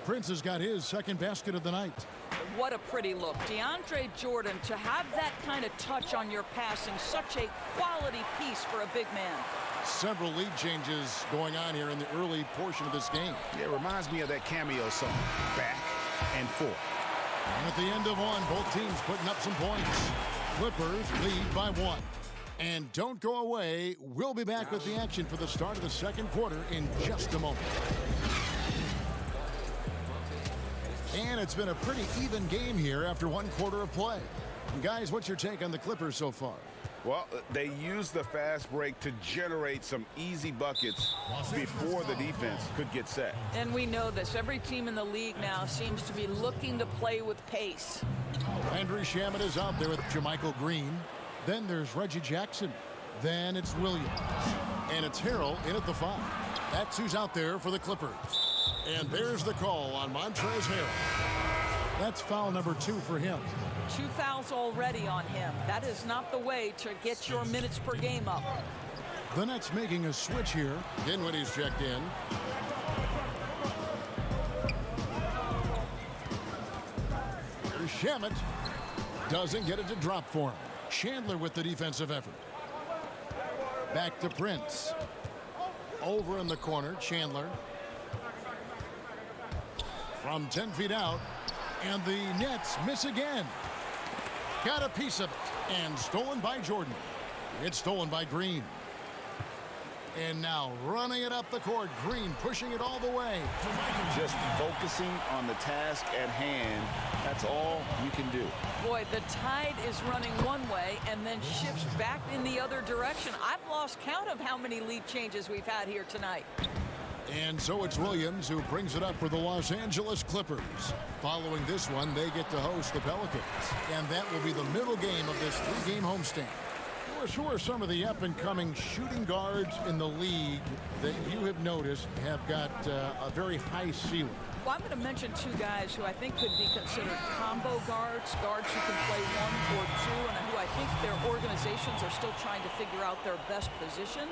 Prince has got his second basket of the night. What a pretty look. DeAndre Jordan, to have that kind of touch on your passing, such a quality piece for a big man. Several lead changes going on here in the early portion of this game. Yeah, it reminds me of that cameo song, Back and Forth. And at the end of one, both teams putting up some points. Clippers lead by 1. And don't go away. We'll be back with the action for the start of the second quarter in just a moment. And it's been a pretty even game here after 1 quarter of play. And guys, what's your take on the Clippers so far? Well, they used the fast break to generate some easy buckets before the defense could get set. And we know this. Every team in the league now seems to be looking to play with pace. Landry Shamet is out there with JaMychal Green. Then there's Reggie Jackson. Then it's Williams. And it's Harrell in at the 5. That's who's out there for the Clippers. And there's the call on Montrezl Harrell. That's foul number 2 for him. 2 fouls already on him. That is not the way to get your minutes per game up. The Nets making a switch here. Dinwiddie's checked in. Here's Shamet. Doesn't get it to drop for him. Chandler with the defensive effort. Back to Prince. Over in the corner, Chandler. from 10 feet out. And the Nets miss again. Got a piece of it. And stolen by Jordan. It's stolen by Green. And now running it up the court. Green pushing it all the way. Just focusing on the task at hand. That's all you can do. Boy, the tide is running one way and then shifts back in the other direction. I've lost count of how many lead changes we've had here tonight. And so it's Williams who brings it up for the Los Angeles Clippers. Following this one, they get to host the Pelicans. And that will be the middle game of this 3-game homestand. Who are some of the up-and-coming shooting guards in the league that you have noticed have got a very high ceiling? Well, I'm going to mention two guys who I think could be considered combo guards who can play 1 or 2, and who I think their organizations are still trying to figure out their best position.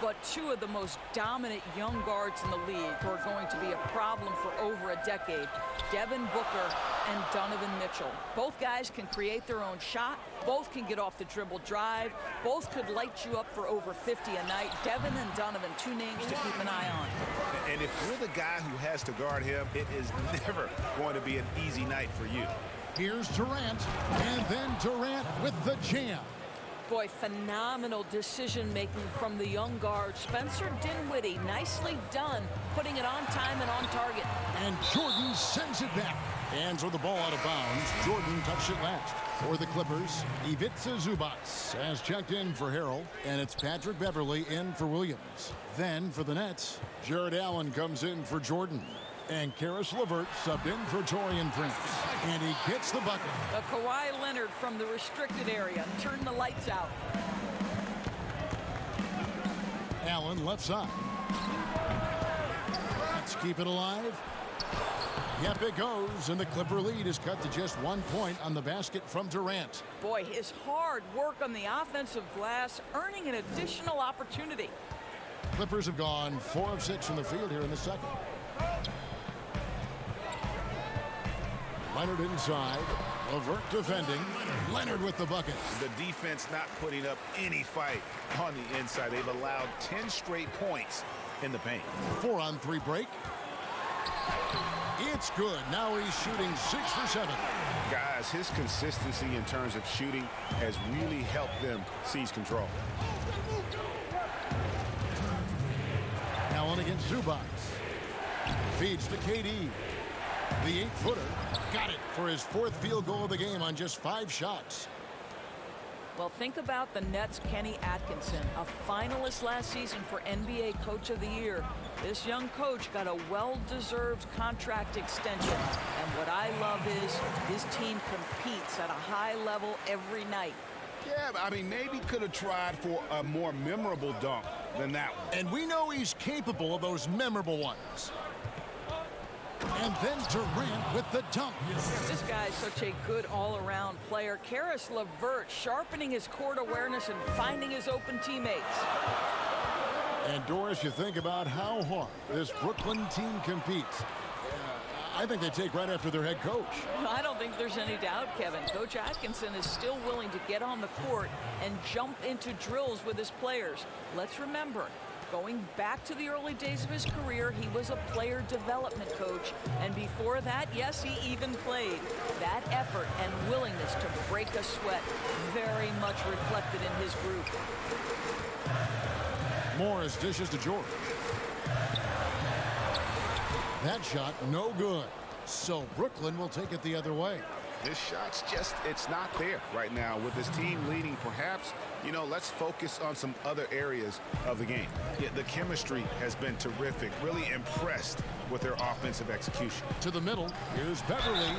But two of the most dominant young guards in the league who are going to be a problem for over a decade, Devin Booker and Donovan Mitchell. Both guys can create their own shot. Both can get off the dribble drive. Both could light you up for over 50 a night. Devin and Donovan, two names to keep an eye on. And if you're the guy who has to guard him, it is never going to be an easy night for you. Here's Durant, and then Durant with the jam. Boy, phenomenal decision-making from the young guard, Spencer Dinwiddie. Nicely done, putting it on time and on target. And Jordan sends it back. And so the ball out of bounds. Jordan touched it last. For the Clippers, Ivica Zubac has checked in for Harrell, and it's Patrick Beverley in for Williams. Then for the Nets, Jared Allen comes in for Jordan. And Karis LeVert subbed in for Taurean Prince. And he gets the bucket. The Kawhi Leonard from the restricted area. Turn the lights out. Allen left side. Let's keep it alive. Yep, it goes. And the Clipper lead is cut to just 1 point on the basket from Durant. Boy, his hard work on the offensive glass, earning an additional opportunity. Clippers have gone 4 of 6 from the field here in the second. Leonard inside. LeVert defending. Leonard with the bucket. The defense not putting up any fight on the inside. They've allowed 10 straight points in the paint. 4-on-3 break. It's good. Now he's shooting 6 for 7. Guys, his consistency in terms of shooting has really helped them seize control. Allen against Zubac. Feeds to KD. The 8-footer got it for his 4th field goal of the game on just 5 shots. Well, think about the Nets' Kenny Atkinson, a finalist last season for NBA Coach of the Year. This young coach got a well-deserved contract extension. And what I love is his team competes at a high level every night. Yeah, I mean, maybe could have tried for a more memorable dunk than that one. And we know he's capable of those memorable ones. And then Durant with the dunk. This guy's such a good all-around player. Karis LeVert sharpening his court awareness and finding his open teammates. And Doris, you think about how hard this Brooklyn team competes. I think they take right after their head coach. I don't think there's any doubt, Kevin. Coach Atkinson is still willing to get on the court and jump into drills with his players. Let's remember, going back to the early days of his career, he was a player development coach. And before that, yes, he even played. That effort and willingness to break a sweat very much reflected in his group. Morris dishes to George. That shot no good. So Brooklyn will take it the other way. This shot's just, it's not there right now with this team leading. Perhaps, you know, let's focus on some other areas of the game. Yeah, the chemistry has been terrific. Really impressed with their offensive execution. To the middle, here's Beverley,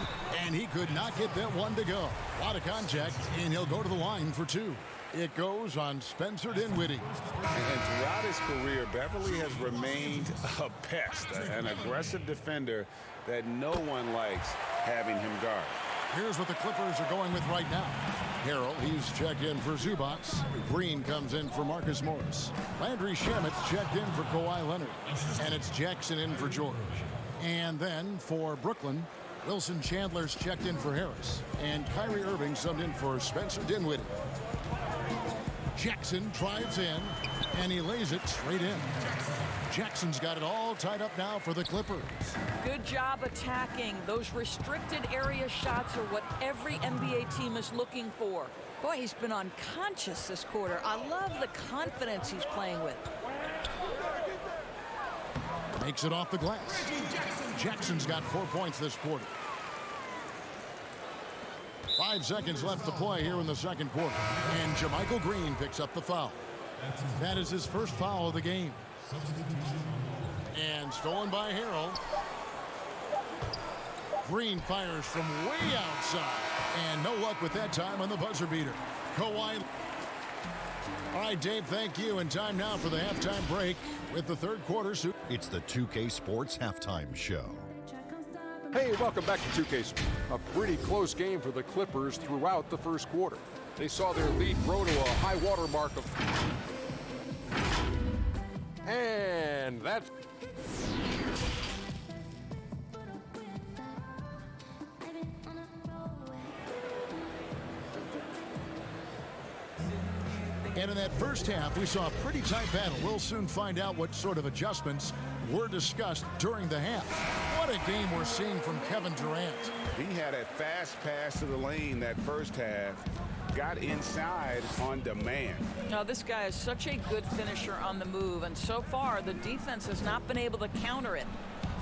and he could not get that one to go. A lot of contact, and he'll go to the line for 2. It goes on Spencer Dinwiddie. And throughout his career, Beverley has remained a pest, an aggressive defender that no one likes having him guard. Here's what the Clippers are going with right now. Harrell, he's checked in for Zubac. Green comes in for Marcus Morris. Landry Shamet's checked in for Kawhi Leonard. And it's Jackson in for George. And then for Brooklyn, Wilson Chandler's checked in for Harris. And Kyrie Irving subbed in for Spencer Dinwiddie. Jackson drives in, and he lays it straight in. Jackson's got it all tied up now for the Clippers. Good job attacking. Those restricted area shots are what every NBA team is looking for. Boy, he's been unconscious this quarter. I love the confidence he's playing with. Makes it off the glass. Jackson's got 4 points this quarter. 5 seconds left to play here in the second quarter. And JaMychal Green picks up the foul. That is his first foul of the game. And stolen by Harrell. Green fires from way outside. And no luck with that time on the buzzer beater. KAWAI. All right, Dave, thank you. And time now for the halftime break with the third quarter. It's the 2K Sports Halftime Show. Hey, welcome back to 2K Sports. A pretty close game for the Clippers throughout the first quarter. They saw their lead grow to a high water mark of... And that's... And in that first half, we saw a pretty tight battle. We'll soon find out what sort of adjustments were discussed during the half. What a game we're seeing from Kevin Durant. He had a fast pass to the lane that first half. Got inside on demand. Now, this guy is such a good finisher on the move, and so far the defense has not been able to counter it.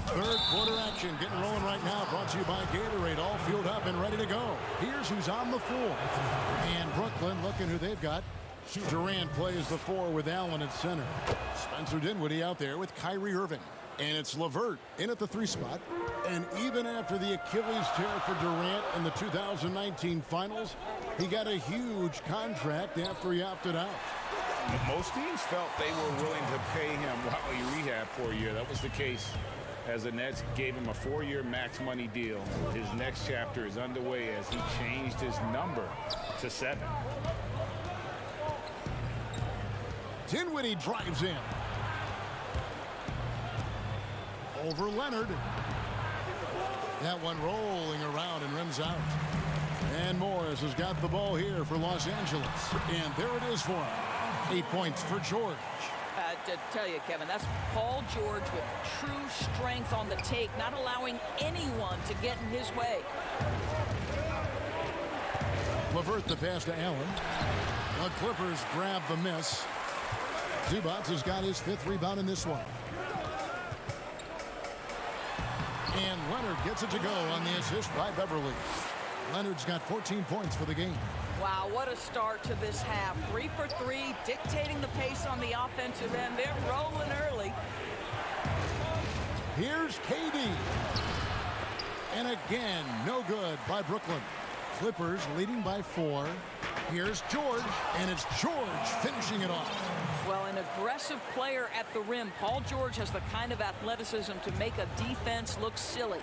Third quarter action getting rolling right now, brought to you by Gatorade, all fueled up and ready to go. Here's who's on the floor. And Brooklyn, looking who they've got. Durant plays the 4 with Allen at center. Spencer Dinwiddie out there with Kyrie Irving. And it's LeVert in at the 3 spot. And even after the Achilles tear for Durant in the 2019 finals, he got a huge contract after he opted out. Most teams felt they were willing to pay him while he rehabbed for a year. That was the case as the Nets gave him a 4-year max money deal. His next chapter is underway as he changed his number to 7. Dinwiddie drives in. Over Leonard. That one rolling around and rims out. And Morris has got the ball here for Los Angeles. And there it is for him. 8 points for George. To tell you, Kevin, that's Paul George with true strength on the take, not allowing anyone to get in his way. LeVert the pass to Allen. The Clippers grab the miss. Zubac has got his 5th rebound in this one. And Leonard gets it to go on the assist by Beverly. Leonard's got 14 points for the game. Wow, what a start to this half. 3 for 3, dictating the pace on the offensive end. They're rolling early. Here's KD. And again, no good by Brooklyn. Clippers leading by 4. Here's George, and it's George finishing it off. Well, an aggressive player at the rim. Paul George has the kind of athleticism to make a defense look silly.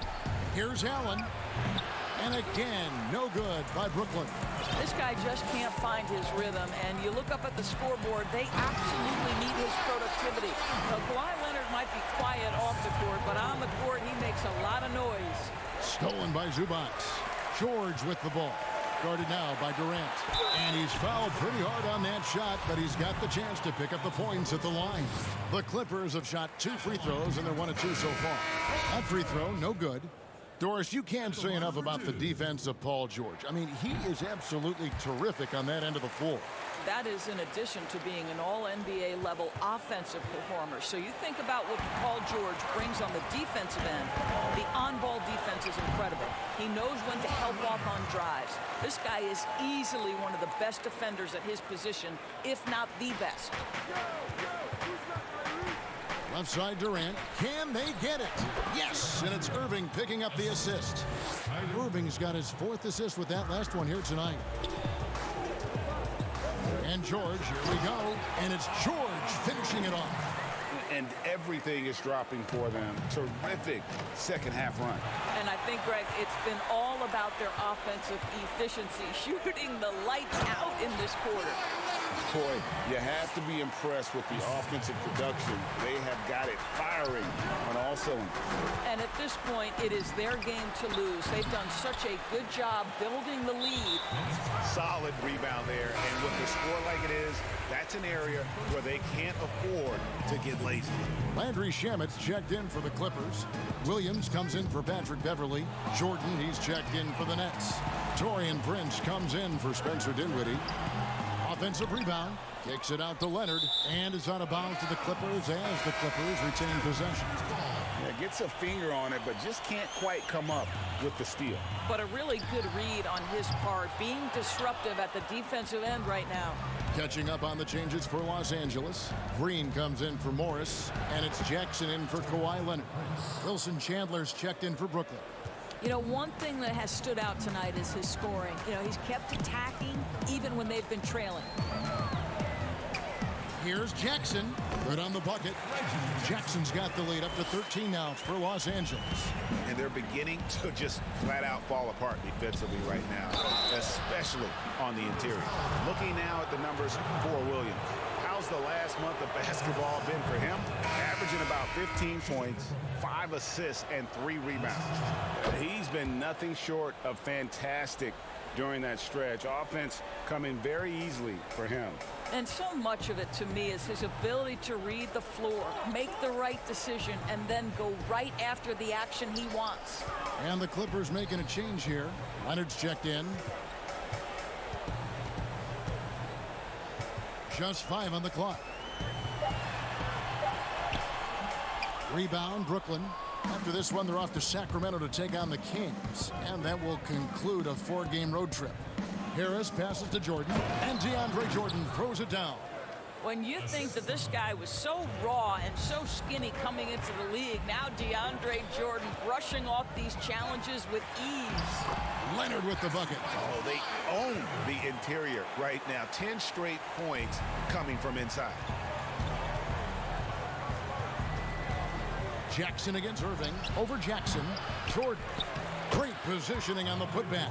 Here's Allen. And again, no good by Brooklyn. This guy just can't find his rhythm, and you look up at the scoreboard, they absolutely need his productivity. Now, Kawhi Leonard might be quiet off the court, but on the court, he makes a lot of noise. Stolen by Zubac. George with the ball. Guarded now by Durant. And he's fouled pretty hard on that shot, but he's got the chance to pick up the points at the line. The Clippers have shot 2 free throws, and they're 1 of 2 so far. That free throw, no good. Doris, you can't say enough about the defense of Paul George. I mean, he is absolutely terrific on that end of the floor. That is in addition to being an all-NBA level offensive performer. So you think about what Paul George brings on the defensive end. The on-ball defense is incredible. He knows when to help off on drives. This guy is easily one of the best defenders at his position, if not the best. Left side Durant. Can they get it? Yes, and it's Irving picking up the assist. Irving's got his 4th assist with that last one here tonight. And George, here we go. And it's George finishing it off. And everything is dropping for them. Terrific second half run. And I think, Greg, it's been all about their offensive efficiency, shooting the lights out in this quarter. Boy, you have to be impressed with the offensive production. They have got it firing on all cylinders. And at this point, it is their game to lose. They've done such a good job building the lead. Solid rebound there, and with the score like it is, that's an area where they can't afford to get lazy. Landry Shamet's checked in for the Clippers. Williams comes in for Patrick Beverly. Jordan, he's checked in for the Nets. Taurean Prince comes in for Spencer Dinwiddie. Offensive rebound, kicks it out to Leonard, and is out of bounds to the Clippers as the Clippers retain possession. Yeah, gets a finger on it, but just can't quite come up with the steal. But a really good read on his part, being disruptive at the defensive end right now. Catching up on the changes for Los Angeles. Green comes in for Morris, and it's Jackson in for Kawhi Leonard. Wilson Chandler's checked in for Brooklyn. You know, one thing that has stood out tonight is his scoring. You know, he's kept attacking even when they've been trailing. Here's Jackson. Good on the bucket. Jackson's got the lead up to 13 now for Los Angeles. And they're beginning to just flat out fall apart defensively right now, especially on the interior. Looking now at the numbers for Williams. How's the last month of basketball been for him? Averaging about 15 points, 5 assists, and 3 rebounds. He's been nothing short of fantastic during that stretch. Offense coming very easily for him. And so much of it to me is his ability to read the floor, make the right decision, and then go right after the action he wants. And the Clippers making a change here. Leonard's checked in. Just 5 on the clock. Rebound, Brooklyn. After this one, they're off to Sacramento to take on the Kings. And that will conclude a 4-game road trip. Harris passes to Jordan, and DeAndre Jordan throws it down. When you think that this guy was so raw and so skinny coming into the league, now DeAndre Jordan brushing off these challenges with ease. Leonard with the bucket. Oh, they own the interior right now. 10 straight points coming from inside. Jackson against Irving. Over Jackson. Jordan. Great positioning on the putback.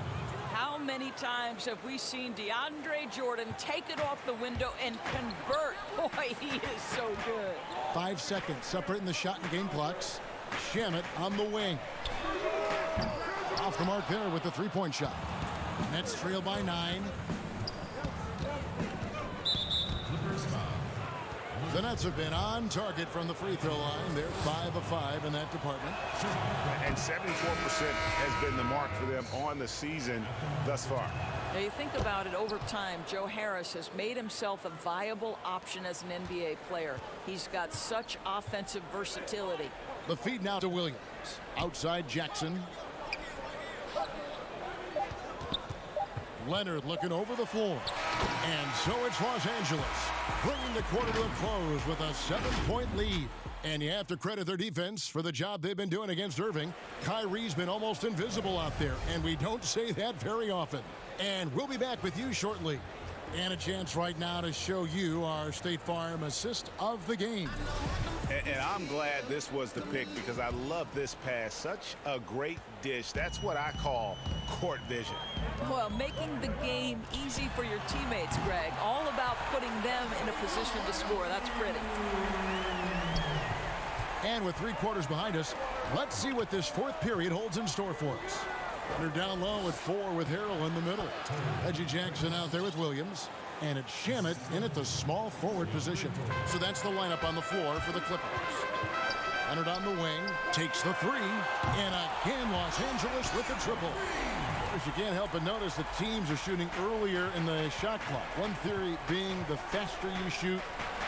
How many times have we seen DeAndre Jordan take it off the window and convert? Boy, he is so good. 5 seconds separating the shot and game clocks. Shamet on the wing. Off the mark there with the three-point shot. Nets trail by 9. The Nets have been on target from the free throw line. They're 5 of 5 in that department. And 74% has been the mark for them on the season thus far. Now you think about it, over time, Joe Harris has made himself a viable option as an NBA player. He's got such offensive versatility. The feed now to Williams. Outside Jackson. Leonard looking over the floor. And so it's Los Angeles bringing the quarter to a close with a 7-point lead. And you have to credit their defense for the job they've been doing against Irving. Kyrie's been almost invisible out there, and we don't say that very often. And we'll be back with you shortly. And a chance right now to show you our State Farm assist of the game. And I'm glad this was the pick because I love this pass. Such a great dish. That's what I call court vision. Well, making the game easy for your teammates, Greg. All about putting them in a position to score. That's pretty. And with 3 quarters behind us, let's see what this 4th period holds in store for us. They're down low at 4 with Harrell in the middle. Reggie Jackson out there with Williams. And it's Shamet in at the small forward position. So that's the lineup on the floor for the Clippers. Leonard on the wing, takes the 3, and again Los Angeles with the triple. You can't help but notice that teams are shooting earlier in the shot clock. One theory being the faster you shoot,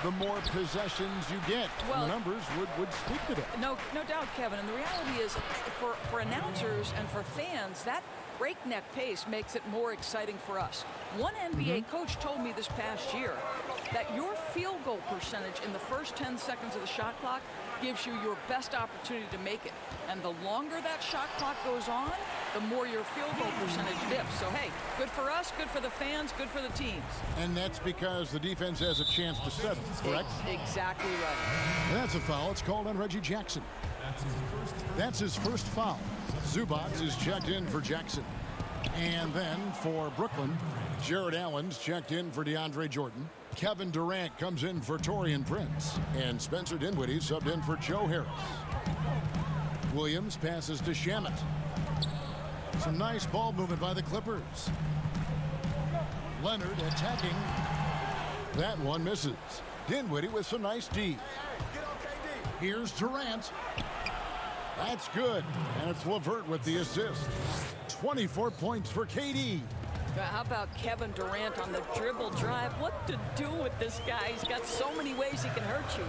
the more possessions you get. Well, and the numbers would speak to that. No doubt, Kevin. And the reality is, for announcers and for fans, that breakneck pace makes it more exciting for us. One NBA coach told me this past year that your field goal percentage in the first 10 seconds of the shot clock gives you your best opportunity to make it. And the longer that shot clock goes on, the more your field goal percentage dips. So, hey, good for us, good for the fans, good for the teams. And that's because the defense has a chance to settle, correct? Exactly right. And that's a foul. It's called on Reggie Jackson. That's his first foul. Zubac is checked in for Jackson. And then for Brooklyn, Jared Allen's checked in for DeAndre Jordan. Kevin Durant comes in for Taurean Prince. And Spencer Dinwiddie subbed in for Joe Harris. Williams passes to Shamet. Some nice ball movement by the Clippers. Leonard attacking. That one misses. Dinwiddie with some nice D. Here's Durant. That's good. And it's LeVert with the assist. 24 points for KD. How about Kevin Durant on the dribble drive? What to do with this guy? He's got so many ways he can hurt you.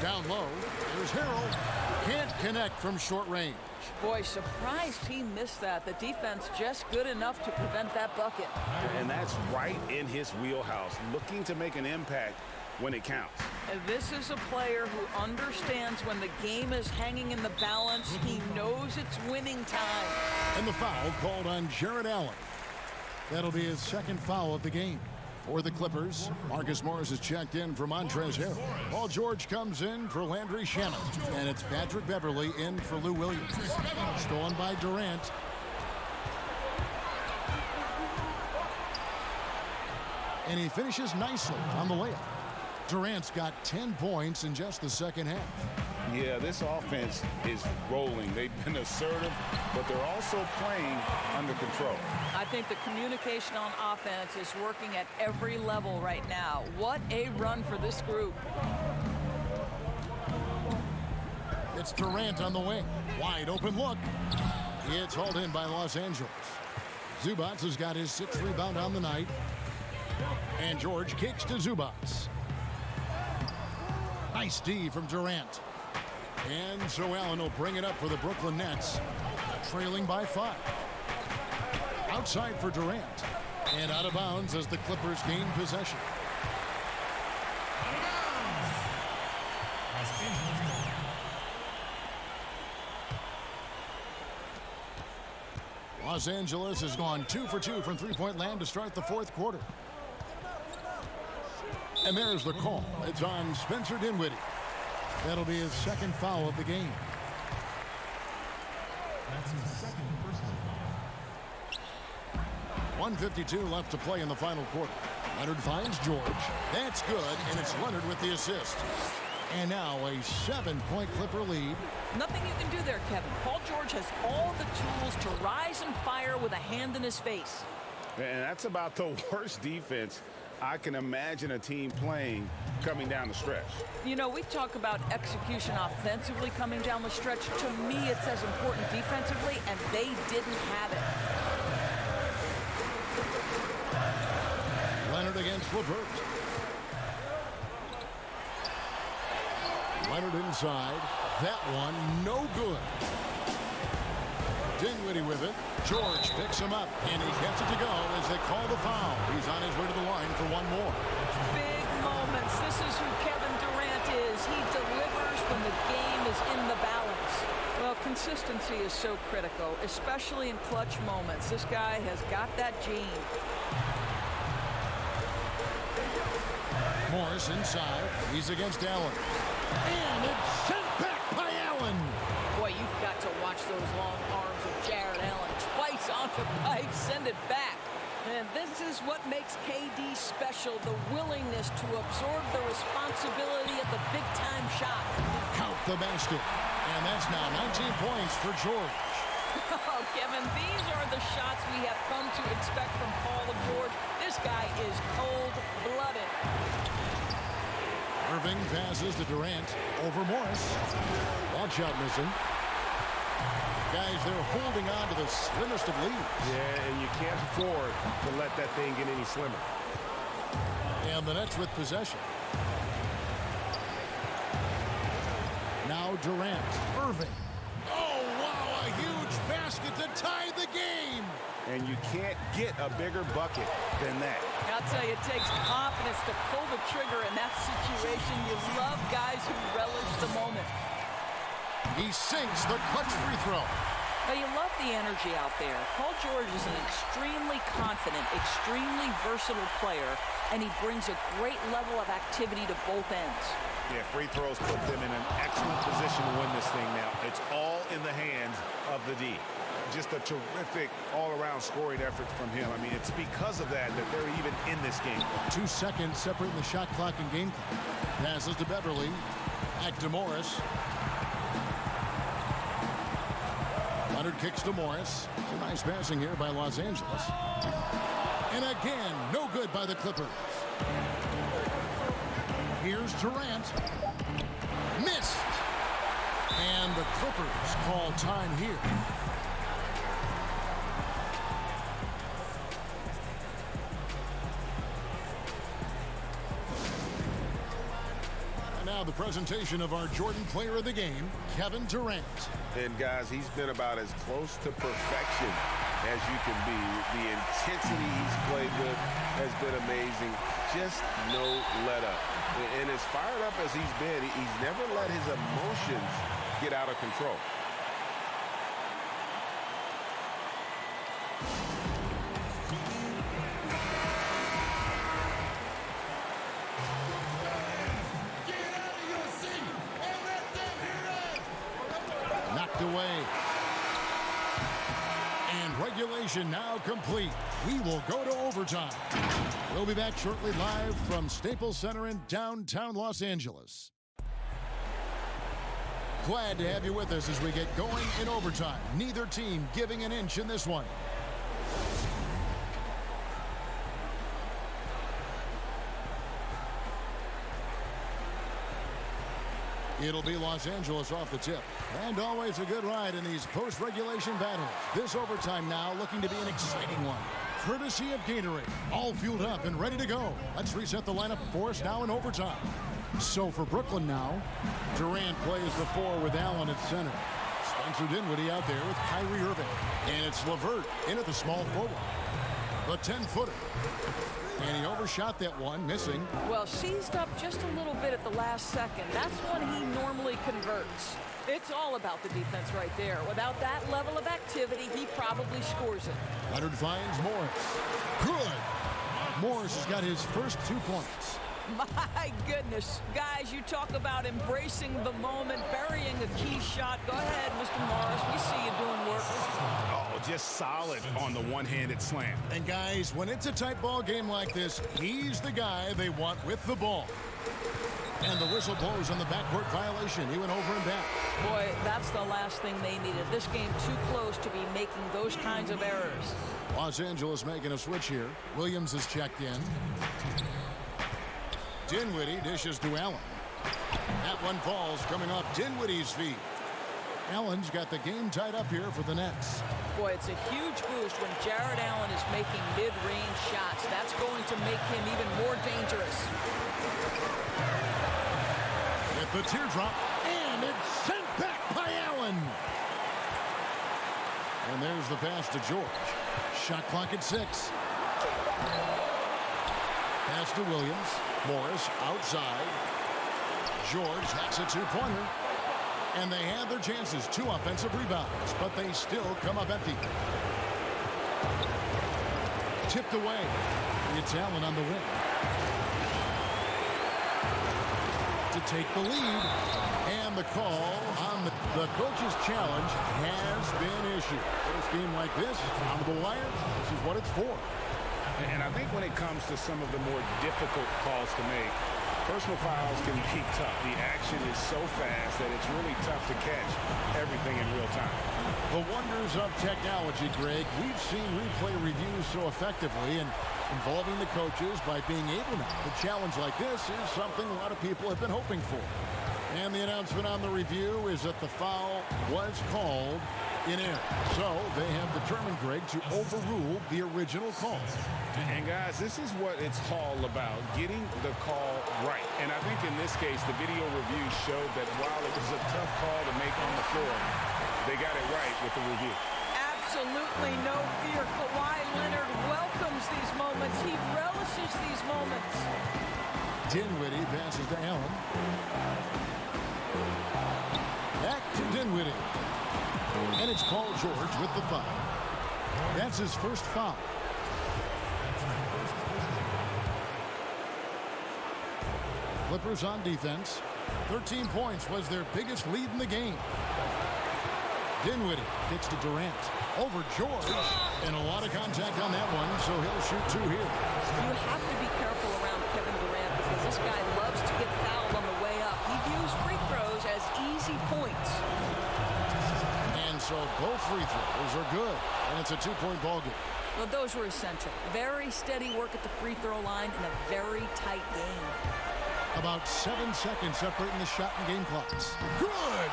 Down low, there's Harold. Can't connect from short range. Boy, surprised he missed that. The defense just good enough to prevent that bucket. And that's right in his wheelhouse, looking to make an impact when it counts. This is a player who understands when the game is hanging in the balance. He knows it's winning time. And the foul called on Jared Allen. That'll be his second foul of the game. For the Clippers, Marcus Morris is checked in for Montrezl Harrell. Paul George comes in for Landry Shamet. And it's Patrick Beverley in for Lou Williams. Stolen by Durant. And he finishes nicely on the layup. Durant's got 10 points in just the second half. Yeah, this offense is rolling. They've been assertive, but they're also playing under control. I think the communication on offense is working at every level right now. What a run for this group. It's Durant on the wing. Wide open look. It's hauled in by Los Angeles. Zubats has got his 6th rebound on the night. And George kicks to Zubats. Nice D from Durant. And so Allen will bring it up for the Brooklyn Nets, trailing by 5. Outside for Durant. And out of bounds as the Clippers gain possession. Los Angeles has gone 2 for 2 from three-point land to start the fourth quarter. And there's the call. It's on Spencer Dinwiddie. That'll be his second foul of the game. That's his second personal foul. 1:52 left to play in the final quarter. Leonard finds George. That's good, and it's Leonard with the assist. And now a 7-point Clipper lead. Nothing you can do there, Kevin. Paul George has all the tools to rise and fire with a hand in his face. And that's about the worst defense I can imagine a team playing coming down the stretch. You know, we talk about execution offensively coming down the stretch. To me, it's as important defensively, and they didn't have it. Leonard against LeVert. Leonard inside. That one, no good. Dinwiddie with it. George picks him up, and he gets it to go as they call the foul. He's on his way to the line for one more. Big moments. This is who Kevin Durant is. He delivers when the game is in the balance. Well, consistency is so critical, especially in clutch moments. This guy has got that gene. Morris inside. He's against Allen. And it's sent back by Allen. Boy, you've got to watch those long arms of Jared Allen. Twice on the pipe, send it back. And this is what makes KD special, the willingness to absorb the responsibility of the big-time shot. Count the basket. And that's now 19 points for George. Oh, Kevin, these are the shots we have come to expect from Paul George. This guy is cold-blooded. Irving passes to Durant over Morris. Watch out, missing. Guys, they're holding on to the slimmest of leads. Yeah, and you can't afford to let that thing get any slimmer. And the Nets with possession. Now Durant. Irving. Oh, wow, a huge basket to tie the game. And you can't get a bigger bucket than that. I'll tell you, it takes confidence to pull the trigger in that situation. You love guys who relish the moment. He sinks the clutch free throw. Now, you love the energy out there. Paul George is an extremely confident, extremely versatile player, and he brings a great level of activity to both ends. Yeah, free throws put them in an excellent position to win this thing now. It's all in the hands of the D. just a terrific all-around scoring effort from him. I mean, it's because of that they're even in this game. 2 seconds separating the shot clock and game clock. Passes to Beverly. Back to Morris. Leonard kicks to Morris. Some nice passing here by Los Angeles. And again, no good by the Clippers. Here's Durant. Missed. And the Clippers call time here. And now the presentation of our Jordan Player of the Game, Kevin Durant. And guys, he's been about as close to perfection as you can be. The intensity he's played with has been amazing. Just no let up. And as fired up as he's been, he's never let his emotions get out of control. Knocked away. And regulation now complete. We will go to overtime. We'll be back shortly live from Staples Center in downtown Los Angeles. Glad to have you with us as we get going in overtime. Neither team giving an inch in this one. It'll be Los Angeles off the tip. And always a good ride in these post-regulation battles. This overtime now looking to be an exciting one. Courtesy of Gatorade. All fueled up and ready to go. Let's reset the lineup for us now in overtime. So for Brooklyn now, Durant plays the 4 with Allen at center. Spencer Dinwiddie out there with Kyrie Irving. And it's LeVert in at the small forward. The 10-footer. And he overshot that one, missing. Well, seized up just a little bit at the last second. That's when he normally converts. It's all about the defense right there. Without that level of activity, he probably scores it. Leonard finds Morris. Good. Morris has got his first 2 points. My goodness. Guys, you talk about embracing the moment, burying a key shot. Go ahead, Mr. Morris. We see you doing work. Oh, just solid on the one-handed slam. And guys, when it's a tight ball game like this, he's the guy they want with the ball. And the whistle blows on the backcourt violation. He went over and back. Boy, that's the last thing they needed. This game too close to be making those kinds of errors. Los Angeles making a switch here. Williams is checked in. Dinwiddie dishes to Allen. That one falls coming off Dinwiddie's feet. Allen's got the game tied up here for the Nets. Boy, it's a huge boost when Jared Allen is making mid-range shots. That's going to make him even more dangerous. With the teardrop, and it's sent back by Allen. And there's the pass to George. Shot clock at 6. Pass to Williams. Morris outside. George hacks a 2-pointer. And they have their chances. 2 offensive rebounds, but they still come up empty. Tipped away. It's Allen on the wing. To take the lead. And the call on the coach's challenge has been issued. This game like this, on the wire, this is what it's for. And I think when it comes to some of the more difficult calls to make, personal fouls can be tough. The action is so fast that it's really tough to catch everything in real time. The wonders of technology, Greg. We've seen replay reviews so effectively and involving the coaches by being able now to challenge like this is something a lot of people have been hoping for. And the announcement on the review is that the foul was called in error. So they have determined, Greg, to overrule the original call. And guys, this is what it's all about, getting the call right. And I think in this case, the video review showed that while it was a tough call to make on the floor, they got it right with the review. Absolutely no fear. Kawhi Leonard welcomes these moments. He relishes these moments. Dinwiddie passes to Allen. Back to Dinwiddie. And it's Paul George with the foul. That's his first foul. Clippers on defense. 13 points was their biggest lead in the game. Dinwiddie kicks to Durant. Over George. And a lot of contact on that one, so he'll shoot 2 here. You have to be careful around Kevin Durant because this guy loves to get fouled on the way up. He views free throws as easy points. And so both free throws are good. And it's a 2-point ball game. Well, those were essential. Very steady work at the free throw line in a very tight game. About 7 seconds separating the shot and game clocks. Good!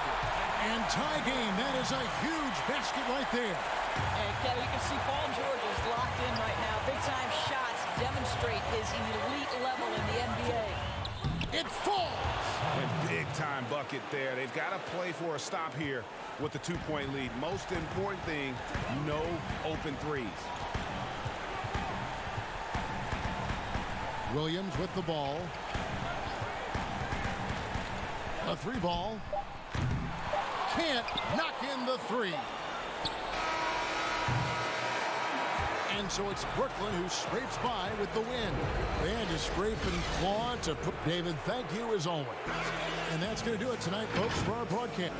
And tie game. That is a huge basket right there. And Kevin, you can see Paul George is locked in right now. Big-time shots demonstrate his elite level in the NBA. It falls! And big-time bucket there. They've got to play for a stop here with the 2-point lead. Most important thing, no open threes. Williams with the ball. A 3 ball. Can't knock in the 3. And so it's Brooklyn who scrapes by with the win. They had to scrape and claw to put. David, thank you as always. And that's going to do it tonight, folks, for our broadcast.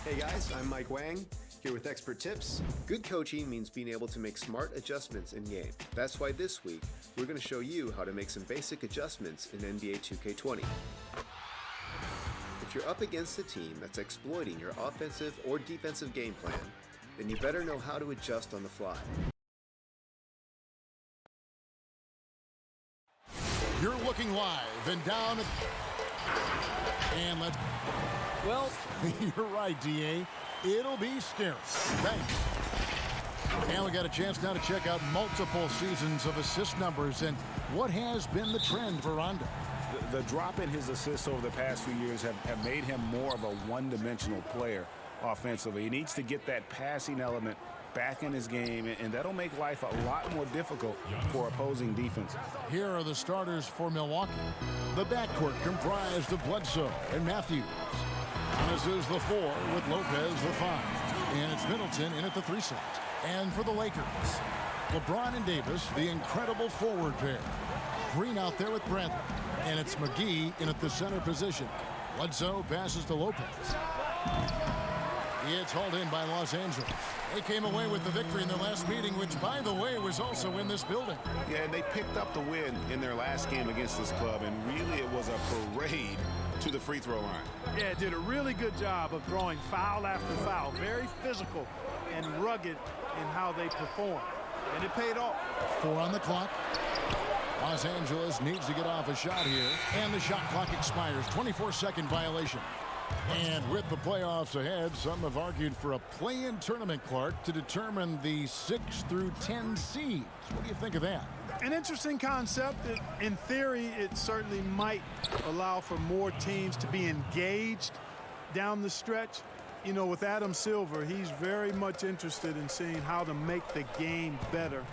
Hey guys, I'm Mike Wang, here with expert tips. Good coaching means being able to make smart adjustments in game. That's why this week, we're going to show you how to make some basic adjustments in NBA 2K20. If you're up against a team that's exploiting your offensive or defensive game plan, then you better know how to adjust on the fly. You're looking live and down. And let's... Well, you're right, D.A. It'll be scary. Thanks. And we got a chance now to check out multiple seasons of assist numbers and what has been the trend for Rondo. The drop in his assists over the past few years have made him more of a one-dimensional player offensively. He needs to get that passing element back in his game, and that'll make life a lot more difficult for opposing defense. Here are the starters for Milwaukee. The backcourt comprised of Bledsoe and Matthews. Giannis is the 4 with Lopez the 5. And it's Middleton in at the 3 slot. And for the Lakers, LeBron and Davis, the incredible forward pair. Green out there with Bradley. And it's McGee in at the center position. Bledsoe passes to Lopez. It's hauled in by Los Angeles. They came away with the victory in their last meeting, which, by the way, was also in this building. Yeah, and they picked up the win in their last game against this club, and really it was a parade to the free throw line. Yeah, did a really good job of throwing foul after foul. Very physical and rugged in how they perform. And it paid off. 4 on the clock. Los Angeles needs to get off a shot here, and the shot clock expires. 24-second violation. And with the playoffs ahead, some have argued for a play-in tournament, Clark, to determine the 6 through 10 seeds. What do you think of that? An interesting concept. In theory, it certainly might allow for more teams to be engaged down the stretch. You know, with Adam Silver, he's very much interested in seeing how to make the game better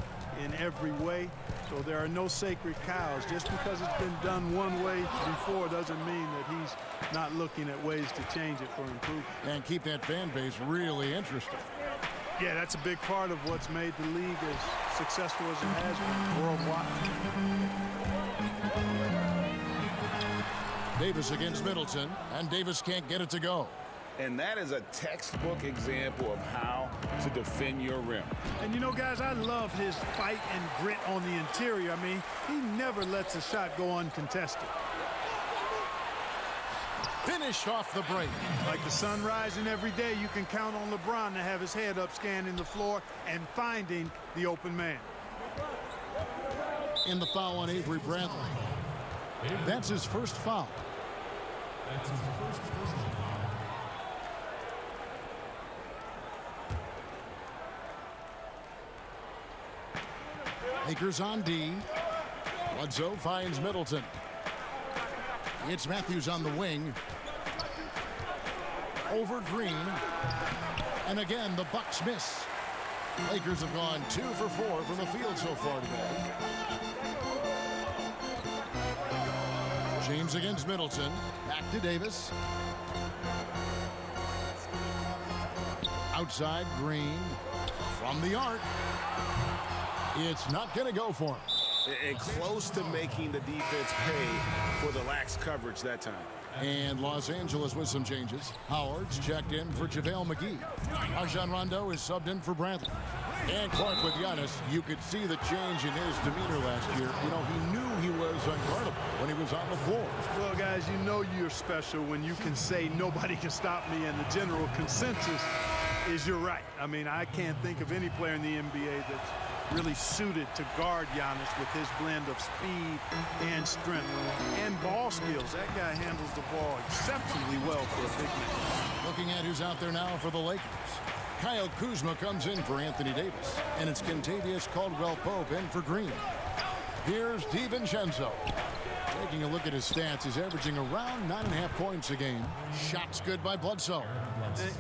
in every way. So there are no sacred cows. Just because it's been done one way before doesn't mean that he's not looking at ways to change it for improvement. And keep that fan base really interested. Yeah, that's a big part of what's made the league as successful as it has been worldwide. Davis against Middleton, and Davis can't get it to go. And that is a textbook example of how to defend your rim. And you know, guys, I love his fight and grit on the interior. I mean, he never lets a shot go uncontested. Finish off the break. Like the sun rising every day, you can count on LeBron to have his head up scanning the floor and finding the open man. In the foul on Avery Bradley. That's his first foul. That's his first personal foul. Lakers on D. Bledsoe finds Middleton. It's Matthews on the wing. Over Green. And again, the Bucks miss. Lakers have gone 2 for 4 from the field so far today. James against Middleton. Back to Davis. Outside Green. From the arc. It's not going to go for him. And close to making the defense pay for the lax coverage that time. And Los Angeles with some changes. Howard's checked in for JaVale McGee. Rajon Rondo is subbed in for Bradley. And Clark with Giannis, you could see the change in his demeanor last year. You know, he knew he was unguardable when he was on the floor. Well, guys, you know you're special when you can say nobody can stop me, and the general consensus is you're right. I mean, I can't think of any player in the NBA that's really suited to guard Giannis with his blend of speed and strength and ball skills. That guy handles the ball exceptionally well for a big man. Looking at who's out there now for the Lakers. Kyle Kuzma comes in for Anthony Davis, and it's Kentavious Caldwell-Pope in for Green. Here's DiVincenzo. Taking a look at his stats, he's averaging around 9.5 points a game. Shots good by Bledsoe.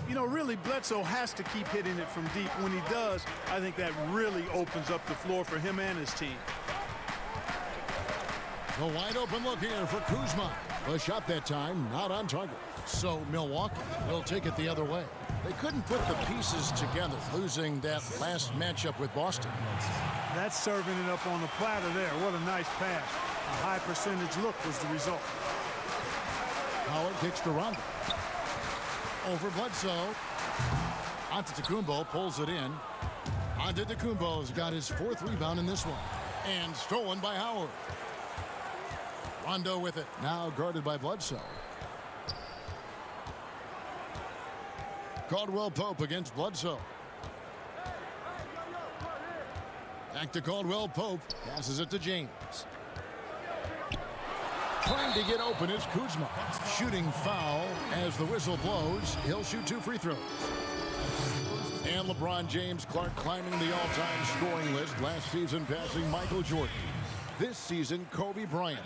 You know, really, Bledsoe has to keep hitting it from deep. When he does, I think that really opens up the floor for him and his team. The wide open look here for Kuzma. The shot that time not on target. So Milwaukee will take it the other way. They couldn't put the pieces together, losing that last matchup with Boston. That's serving it up on the platter there. What a nice pass. A high percentage look was the result. Howard kicks to Rondo. over Bledsoe. Antetokounmpo pulls it in. Antetokounmpo's got his 4th rebound in this one. And stolen by Howard. Rondo with it. Now guarded by Bledsoe. Caldwell Pope against Bledsoe. Back to Caldwell Pope. Passes it to James. Trying to get open is Kuzma. Shooting foul as the whistle blows. He'll shoot 2 free throws. And LeBron James Clark climbing the all-time scoring list. Last season passing Michael Jordan. This season, Kobe Bryant.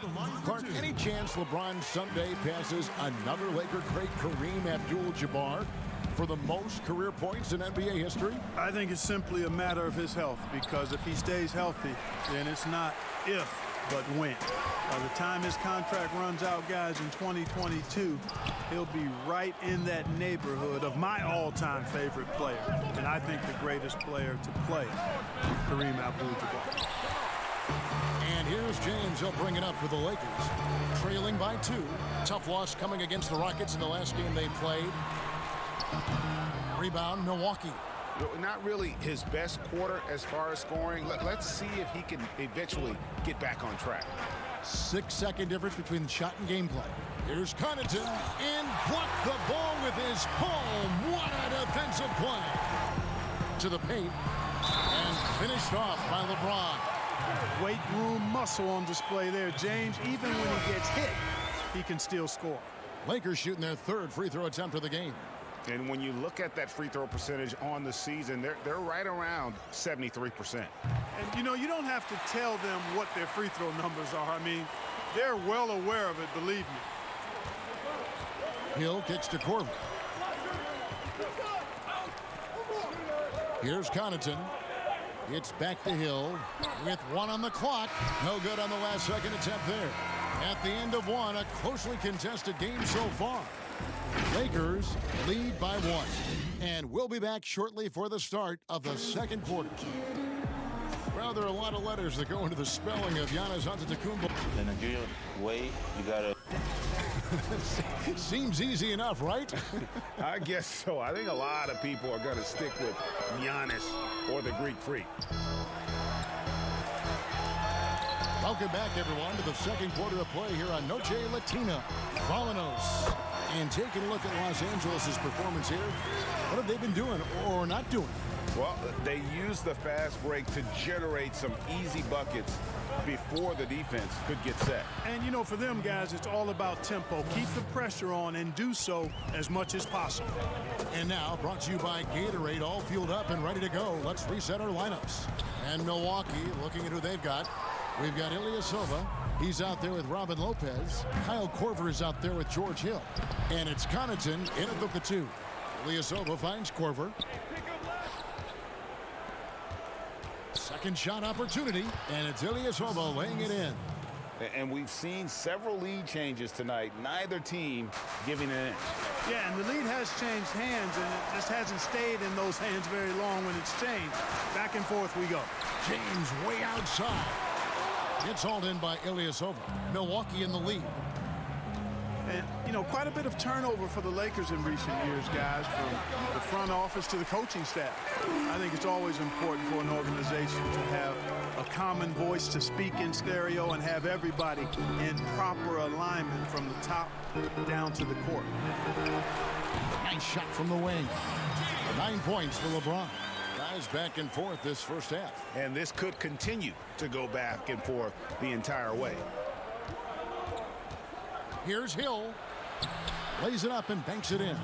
Clark, any chance LeBron someday passes another Laker great, Kareem Abdul-Jabbar, for the most career points in NBA history? I think it's simply a matter of his health, because if he stays healthy, then it's not if, but when. By the time his contract runs out, guys, in 2022, he'll be right in that neighborhood of my all-time favorite player, and I think the greatest player to play, Kareem Abdul-Jabbar. And here's James. He'll bring it up for the Lakers. Trailing by 2. Tough loss coming against the Rockets in the last game they played. Rebound, Milwaukee. Not really his best quarter as far as scoring. Let's see if he can eventually get back on track. 6-second difference between the shot and gameplay. Here's Connaughton and blocked the ball with his palm. What a defensive play. To the paint and finished off by LeBron. Weight room muscle on display there, James. Even when he gets hit, he can still score. Lakers shooting their 3rd free throw attempt of the game. And when you look at that free throw percentage on the season, they're right around 73%. And, you know, you don't have to tell them what their free throw numbers are. I mean, they're well aware of it, believe me. Hill kicks to Korver. Here's Connaughton. It's back to Hill with 1 on the clock. No good on the last second attempt there. At the end of 1, a closely contested game so far. Lakers lead by 1. And we'll be back shortly for the start of the 2nd quarter. Well, there are a lot of letters that go into the spelling of Giannis Antetokounmpo. The Nigerian way, you gotta... Seems easy enough, right? I guess so. I think a lot of people are going to stick with Giannis or the Greek Freak. Welcome back, everyone, to the 2nd quarter of play here on Noche Latina. Vamonos. And taking a look at Los Angeles' performance here, what have they been doing or not doing? Well, they used the fast break to generate some easy buckets before the defense could get set. And, you know, for them, guys, it's all about tempo. Keep the pressure on and do so as much as possible. And now, brought to you by Gatorade, all fueled up and ready to go. Let's reset our lineups. And Milwaukee, looking at who they've got. We've got Ilyasova. He's out there with Robin Lopez. Kyle Korver is out there with George Hill. And it's Connaughton in at the 2. Ilyasova finds Korver. Second shot opportunity, and it's Ilyasova laying it in. And we've seen several lead changes tonight. Neither team giving an inch. Yeah, and the lead has changed hands, and it just hasn't stayed in those hands very long when it's changed. Back and forth we go. James way outside. Gets hauled in by Ilyasova. Milwaukee in the lead. And, you know, quite a bit of turnover for the Lakers in recent years, guys, from the front office to the coaching staff. I think it's always important for an organization to have a common voice to speak in stereo and have everybody in proper alignment from the top down to the court. Nice shot from the wing. 9 points for LeBron. Guys back and forth this first half. And this could continue to go back and forth the entire way. Here's Hill. Lays it up and banks it in.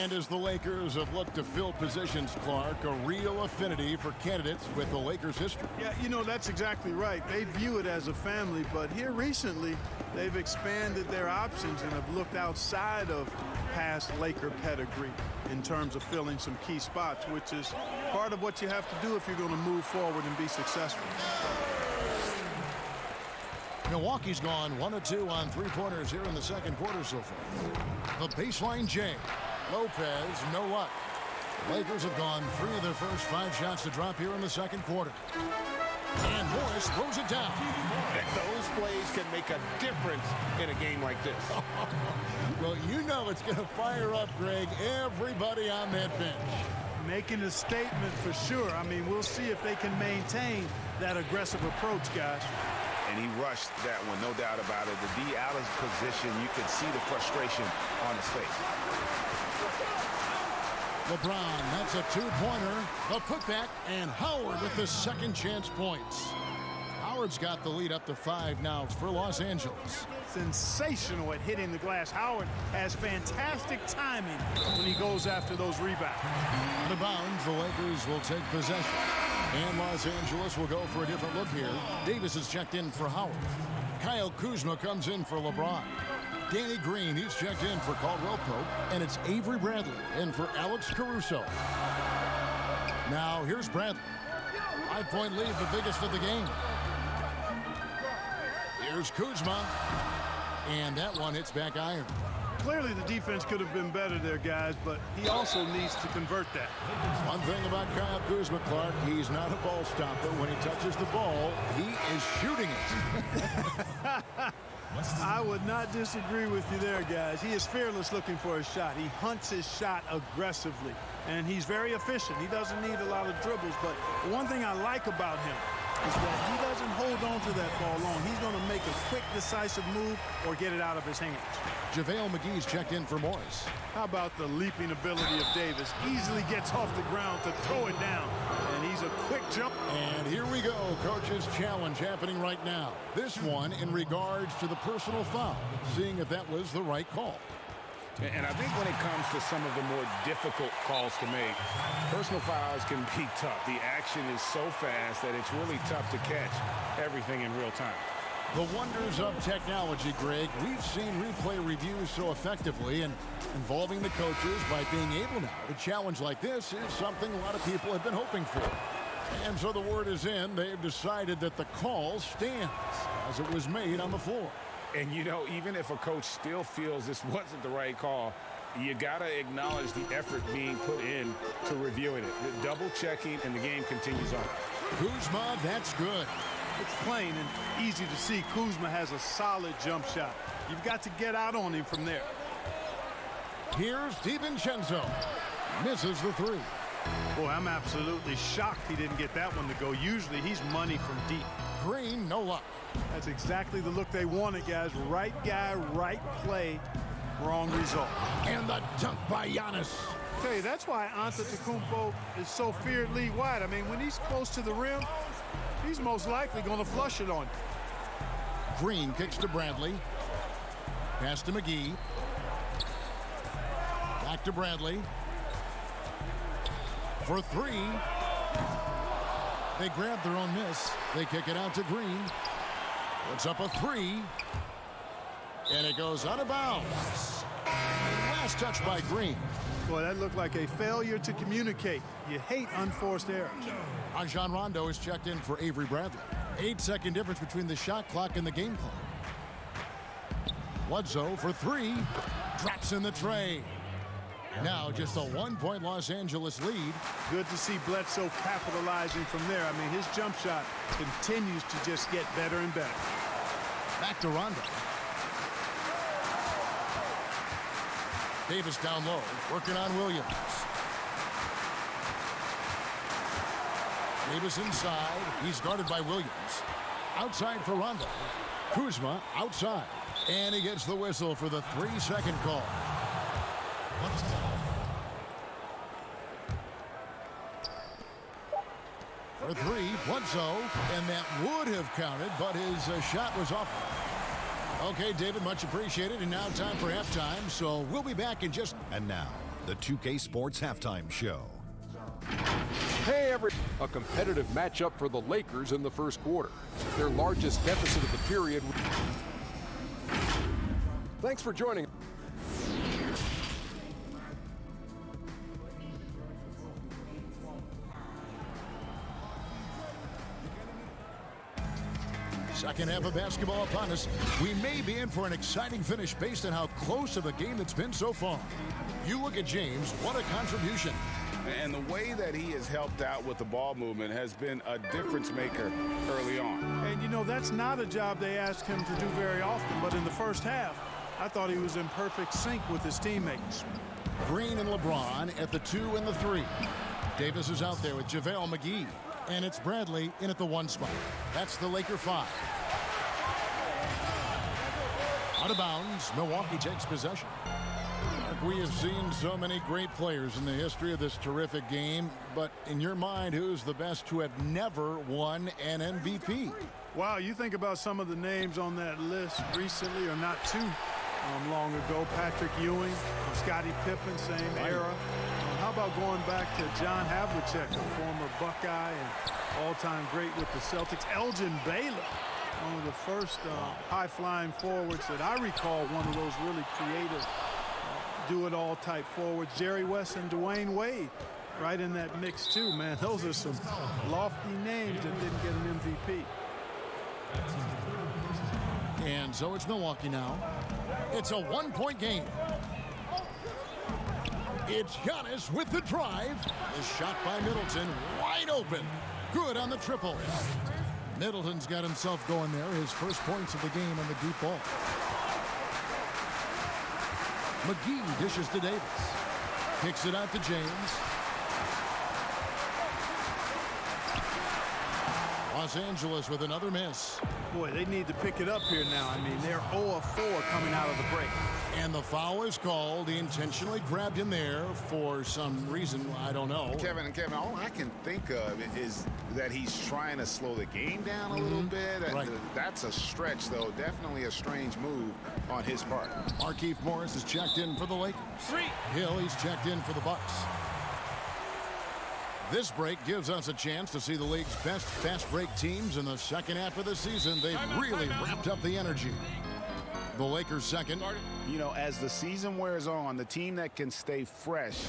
And as the Lakers have looked to fill positions, Clark, a real affinity for candidates with the Lakers' history. Yeah, you know, that's exactly right. They view it as a family, but here recently, they've expanded their options and have looked outside of past Laker pedigree in terms of filling some key spots, which is part of what you have to do if you're going to move forward and be successful. Milwaukee's gone 1 of 2 on 3-pointers here in the 2nd quarter so far. The baseline J. Lopez, no luck. Lakers have gone 3 of their first 5 shots to drop here in the 2nd quarter. And Morris throws it down. And those plays can make a difference in a game like this. Well, you know it's going to fire up, Greg, everybody on that bench. Making a statement for sure. I mean, we'll see if they can maintain that aggressive approach, guys. And he rushed that one, no doubt about it. The D out of position, you could see the frustration on his face. LeBron, that's a two-pointer. The putback, and Howard with the second chance points. Howard's got the lead up to 5 now for Los Angeles. Sensational at hitting the glass. Howard has fantastic timing when he goes after those rebounds. Out of bounds, the Lakers will take possession. And Los Angeles will go for a different look here. Davis is checked in for Howard. Kyle Kuzma comes in for LeBron. Danny Green, he's checked in for Caldwell Pope. And it's Avery Bradley in for Alex Caruso. Now, here's Bradley. 5-point lead, the biggest of the game. Here's Kuzma. And that one hits back iron. Clearly the defense could have been better there, guys, but he also needs to convert that. One thing about Kyle Kuzma, Clark, he's not a ball stopper. When he touches the ball, he is shooting it. I would not disagree with you there, guys. He is fearless looking for a shot. He hunts his shot aggressively, and he's very efficient. He doesn't need a lot of dribbles, but one thing I like about him is that he doesn't hold on to that ball long. He's going to make a quick, decisive move or get it out of his hands. JaVale McGee's checked in for Morris. How about the leaping ability of Davis? Easily gets off the ground to throw it down. And he's a quick jump. And here we go. Coach's challenge happening right now. This one in regards to the personal foul. Seeing if that was the right call. And I think when it comes to some of the more difficult calls to make, personal fouls can be tough. The action is so fast that it's really tough to catch everything in real time. The wonders of technology, Greg. We've seen replay reviews so effectively, and involving the coaches by being able now to challenge like this is something a lot of people have been hoping for. And so the word is in. They've decided that the call stands as it was made on the floor. And, you know, even if a coach still feels this wasn't the right call, you got to acknowledge the effort being put in to reviewing it. The double checking, and the game continues on. Kuzma, that's good. It's plain and easy to see Kuzma has a solid jump shot. You've got to get out on him from there. Here's DiVincenzo. Misses the three. Boy, I'm absolutely shocked he didn't get that one to go. Usually he's money from deep. Green, no luck. That's exactly the look they wanted, guys. Right guy, right play, wrong result. And the dunk by Giannis. I tell you, that's why Antetokounmpo is so feared league-wide. I mean, when he's close to the rim, he's most likely going to flush it on you. Green kicks to Bradley. Pass to McGee. Back to Bradley. For three. They grab their own miss. They kick it out to Green. Puts up a three. And it goes out of bounds. Last touch by Green. Boy, that looked like a failure to communicate. You hate unforced errors. Rajon Rondo is checked in for Avery Bradley. 8-second difference between the shot clock and the game clock. Bledsoe for three. Drops in the tray. Now just a 1-point Los Angeles lead. Good to see Bledsoe capitalizing from there. I mean, his jump shot continues to just get better and better. Back to Rondo. Davis down low, working on Williams. Davis inside. He's guarded by Williams. Outside for Rondo. Kuzma outside. And he gets the whistle for the 3-second call. For three, Bledsoe, and that would have counted, but his shot was off. Okay, David, much appreciated, and now time for halftime, so we'll be back in just... And now, the 2K Sports Halftime Show. Hey, a competitive matchup for the Lakers in the first quarter. Their largest deficit of the period. Thanks for joining. Second half of basketball upon us. We may be in for an exciting finish based on how close of a game it's been so far. You look at James, what a contribution. And the way that he has helped out with the ball movement has been a difference maker early on. And, you know, that's not a job they ask him to do very often. But in the first half, I thought he was in perfect sync with his teammates. Green and LeBron at the 2 and the 3. Davis is out there with JaVale McGee. And it's Bradley in at the 1 spot. That's the Laker 5. Out of bounds, Milwaukee takes possession. Mark, we have seen so many great players in the history of this terrific game, but in your mind, who's the best to have never won an MVP? Wow, you think about some of the names on that list recently, or not too long ago. Patrick Ewing, Scottie Pippen, same era. How about going back to John Havlicek, a former Buckeye and all-time great with the Celtics. Elgin Baylor, one of the first high-flying forwards that I recall, one of those really creative do-it-all type forwards. Jerry West and Dwayne Wade right in that mix too, man. Those are some lofty names that didn't get an MVP. And so it's Milwaukee now. It's a 1-point game. It's Giannis with the drive. The shot by Middleton, wide open. Good on the triple. Middleton's got himself going there. His first points of the game on the deep ball. McGee dishes to Davis. Kicks it out to James. Los Angeles with another miss. Boy, they need to pick it up here now. I mean, they're 0 of 4 coming out of the break. And the foul is called. He intentionally grabbed him there for some reason. I don't know. Kevin, all I can think of is that he's trying to slow the game down a little bit. Right. That's a stretch, though. Definitely a strange move on his part. Markieff Morris is checked in for the Lakers. Hill, he's checked in for the Bucks. This break gives us a chance to see the league's best fast break teams in the second half of the season. They've really ramped up the energy. The Lakers second. You know, as the season wears on, the team that can stay fresh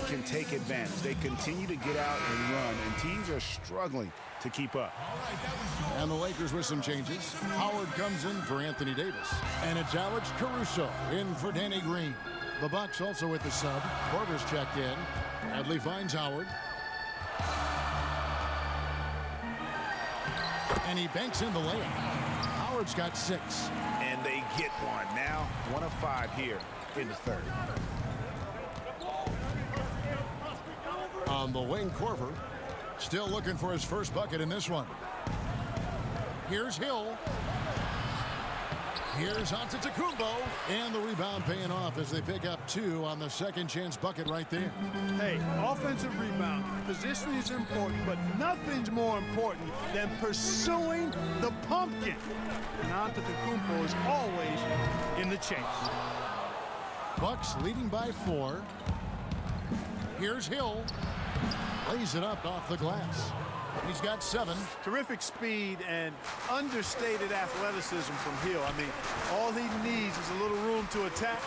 can take advantage. They continue to get out and run, and teams are struggling to keep up. And the Lakers with some changes. Howard comes in for Anthony Davis. And it's Alex Caruso in for Danny Green. The Bucks also with the sub. Korver's checked in. Bradley finds Howard. And he banks in the layup. Howard's got 6. And they get one. Now 1 of 5 here in the third. On the wing, Korver still looking for his first bucket in this one. Here's Hill. Here's Antetokounmpo, and the rebound paying off as they pick up 2 on the second chance bucket right there. Hey, offensive rebound. Positioning is important, but nothing's more important than pursuing the pumpkin. And Antetokounmpo is always in the chase. Bucks leading by 4. Here's Hill. Lays it up off the glass. He's got 7. Terrific speed and understated athleticism from Hill. I mean, all he needs is a little room to attack,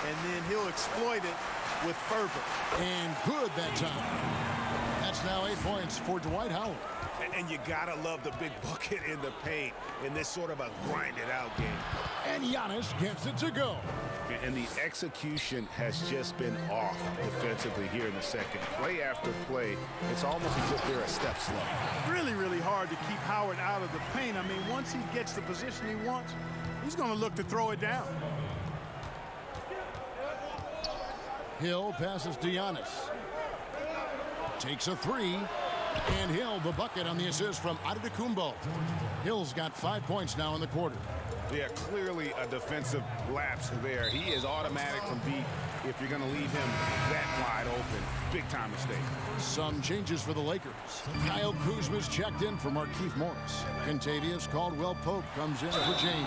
and then he'll exploit it with fervor. And good that time. That's now 8 points for Dwight Howard. And you gotta love the big bucket in the paint in this sort of a grinded-out game. And Giannis gets it to go. And the execution has just been off defensively here in the second. Play after play, it's almost as if they're a step slow. Really, really hard to keep Howard out of the paint. I mean, once he gets the position he wants, he's going to look to throw it down. Hill passes to Giannis. Takes a 3. And Hill, the bucket on the assist from Antetokounmpo. Hill's got 5 points now in the quarter. Yeah, clearly a defensive lapse there. He is automatic from beat if you're going to leave him that wide open. Big-time mistake. Some changes for the Lakers. Kyle Kuzma's checked in for Markieff Morris. Contavious Caldwell-Pope comes in for James.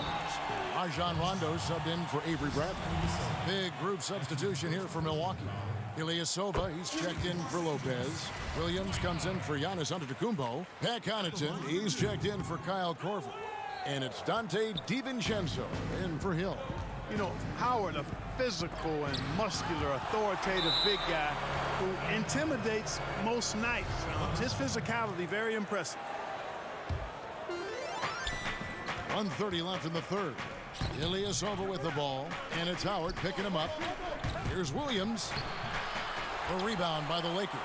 Rajon Rondo subbed in for Avery Bradley. Big group substitution here for Milwaukee. Ilyasova, he's checked in for Lopez. Williams comes in for Giannis Antetokounmpo. Pat Connaughton, he's checked in for Kyle Korver. And it's Dante DiVincenzo in for Hill. You know, Howard, a physical and muscular, authoritative big guy who intimidates most nights. His physicality, very impressive. 1:30 left in the third. Ilyasova with the ball, and it's Howard picking him up. Here's Williams. The rebound by the Lakers.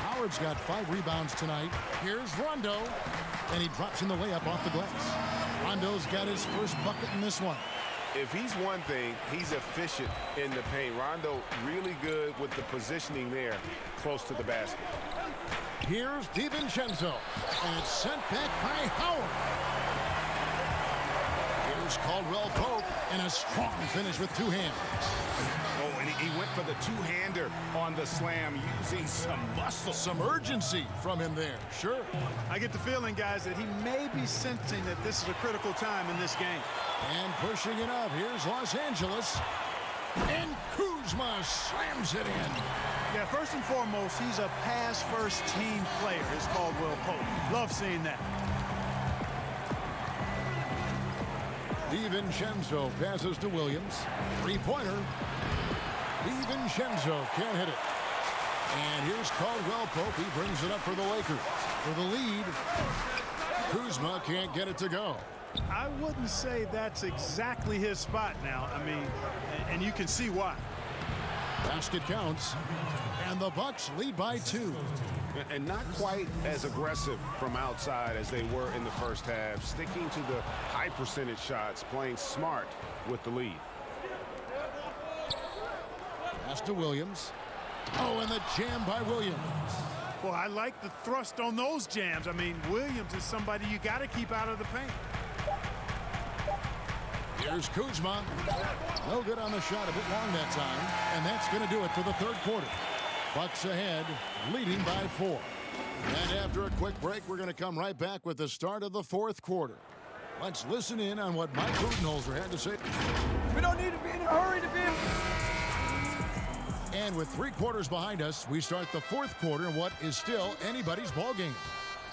Howard's got 5 rebounds tonight. Here's Rondo, and he drops in the layup off the glass. Rondo's got his first bucket in this one. If he's one thing, he's efficient in the paint. Rondo really good with the positioning there close to the basket. Here's DiVincenzo, and it's sent back by Howard. Here's Caldwell Pope, and a strong finish with 2 hands. Oh, and he went for the two-hander on the slam using some muscle. Some urgency from him there, sure. I get the feeling, guys, that he may be sensing that this is a critical time in this game. And pushing it up, here's Los Angeles. And Kuzma slams it in. Yeah, first and foremost, he's a pass-first team player, is Caldwell Pope. Love seeing that. DiVincenzo passes to Williams. 3-pointer. DiVincenzo can't hit it. And here's Caldwell Pope. He brings it up for the Lakers. For the lead, Kuzma can't get it to go. I wouldn't say that's exactly his spot now. I mean, and you can see why. Basket counts, and the Bucks lead by 2. And not quite as aggressive from outside as they were in the first half, sticking to the high percentage shots, playing smart with the lead. Pass to Williams. Oh, and the jam by Williams. Well, I like the thrust on those jams. I mean, Williams is somebody you got to keep out of the paint. Here's Kuzma. No good on the shot, a bit long that time. And that's going to do it for the third quarter. Bucks ahead, leading by 4. And after a quick break, we're going to come right back with the start of the fourth quarter. Let's listen in on what Mike Budenholzer had to say. We don't need to be in a hurry to be. And with 3 quarters behind us, we start the fourth quarter in what is still anybody's ball game.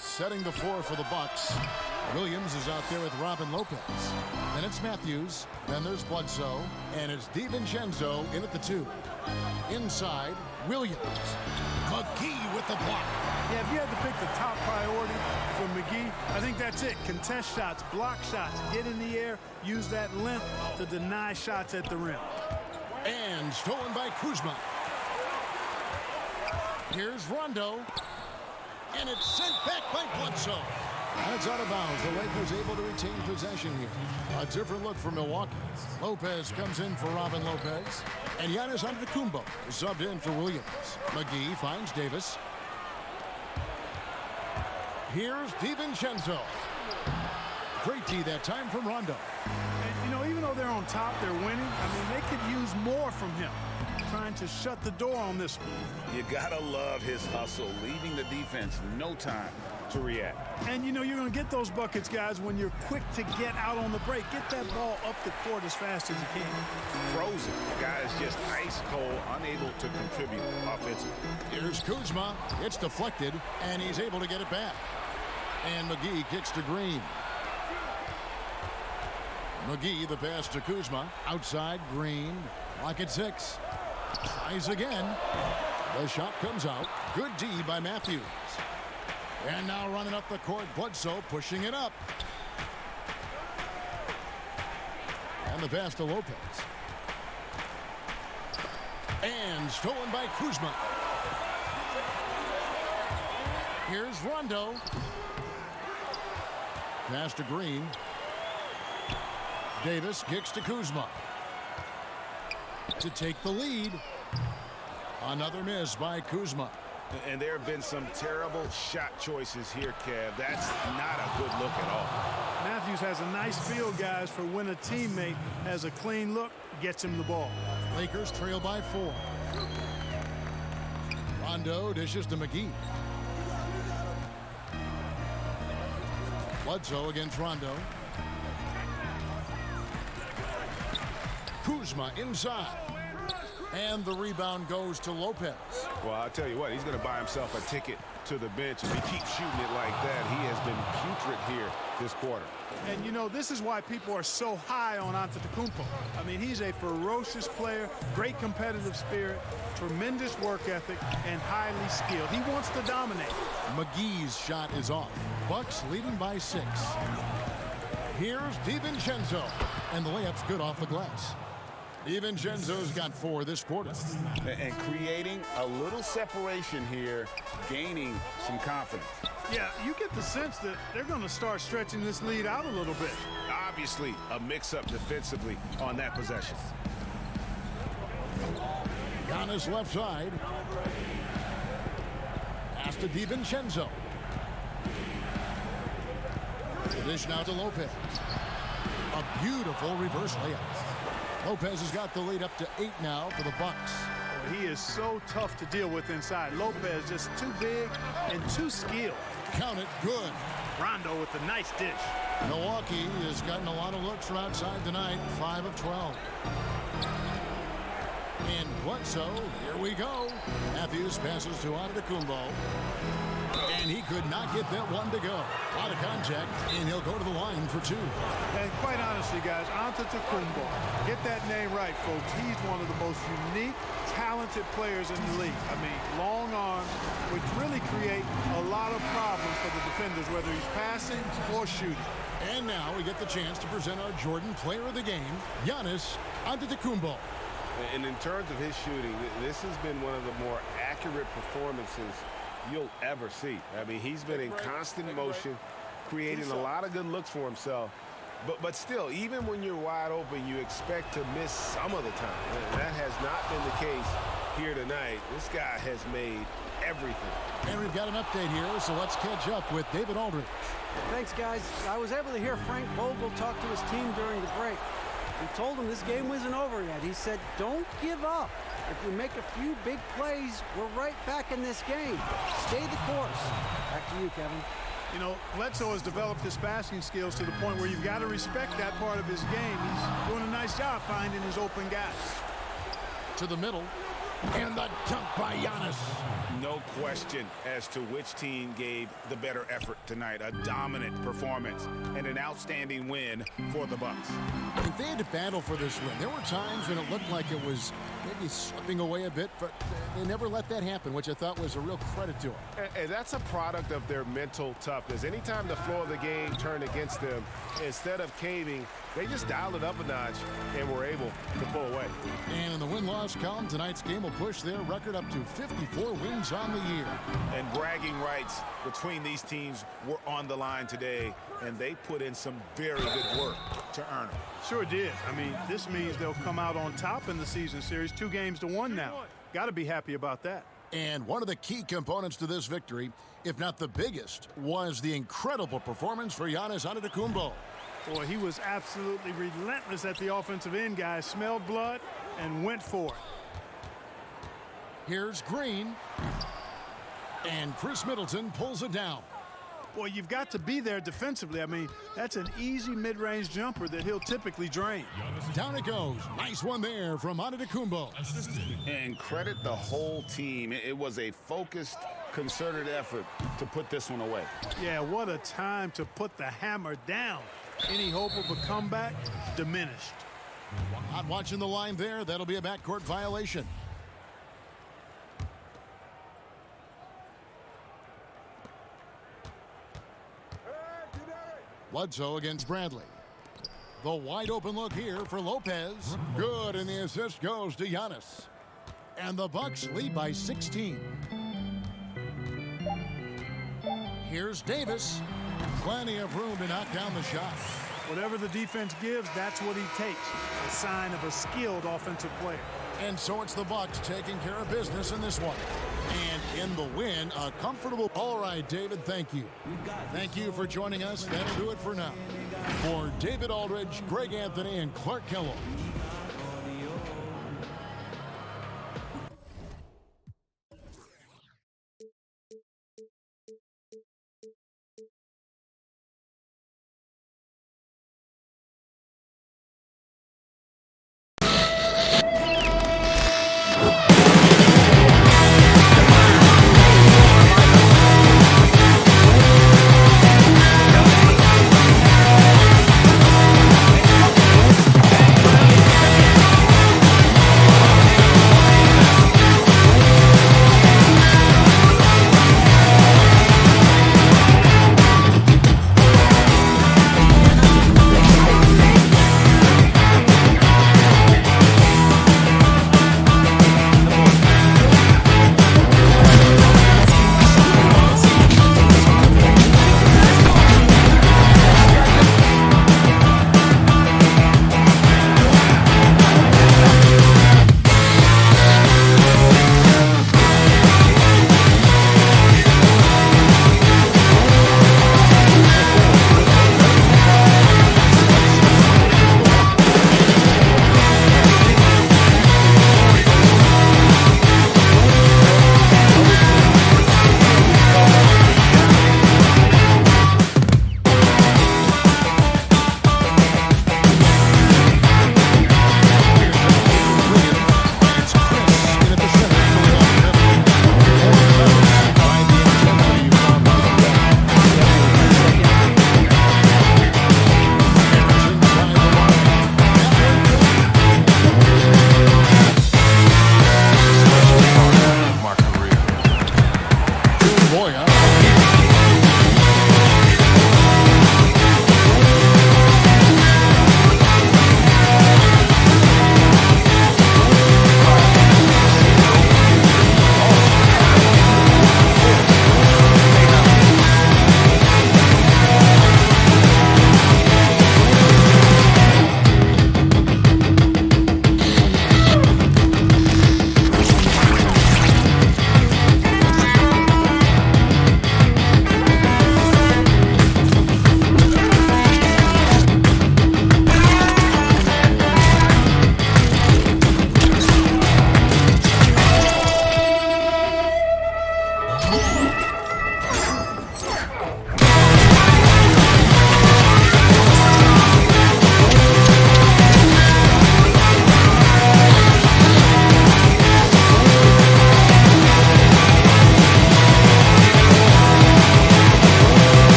Setting the floor for the Bucks. Williams is out there with Robin Lopez. Then it's Matthews. Then there's Bledsoe. And it's DiVincenzo in at the 2. Inside, Williams. McGee with the block. Yeah, if you had to pick the top priority for McGee, I think that's it. Contest shots, block shots, get in the air, use that length to deny shots at the rim. And stolen by Kuzma. Here's Rondo. And it's sent back by Bledsoe. That's out of bounds. The Lakers able to retain possession here. A different look for Milwaukee. Lopez comes in for Robin Lopez. And Giannis Antetokounmpo is subbed in for Williams. McGee finds Davis. Here's DiVincenzo. Great D that time from Rondo. And, you know, even though they're on top, they're winning. I mean, they could use more from him. Trying to shut the door on this one. You gotta love his hustle, leaving the defense no time to react. And you know you're going to get those buckets, guys, when you're quick to get out on the break. Get that ball up the court as fast as you can. Frozen. The guy is just ice cold, unable to contribute offensively. Here's Kuzma. It's deflected, and he's able to get it back. And McGee kicks to Green. McGee, the pass to Kuzma. Outside, Green. Lock at 6. Tries again. The shot comes out. Good D by Matthews. And now running up the court, Bledsoe pushing it up. And the pass to Lopez. And stolen by Kuzma. Here's Rondo. Pass to Green. Davis kicks to Kuzma. To take the lead. Another miss by Kuzma. And there have been some terrible shot choices here, Kev. That's not a good look at all. Matthews has a nice feel, guys, for when a teammate has a clean look, gets him the ball. Lakers trail by 4. Rondo dishes to McGee. Bledsoe against Rondo. Kuzma inside. And the rebound goes to Lopez. Well, I'll tell you what, he's going to buy himself a ticket to the bench. If he keeps shooting it like that, he has been putrid here this quarter. And, you know, this is why people are so high on Antetokounmpo. I mean, he's a ferocious player, great competitive spirit, tremendous work ethic, and highly skilled. He wants to dominate. McGee's shot is off. Bucks leading by 6. Here's DiVincenzo. And the layup's good off the glass. DiVincenzo's got 4 this quarter. And creating a little separation here, gaining some confidence. Yeah, you get the sense that they're going to start stretching this lead out a little bit. Obviously, a mix-up defensively on that possession. Giannis left side. Pass to DiVincenzo. The dish now to Lopez. A beautiful reverse layup. Lopez has got the lead up to 8 now for the Bucks. He is so tough to deal with inside. Lopez just too big and too skilled. Count it, good. Rondo with a nice dish. Milwaukee has gotten a lot of looks from outside tonight, 5 of 12. And Bledsoe, here we go. Matthews passes to Antetokounmpo. And he could not get that one to go. A lot of contact, and he'll go to the line for 2. And quite honestly, guys, Antetokounmpo, get that name right, folks. He's one of the most unique, talented players in the league. I mean, long arms, which really create a lot of problems for the defenders, whether he's passing or shooting. And now we get the chance to present our Jordan Player of the Game, Giannis Antetokounmpo. And in terms of his shooting, this has been one of the more accurate performances you'll ever see. I mean, he's been in constant motion, creating a lot of good looks for himself. But still, even when you're wide open, you expect to miss some of the time. And that has not been the case here tonight. This guy has made everything. And we've got an update here, so let's catch up with David Aldridge. Thanks, guys. I was able to hear Frank Vogel talk to his team during the break. He told them this game wasn't over yet. He said, don't give up. If we make a few big plays, we're right back in this game. Stay the course. Back to you, Kevin. You know, Bledsoe has developed his passing skills to the point where you've got to respect that part of his game. He's doing a nice job finding his open guys. To the middle. And the dunk by Giannis. No question as to which team gave the better effort tonight. A dominant performance and an outstanding win for the Bucks. If they had to battle for this win, there were times when it looked like it was maybe slipping away a bit, but they never let that happen, which I thought was a real credit to them. And that's a product of their mental toughness. Anytime the flow of the game turned against them, instead of caving, they just dialed it up a notch and were able to pull away. And in the win-loss column, tonight's game will push their record up to 54 wins on the year. And bragging rights between these teams were on the line today, and they put in some very good work to earn them. Sure did. I mean, this means they'll come out on top in the season series, 2-1 now. Got to be happy about that. And one of the key components to this victory, if not the biggest, was the incredible performance for Giannis Antetokounmpo. Boy, he was absolutely relentless at the offensive end, guys. Smelled blood and went for it. Here's Green. And Chris Middleton pulls it down. Boy, you've got to be there defensively. I mean, that's an easy mid-range jumper that he'll typically drain. Down it goes. Nice one there from Antetokounmpo. And credit the whole team. It was a focused, concerted effort to put this one away. Yeah, what a time to put the hammer down. Any hope of a comeback diminished. Not watching the line there. That'll be a backcourt violation. Bledsoe against Bradley. The wide open look here for Lopez. Good, and the assist goes to Giannis. And the Bucks lead by 16. Here's Davis. Plenty of room to knock down the shot. Whatever the defense gives, that's what he takes. A sign of a skilled offensive player. And so it's the Bucks taking care of business in this one. And in the win, a comfortable... All right, David, thank you. Thank you for joining us. That'll do it for now. For David Aldridge, Greg Anthony, and Clark Kellogg.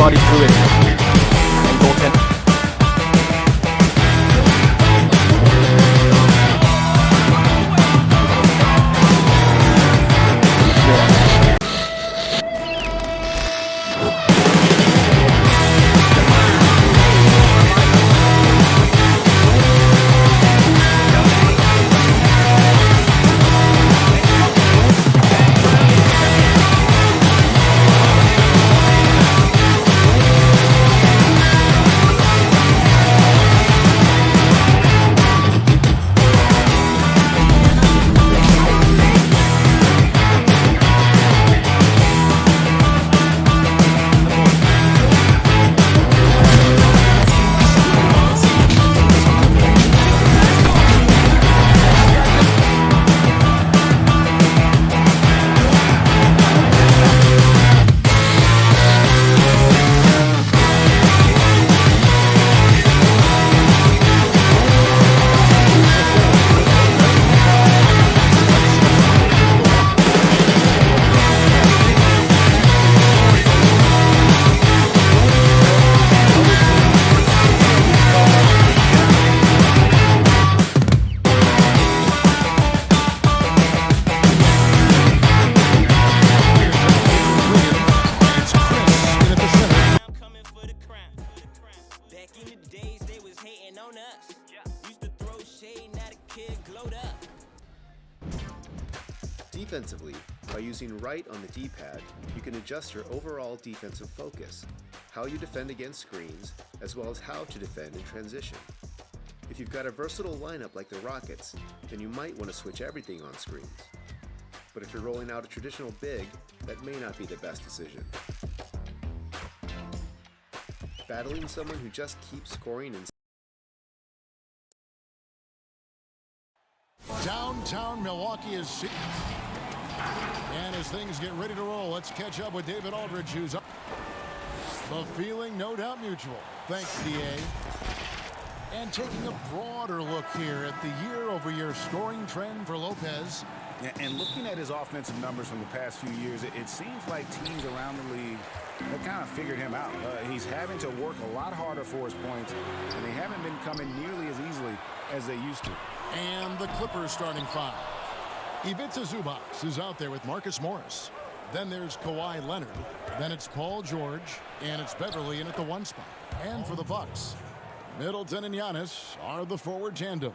body fluid. And goaltend. Defensively, by using right on the D-pad, you can adjust your overall defensive focus, how you defend against screens, as well as how to defend in transition. If you've got a versatile lineup like the Rockets, then you might want to switch everything on screens. But if you're rolling out a traditional big, that may not be the best decision. Battling someone who just keeps scoring and Downtown Milwaukee is seen. And as things get ready to roll, let's catch up with David Aldridge, who's up. The feeling, no doubt, mutual. Thanks, DA. And taking a broader look here at the year-over-year scoring trend for Lopez. And looking at his offensive numbers from the past few years, it seems like teams around the league have kind of figured him out. He's having to work a lot harder for his points, and they haven't been coming nearly as easily as they used to. And the Clippers starting five. Ivica Zubac is out there with Marcus Morris. Then there's Kawhi Leonard. Then it's Paul George, and it's Beverly in at the 1 spot. And for the Bucks, Middleton and Giannis are the forward tandem.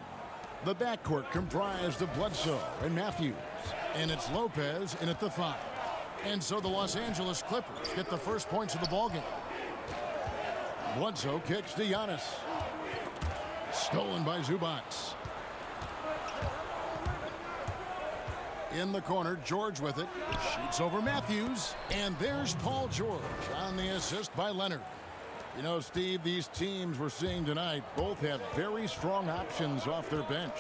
The backcourt comprised of Bledsoe and Matthews, and it's Lopez in at the 5. And so the Los Angeles Clippers get the first points of the ballgame. Bledsoe kicks to Giannis. Stolen by Zubac. In the corner, George with it. Shoots over Matthews. And there's Paul George on the assist by Leonard. You know, Steve, these teams we're seeing tonight both have very strong options off their bench.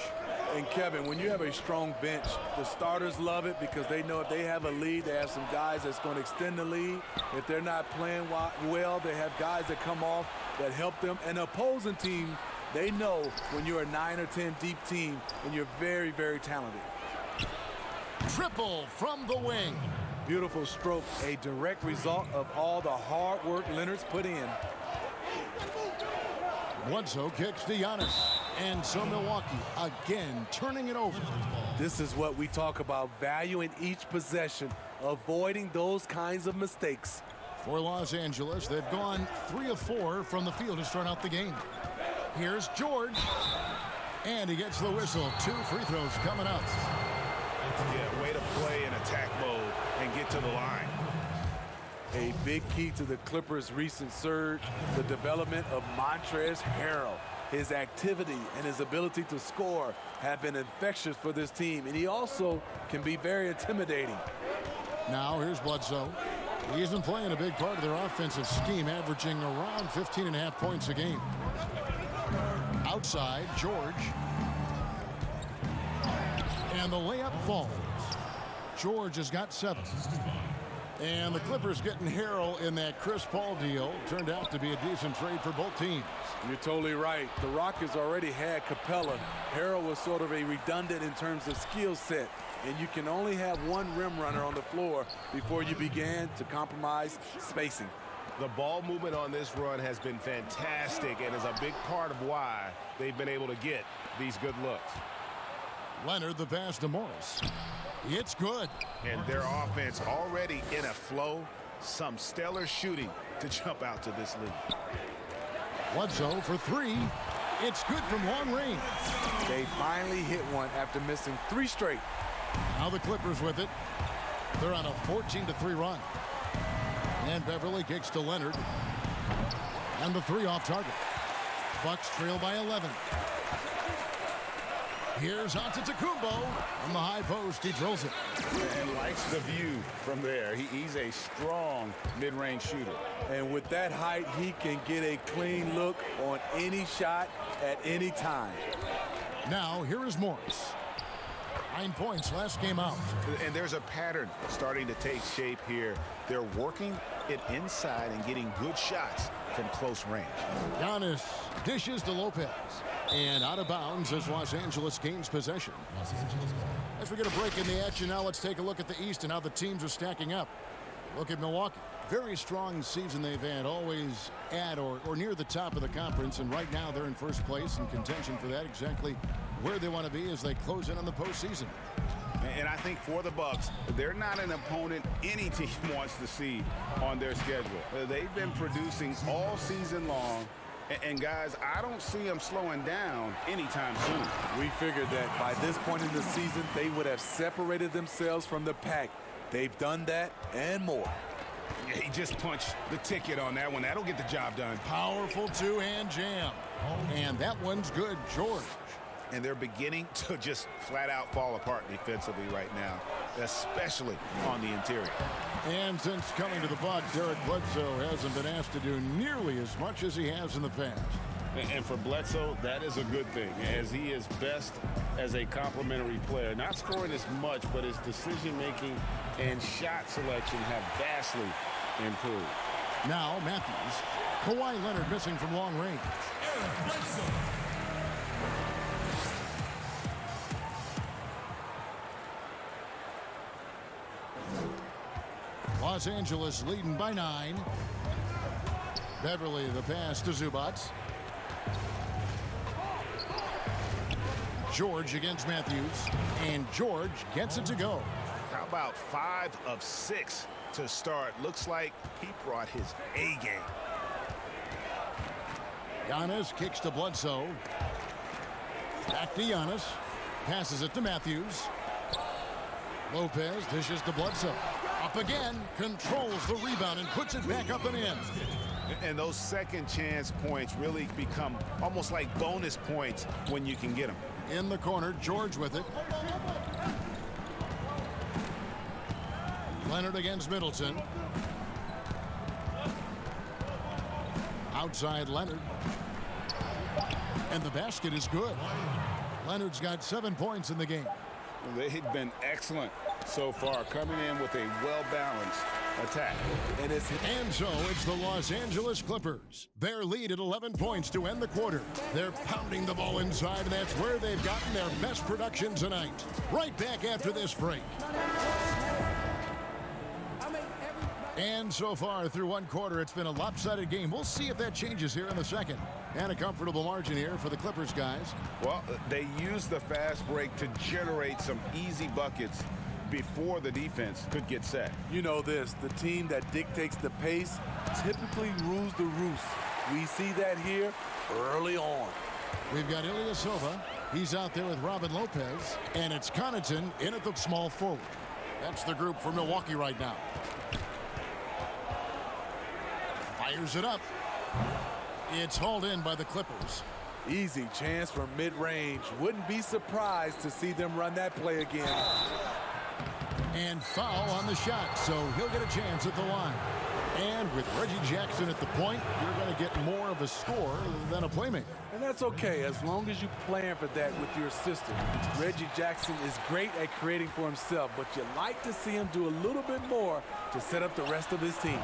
And Kevin, when you have a strong bench, the starters love it because they know if they have a lead, they have some guys that's going to extend the lead. If they're not playing well, they have guys that come off that help them. And the opposing team, they know when you're a 9 or 10 deep team and you're very, very talented. Triple from the wing. Beautiful stroke, a direct result of all the hard work Leonard's put in. Bledsoe kicks to Giannis. And so Milwaukee again turning it over. This is what we talk about, valuing each possession, avoiding those kinds of mistakes. For Los Angeles, they've gone 3 of 4 from the field to start out the game. Here's George. And he gets the whistle. 2 free throws coming up. Yeah, way to play in attack mode and get to the line. A big key to the Clippers' recent surge, the development of Montrezl Harrell. His activity and his ability to score have been infectious for this team, and he also can be very intimidating. Now here's Bledsoe. He's been playing a big part of their offensive scheme, averaging around 15.5 points a game. Outside, George. And the layup falls. George has got 7. And the Clippers getting Harrell in that Chris Paul deal. Turned out to be a decent trade for both teams. You're totally right. The Rockets already had Capella. Harrell was sort of a redundant in terms of skill set. And you can only have one rim runner on the floor before you began to compromise spacing. The ball movement on this run has been fantastic and is a big part of why they've been able to get these good looks. Leonard, the pass to Morris. It's good. And their offense already in a flow. Some stellar shooting to jump out to this lead. Bledsoe for three. It's good from long range. They finally hit one after missing 3 straight. Now the Clippers with it. They're on a 14-3 run. And Beverly kicks to Leonard. And the 3 off target. Bucks trail by 11. Here's Antetokounmpo. From the high post, he drills it. And likes the view from there. He's a strong mid-range shooter. And with that height, he can get a clean look on any shot at any time. Now, here is Morris. 9 points last game out. And there's a pattern starting to take shape here. They're working it inside and getting good shots from close range. Giannis dishes to Lopez. And out of bounds as Los Angeles gains possession. As we get a break in the action, now let's take a look at the East and how the teams are stacking up. Look at Milwaukee. Very strong season they've had, always at or near the top of the conference, and right now they're in first place in contention for that, exactly where they want to be as they close in on the postseason. And I think for the Bucks, they're not an opponent any team wants to see on their schedule. They've been producing all season long. And guys, I don't see them slowing down anytime soon. We figured that by this point in the season, they would have separated themselves from the pack. They've done that and more. Yeah, he just punched the ticket on that one. That'll get the job done. Powerful two-hand jam. And that one's good, George. And they're beginning to just flat out fall apart defensively right now, especially on the interior. And since coming to the Bucks, Derek Bledsoe hasn't been asked to do nearly as much as he has in the past. And for Bledsoe, that is a good thing, as he is best as a complementary player. Not scoring as much, but his decision-making and shot selection have vastly improved. Now, Matthews. Kawhi Leonard missing from long range. Los Angeles leading by 9. Beverly the pass to Zubats. George against Matthews. And George gets it to go. How about 5 of 6 to start? Looks like he brought his A game. Giannis kicks to Bledsoe. Back to Giannis. Passes it to Matthews. Lopez dishes to Bledsoe. Up again, controls the rebound and puts it back up and in. And those second chance points really become almost like bonus points when you can get them. In the corner, George with it. Leonard against Middleton. Outside Leonard. And the basket is good. Leonard's got 7 points in the game. They've been excellent so far, coming in with a well-balanced attack. And so it's the Los Angeles Clippers. Their lead at 11 points to end the quarter. They're pounding the ball inside, and that's where they've gotten their best production tonight. Right back after this break. And so far through one quarter, it's been a lopsided game. We'll see if that changes here in the second. And a comfortable margin here for the Clippers guys. Well, they used the fast break to generate some easy buckets before the defense could get set. You know this, the team that dictates the pace typically rules the roost. We see that here early on. We've got Ilyasova. He's out there with Robin Lopez. And it's Connaughton in at the small forward. That's the group for Milwaukee right now. Fires it up. It's hauled in by the Clippers. Easy chance from mid-range. Wouldn't be surprised to see them run that play again. And foul on the shot, so he'll get a chance at the line. And with Reggie Jackson at the point, you're going to get more of a score than a playmaker. And that's okay, as long as you plan for that with your system. Reggie Jackson is great at creating for himself, but you like to see him do a little bit more to set up the rest of his team.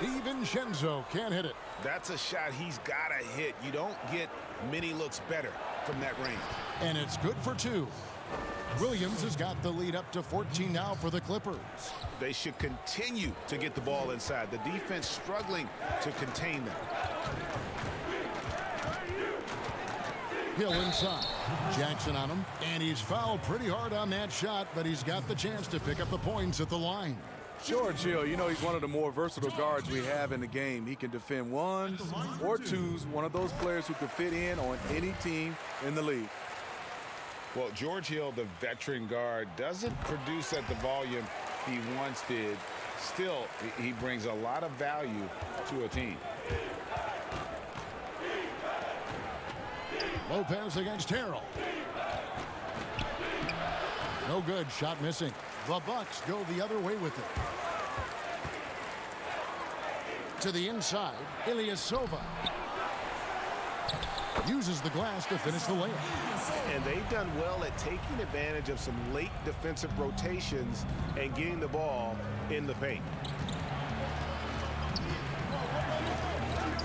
DiVincenzo can't hit it. That's a shot he's got to hit. You don't get many looks better from that range. And it's good for 2. Williams has got the lead up to 14 now for the Clippers. They should continue to get the ball inside. The defense struggling to contain them. Hill inside. Jackson on him. And he's fouled pretty hard on that shot, but he's got the chance to pick up the points at the line. George Hill, you know, he's one of the more versatile guards we have in the game. He can defend ones or twos, one of those players who can fit in on any team in the league. Well, George Hill, the veteran guard, doesn't produce at the volume he once did. Still, he brings a lot of value to a team. Lopez against Harrell. No good. Shot missing. The Bucks go the other way with it. To the inside, Ilyasova uses the glass to finish the layup. And they've done well at taking advantage of some late defensive rotations and getting the ball in the paint.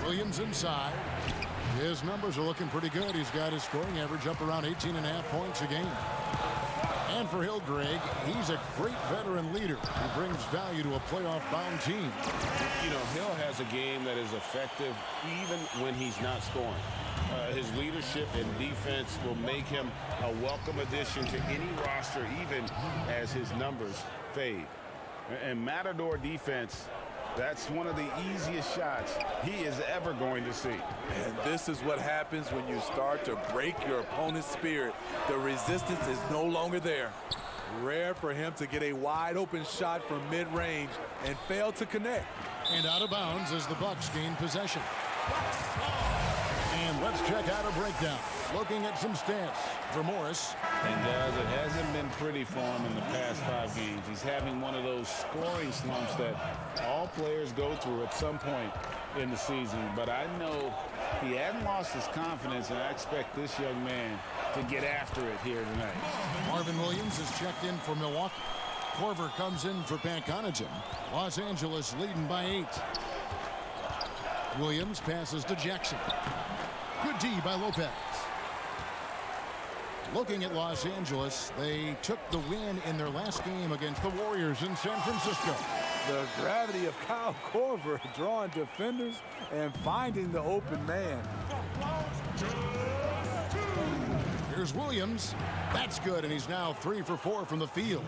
Williams inside. His numbers are looking pretty good. He's got his scoring average up around 18.5 points a game. And for Hill, Greg, he's a great veteran leader who brings value to a playoff-bound team. You know, Hill has a game that is effective even when he's not scoring. His leadership and defense will make him a welcome addition to any roster, even as his numbers fade. And Matador defense, that's one of the easiest shots he is ever going to see. And this is what happens when you start to break your opponent's spirit. The resistance is no longer there. Rare for him to get a wide open shot from mid-range and fail to connect. And out of bounds as the Bucks gain possession. And let's check out a breakdown. Looking at some stats for Morris. And guys, it hasn't been pretty for him in the past 5 games. He's having one of those scoring slumps that all players go through at some point in the season. But I know he hadn't lost his confidence, and I expect this young man to get after it here tonight. Marvin Williams is checked in for Milwaukee. Korver comes in for Pat Connaughton. Los Angeles leading by 8. Williams passes to Jackson. Good D by Lopez. Looking at Los Angeles, they took the win in their last game against the Warriors in San Francisco. The gravity of Kyle Korver drawing defenders and finding the open man. Here's Williams. That's good, and he's now 3 for 4 from the field.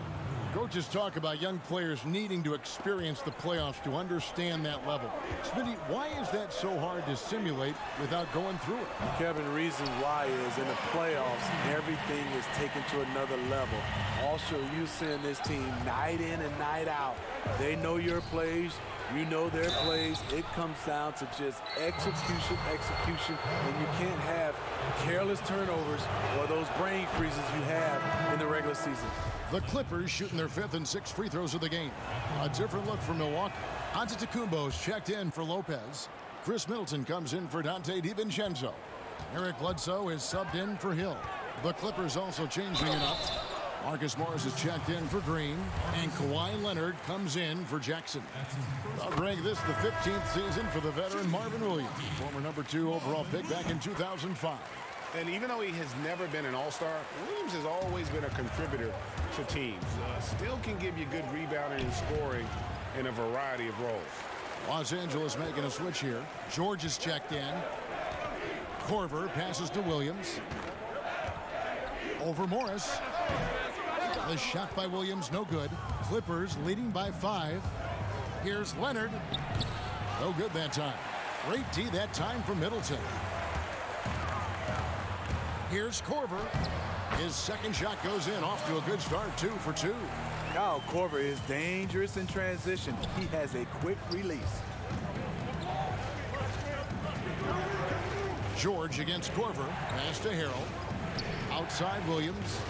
Coaches talk about young players needing to experience the playoffs to understand that level. Smitty, why is that so hard to simulate without going through it? Kevin, reason why is in the playoffs, everything is taken to another level. Also, you seeing this team night in and night out. They know your plays. You know their plays. It comes down to just execution, and you can't have careless turnovers or those brain freezes you have in the regular season. The Clippers shooting their 5th and 6th free throws of the game. A different look for Milwaukee. Antetokounmpo's checked in for Lopez. Chris Middleton comes in for Dante DiVincenzo. Eric Bledsoe is subbed in for Hill. The Clippers also changing it up. Marcus Morris is checked in for Green, and Kawhi Leonard comes in for Jackson. Well, Greg, this is the 15th season for the veteran Marvin Williams, former number 2 overall pick back in 2005. And even though he has never been an all-star, Williams has always been a contributor to teams. Still can give you good rebounding and scoring in a variety of roles. Los Angeles making a switch here. George is checked in. Korver passes to Williams. Over Morris. The shot by Williams, no good. Clippers leading by 5. Here's Leonard. No good that time. Great D that time for Middleton. Here's Korver. His second shot goes in, off to a good start, 2 for 2. Kyle Korver is dangerous in transition. He has a quick release. George against Korver. Pass to Harrell. Outside Williams.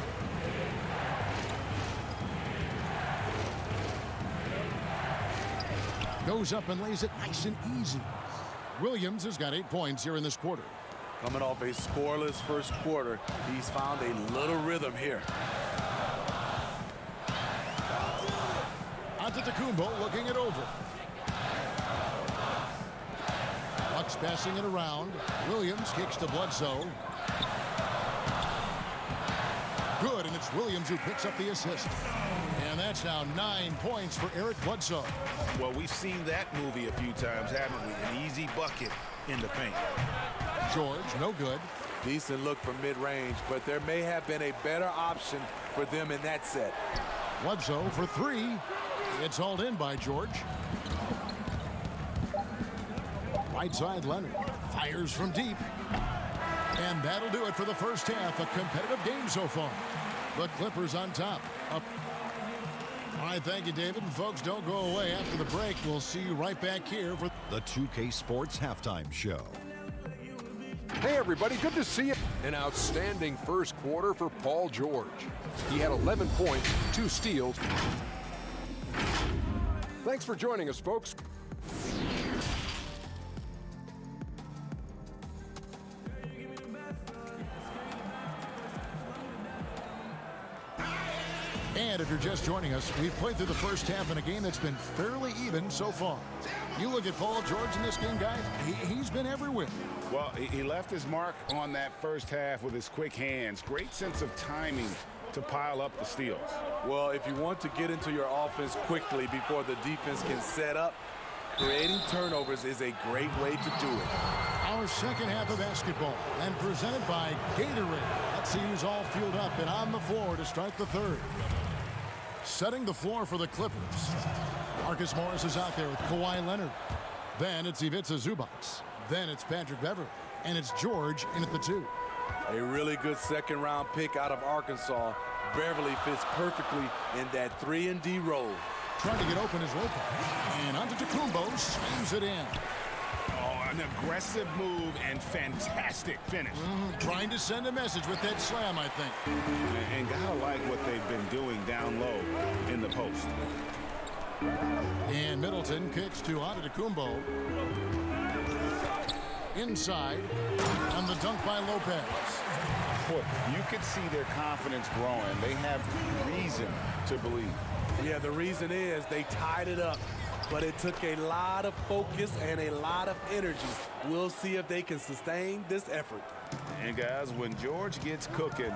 Goes up and lays it nice and easy. Williams has got 8 points here in this quarter. Coming off a scoreless first quarter, he's found a little rhythm here. Antetokounmpo looking it over. Bucks passing it around. Williams kicks to Bledsoe. Good, and it's Williams who picks up the assist. And that's now 9 points for Eric Bledsoe. Well, we've seen that movie a few times, haven't we? An easy bucket in the paint. George, no good. Decent look from mid-range, but there may have been a better option for them in that set. Bledsoe for 3. It's hauled in by George. Right side, Leonard fires from deep. And that'll do it for the first half. A competitive game so far. The Clippers on top. Up. All right, thank you, David. And folks, don't go away. After the break, we'll see you right back here for the 2K Sports Halftime Show. Hey, everybody. Good to see you. An outstanding first quarter for Paul George. He had 11 points, 2 steals. Thanks for joining us, folks. And if you're just joining us, we've played through the first half in a game that's been fairly even so far. You look at Paul George in this game, guys, he's been everywhere. Well, he left his mark on that first half with his quick hands. Great sense of timing to pile up the steals. Well, if you want to get into your offense quickly before the defense can set up, creating turnovers is a great way to do it. Our second half of basketball, and presented by Gatorade. Let's see who's all fueled up and on the floor to start the third. Setting the floor for the Clippers. Marcus Morris is out there with Kawhi Leonard. Then it's Ivica Zubac. Then it's Patrick Beverley. And it's George in at the 2. A really good second-round pick out of Arkansas. Beverley fits perfectly in that 3-and-D role. Trying to get open is Lopez. And Antetokounmpo slams it in. Oh, an aggressive move and fantastic finish. Trying to send a message with that slam, I think. And gotta like what they've been doing down low in the post. And Middleton kicks to Antetokounmpo. Inside. On the dunk by Lopez. Boy, you could see their confidence growing. They have reason to believe. Yeah, the reason is they tied it up, but it took a lot of focus and a lot of energy. We'll see if they can sustain this effort. And guys, when George gets cooking,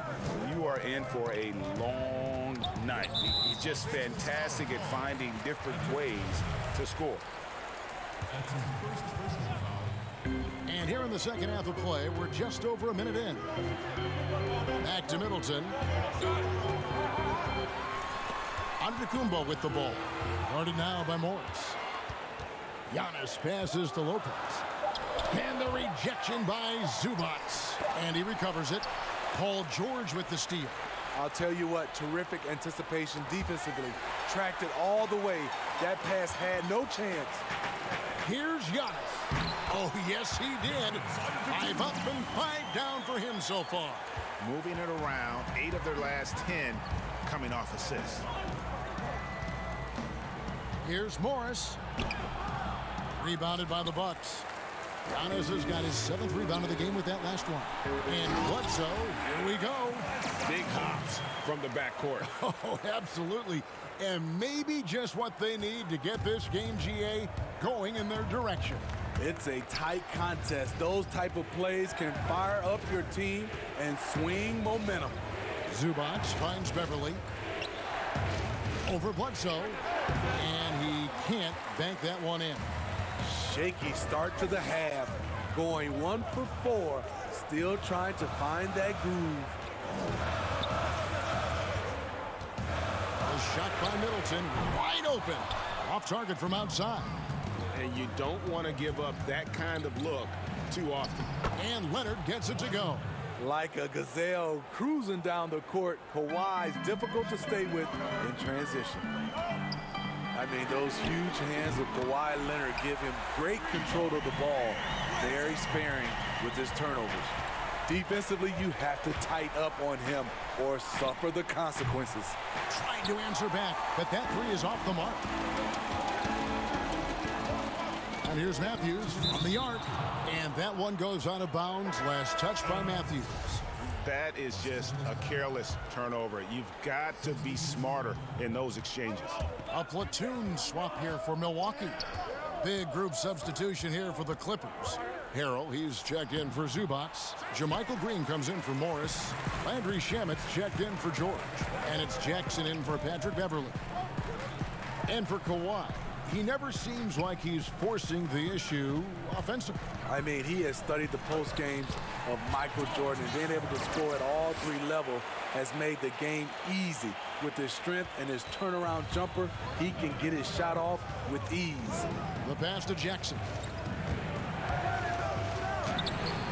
you are in for a long night. He's just fantastic at finding different ways to score. That's his first personal foul. And here in the second half of play, we're just over a minute in. Back to Middleton. Antetokounmpo with the ball. Guarded now by Morris. Giannis passes to Lopez. And the rejection by Zubac. And he recovers it. Paul George with the steal. I'll tell you what, terrific anticipation defensively. Tracked it all the way. That pass had no chance. Here's Giannis. Oh, yes, he did. 5 up and 5 down for him so far. Moving it around, 8 of their last 10 coming off assists. Here's Morris. Rebounded by the Bucks. Giannis has got his 7th rebound of the game with that last one. And Bledsoe, here we go. Big hops from the backcourt. Oh, absolutely. And maybe just what they need to get this game, GA, going in their direction. It's a tight contest. Those type of plays can fire up your team and swing momentum. Zubac finds Beverley. Over Bledsoe. And he can't bank that one in. Shaky start to the half. Going 1 for 4. Still trying to find that groove. A shot by Middleton. Wide open. Off target from outside. And you don't want to give up that kind of look too often. And Leonard gets it to go. Like a gazelle cruising down the court, Kawhi's difficult to stay with in transition. I mean, those huge hands of Kawhi Leonard give him great control of the ball. Very sparing with his turnovers. Defensively, you have to tighten up on him or suffer the consequences. Trying to answer back, but that 3 is off the mark. And here's Matthews from the arc. And that one goes out of bounds. Last touch by Matthews. That is just a careless turnover. You've got to be smarter in those exchanges. A platoon swap here for Milwaukee. Big group substitution here for the Clippers. Harrell, he's checked in for Zubac. Jermichael Green comes in for Morris. Landry Shamit's checked in for George. And it's Jackson in for Patrick Beverly. And for KAWAI, he never seems like he's forcing the issue offensively. I mean, he has studied the post games of Michael Jordan, and being able to score at all three levels has made the game easy. With his strength and his turnaround jumper, he can get his shot off with ease. The pass to Jackson.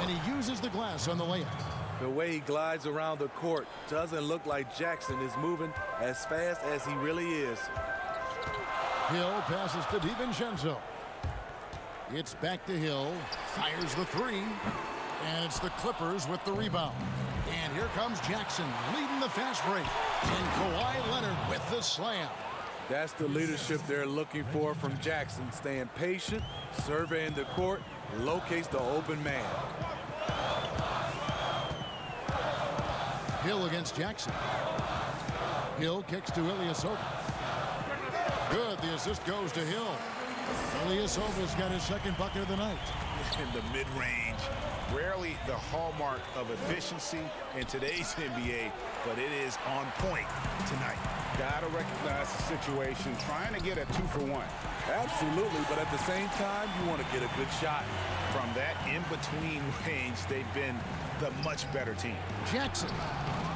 And he uses the glass on the layup. The way he glides around the court doesn't look like Jackson is moving as fast as he really is. Hill passes to DiVincenzo. It's back to Hill. Fires the three. And it's the Clippers with the rebound. And here comes Jackson leading the fast break. And KAWAI Leonard with the slam. That's the leadership they're looking for from Jackson. Staying patient, surveying the court, locates the open man. Hill against Jackson. Hill kicks to Ilyasova. Good, the assist goes to Hill. Ilyasova's got his second bucket of the night. In the mid-range, rarely the hallmark of efficiency in today's NBA, but it is on point tonight. Got to recognize the situation, trying to get a 2-for-1. Absolutely, but at the same time, you want to get a good shot. From that in-between range, they've been the much better team. Jackson,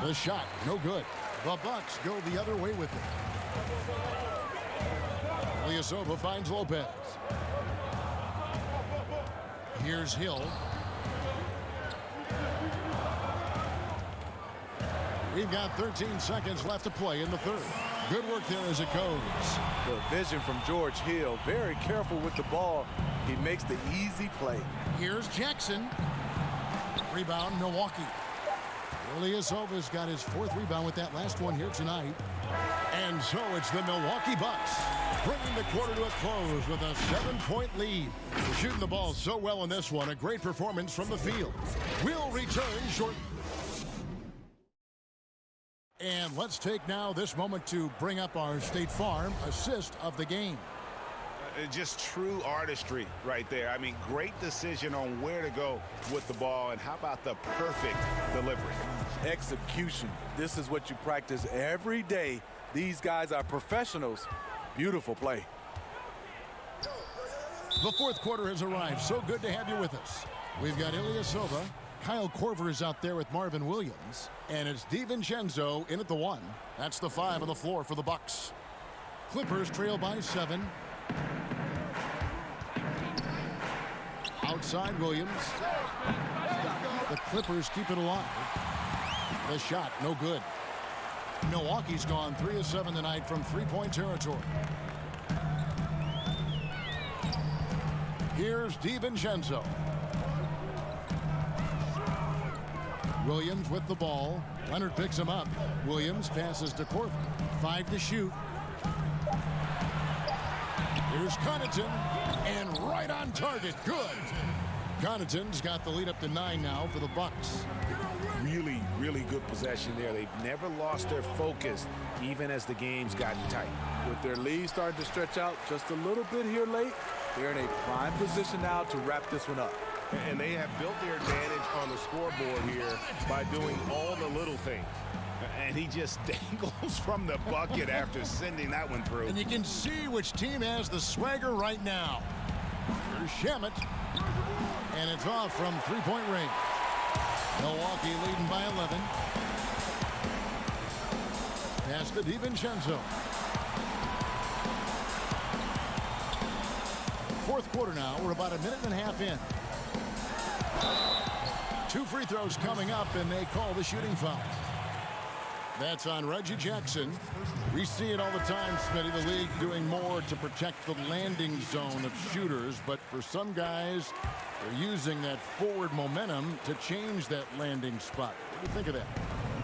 the shot, no good. The Bucks go the other way with it. Ilyasova finds Lopez. Here's Hill. We've got 13 seconds left to play in the third. Good work there as it goes. The vision from George Hill. Very careful with the ball. He makes the easy play. Here's Jackson. Rebound, Milwaukee. Ilyasova's got his fourth rebound with that last one here tonight. And so it's the Milwaukee Bucks bringing the quarter to a close with a 7-point lead. We're shooting the ball so well in this one. A great performance from the field. We'll return shortly. And let's take now this moment to bring up our State Farm assist of the game. Just true artistry right there. I mean, great decision on where to go with the ball, and how about the perfect delivery? Execution. This is what you practice every day. These guys are professionals. Beautiful play. The fourth quarter has arrived. So good to have you with us. We've got Ilyasova. Kyle Korver is out there with Marvin Williams. And it's DiVincenzo in at the 1. That's the 5 on the floor for the Bucks. Clippers trail by 7. Outside Williams. The Clippers keep it alive. The shot, no good. Milwaukee's gone 3 of 7 tonight from three-point territory. Here's DiVincenzo. Williams with the ball. Leonard picks him up. Williams passes to Korver. 5 to shoot. Here's Connaughton, and right on target. Good. Connaughton's got the lead up to 9 now for the Bucks. Really, really good possession there. They've never lost their focus, even as the game's gotten tight. With their lead starting to stretch out just a little bit here late, they're in a prime position now to wrap this one up. And they have built their advantage on the scoreboard here by doing all the little things. And he just dangles from the bucket after sending that one through. And you can see which team has the swagger right now. Here's Shamet. And it's off from three-point range. Milwaukee leading by 11. Pass to DiVincenzo. Fourth quarter now. We're about a minute and a half in. 2 free throws coming up, and they call the shooting foul. That's on Reggie Jackson. We see it all the time, Smitty. The league doing more to protect the landing zone of shooters, but for some guys, they're using that forward momentum to change that landing spot. What do you think of that?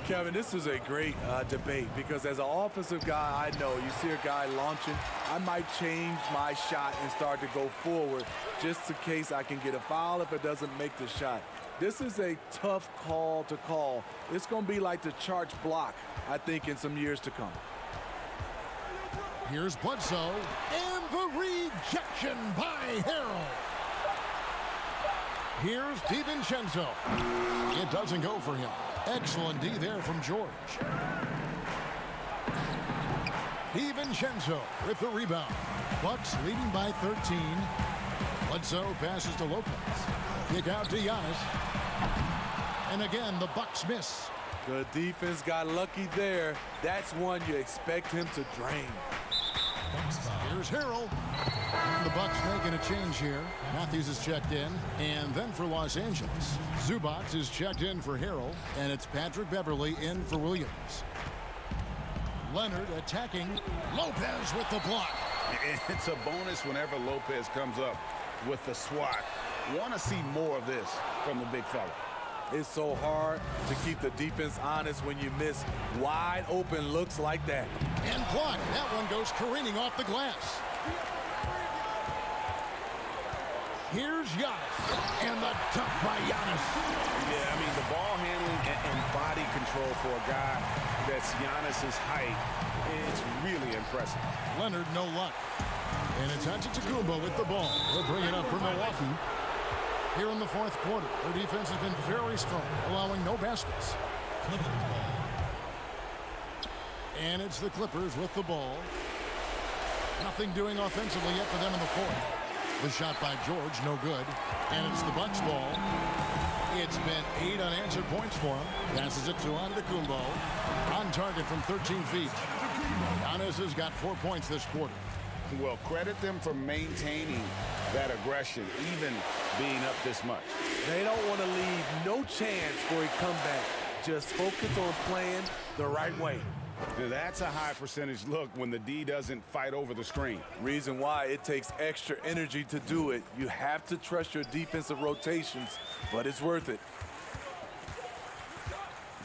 Kevin, this is a great debate, because as an offensive guy, I know you see a guy launching, I might change my shot and start to go forward just in case I can get a foul if it doesn't make the shot. This is a tough call to call. It's going to be like the charge block, I think, in some years to come. Here's Bledsoe, and the rejection by Harrell. Here's DiVincenzo. It doesn't go for him. Excellent D there from George. DiVincenzo with the rebound. Bucks leading by 13. Bledsoe passes to Lopez. Kick out to Giannis. And again, the Bucks miss. The defense got lucky there. That's one you expect him to drain. Here's Harrell. The Bucks making a change here. Matthews is checked in. And then for Los Angeles, Zubac is checked in for Harrell. And it's Patrick Beverley in for Williams. Leonard attacking. Lopez with the block. It's a bonus whenever Lopez comes up with the swat. Want to see more of this from the big fella. It's so hard to keep the defense honest when you miss wide open looks like that. And blocked. That one goes careening off the glass. Here's Giannis. And the dunk by Giannis. Yeah, I mean, the ball handling and body control for a guy that's Giannis's height, it's really impressive. Leonard, no luck. And it's Antetokounmpo with the ball. He'll bring it up for Milwaukee. Here in the fourth quarter, their defense has been very strong, allowing no baskets. And it's the Clippers with the ball. Nothing doing offensively yet for them in the fourth. The shot by George, no good. And it's the Bucks ball. It's been 8 unanswered points for him. Passes it to Antetokounmpo. On target from 13 feet. Giannis has got 4 points this quarter. Well, credit them for maintaining that aggression, even being up this much. They don't want to leave no chance for a comeback. Just focus on playing the right way. That's a high percentage look when the D doesn't fight over the screen. Reason why it takes extra energy to do it. You have to trust your defensive rotations, but it's worth it.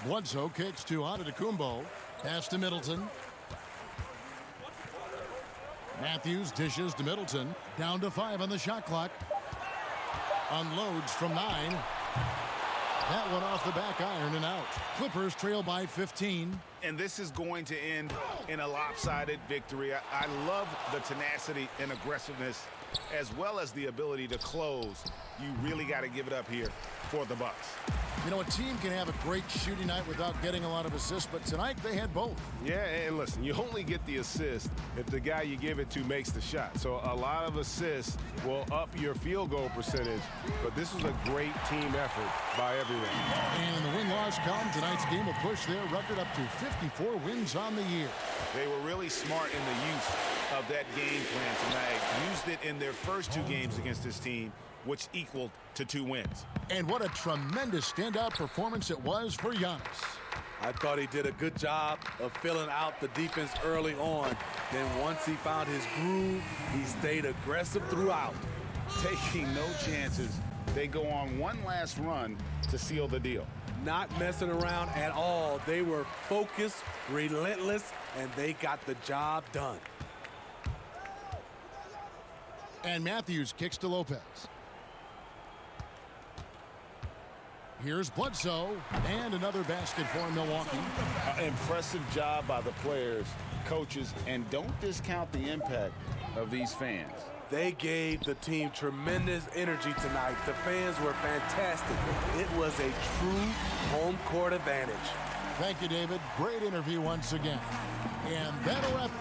Bledsoe kicks to Antetokounmpo. Pass to Middleton. Matthews dishes to Middleton. Down to 5 on the shot clock. Unloads from 9. That one off the back iron and out. Clippers trail by 15. And this is going to end in a lopsided victory. I love the tenacity and aggressiveness as well as the ability to close. You really got to give it up here for the Bucks. You know, a team can have a great shooting night without getting a lot of assists, but tonight they had both. Yeah, and listen, you only get the assist if the guy you give it to makes the shot. So a lot of assists will up your field goal percentage, but this was a great team effort by everyone. And in the win-loss column, tonight's game will push their record up to 54 wins on the year. They were really smart in the use of that game plan tonight. Used it in their first 2 games against this team, which equaled to 2 wins. And what a tremendous standout performance it was for Giannis. I thought he did a good job of filling out the defense early on. Then once he found his groove, he stayed aggressive throughout. Taking no chances. They go on one last run to seal the deal. Not messing around at all. They were focused, relentless, and they got the job done. And Matthews kicks to Lopez. Here's Bledsoe, and another basket for Milwaukee. Impressive job by the players, coaches, and don't discount the impact of these fans. They gave the team tremendous energy tonight. The fans were fantastic. It was a true home court advantage. Thank you, David. Great interview once again. And that'll wrap.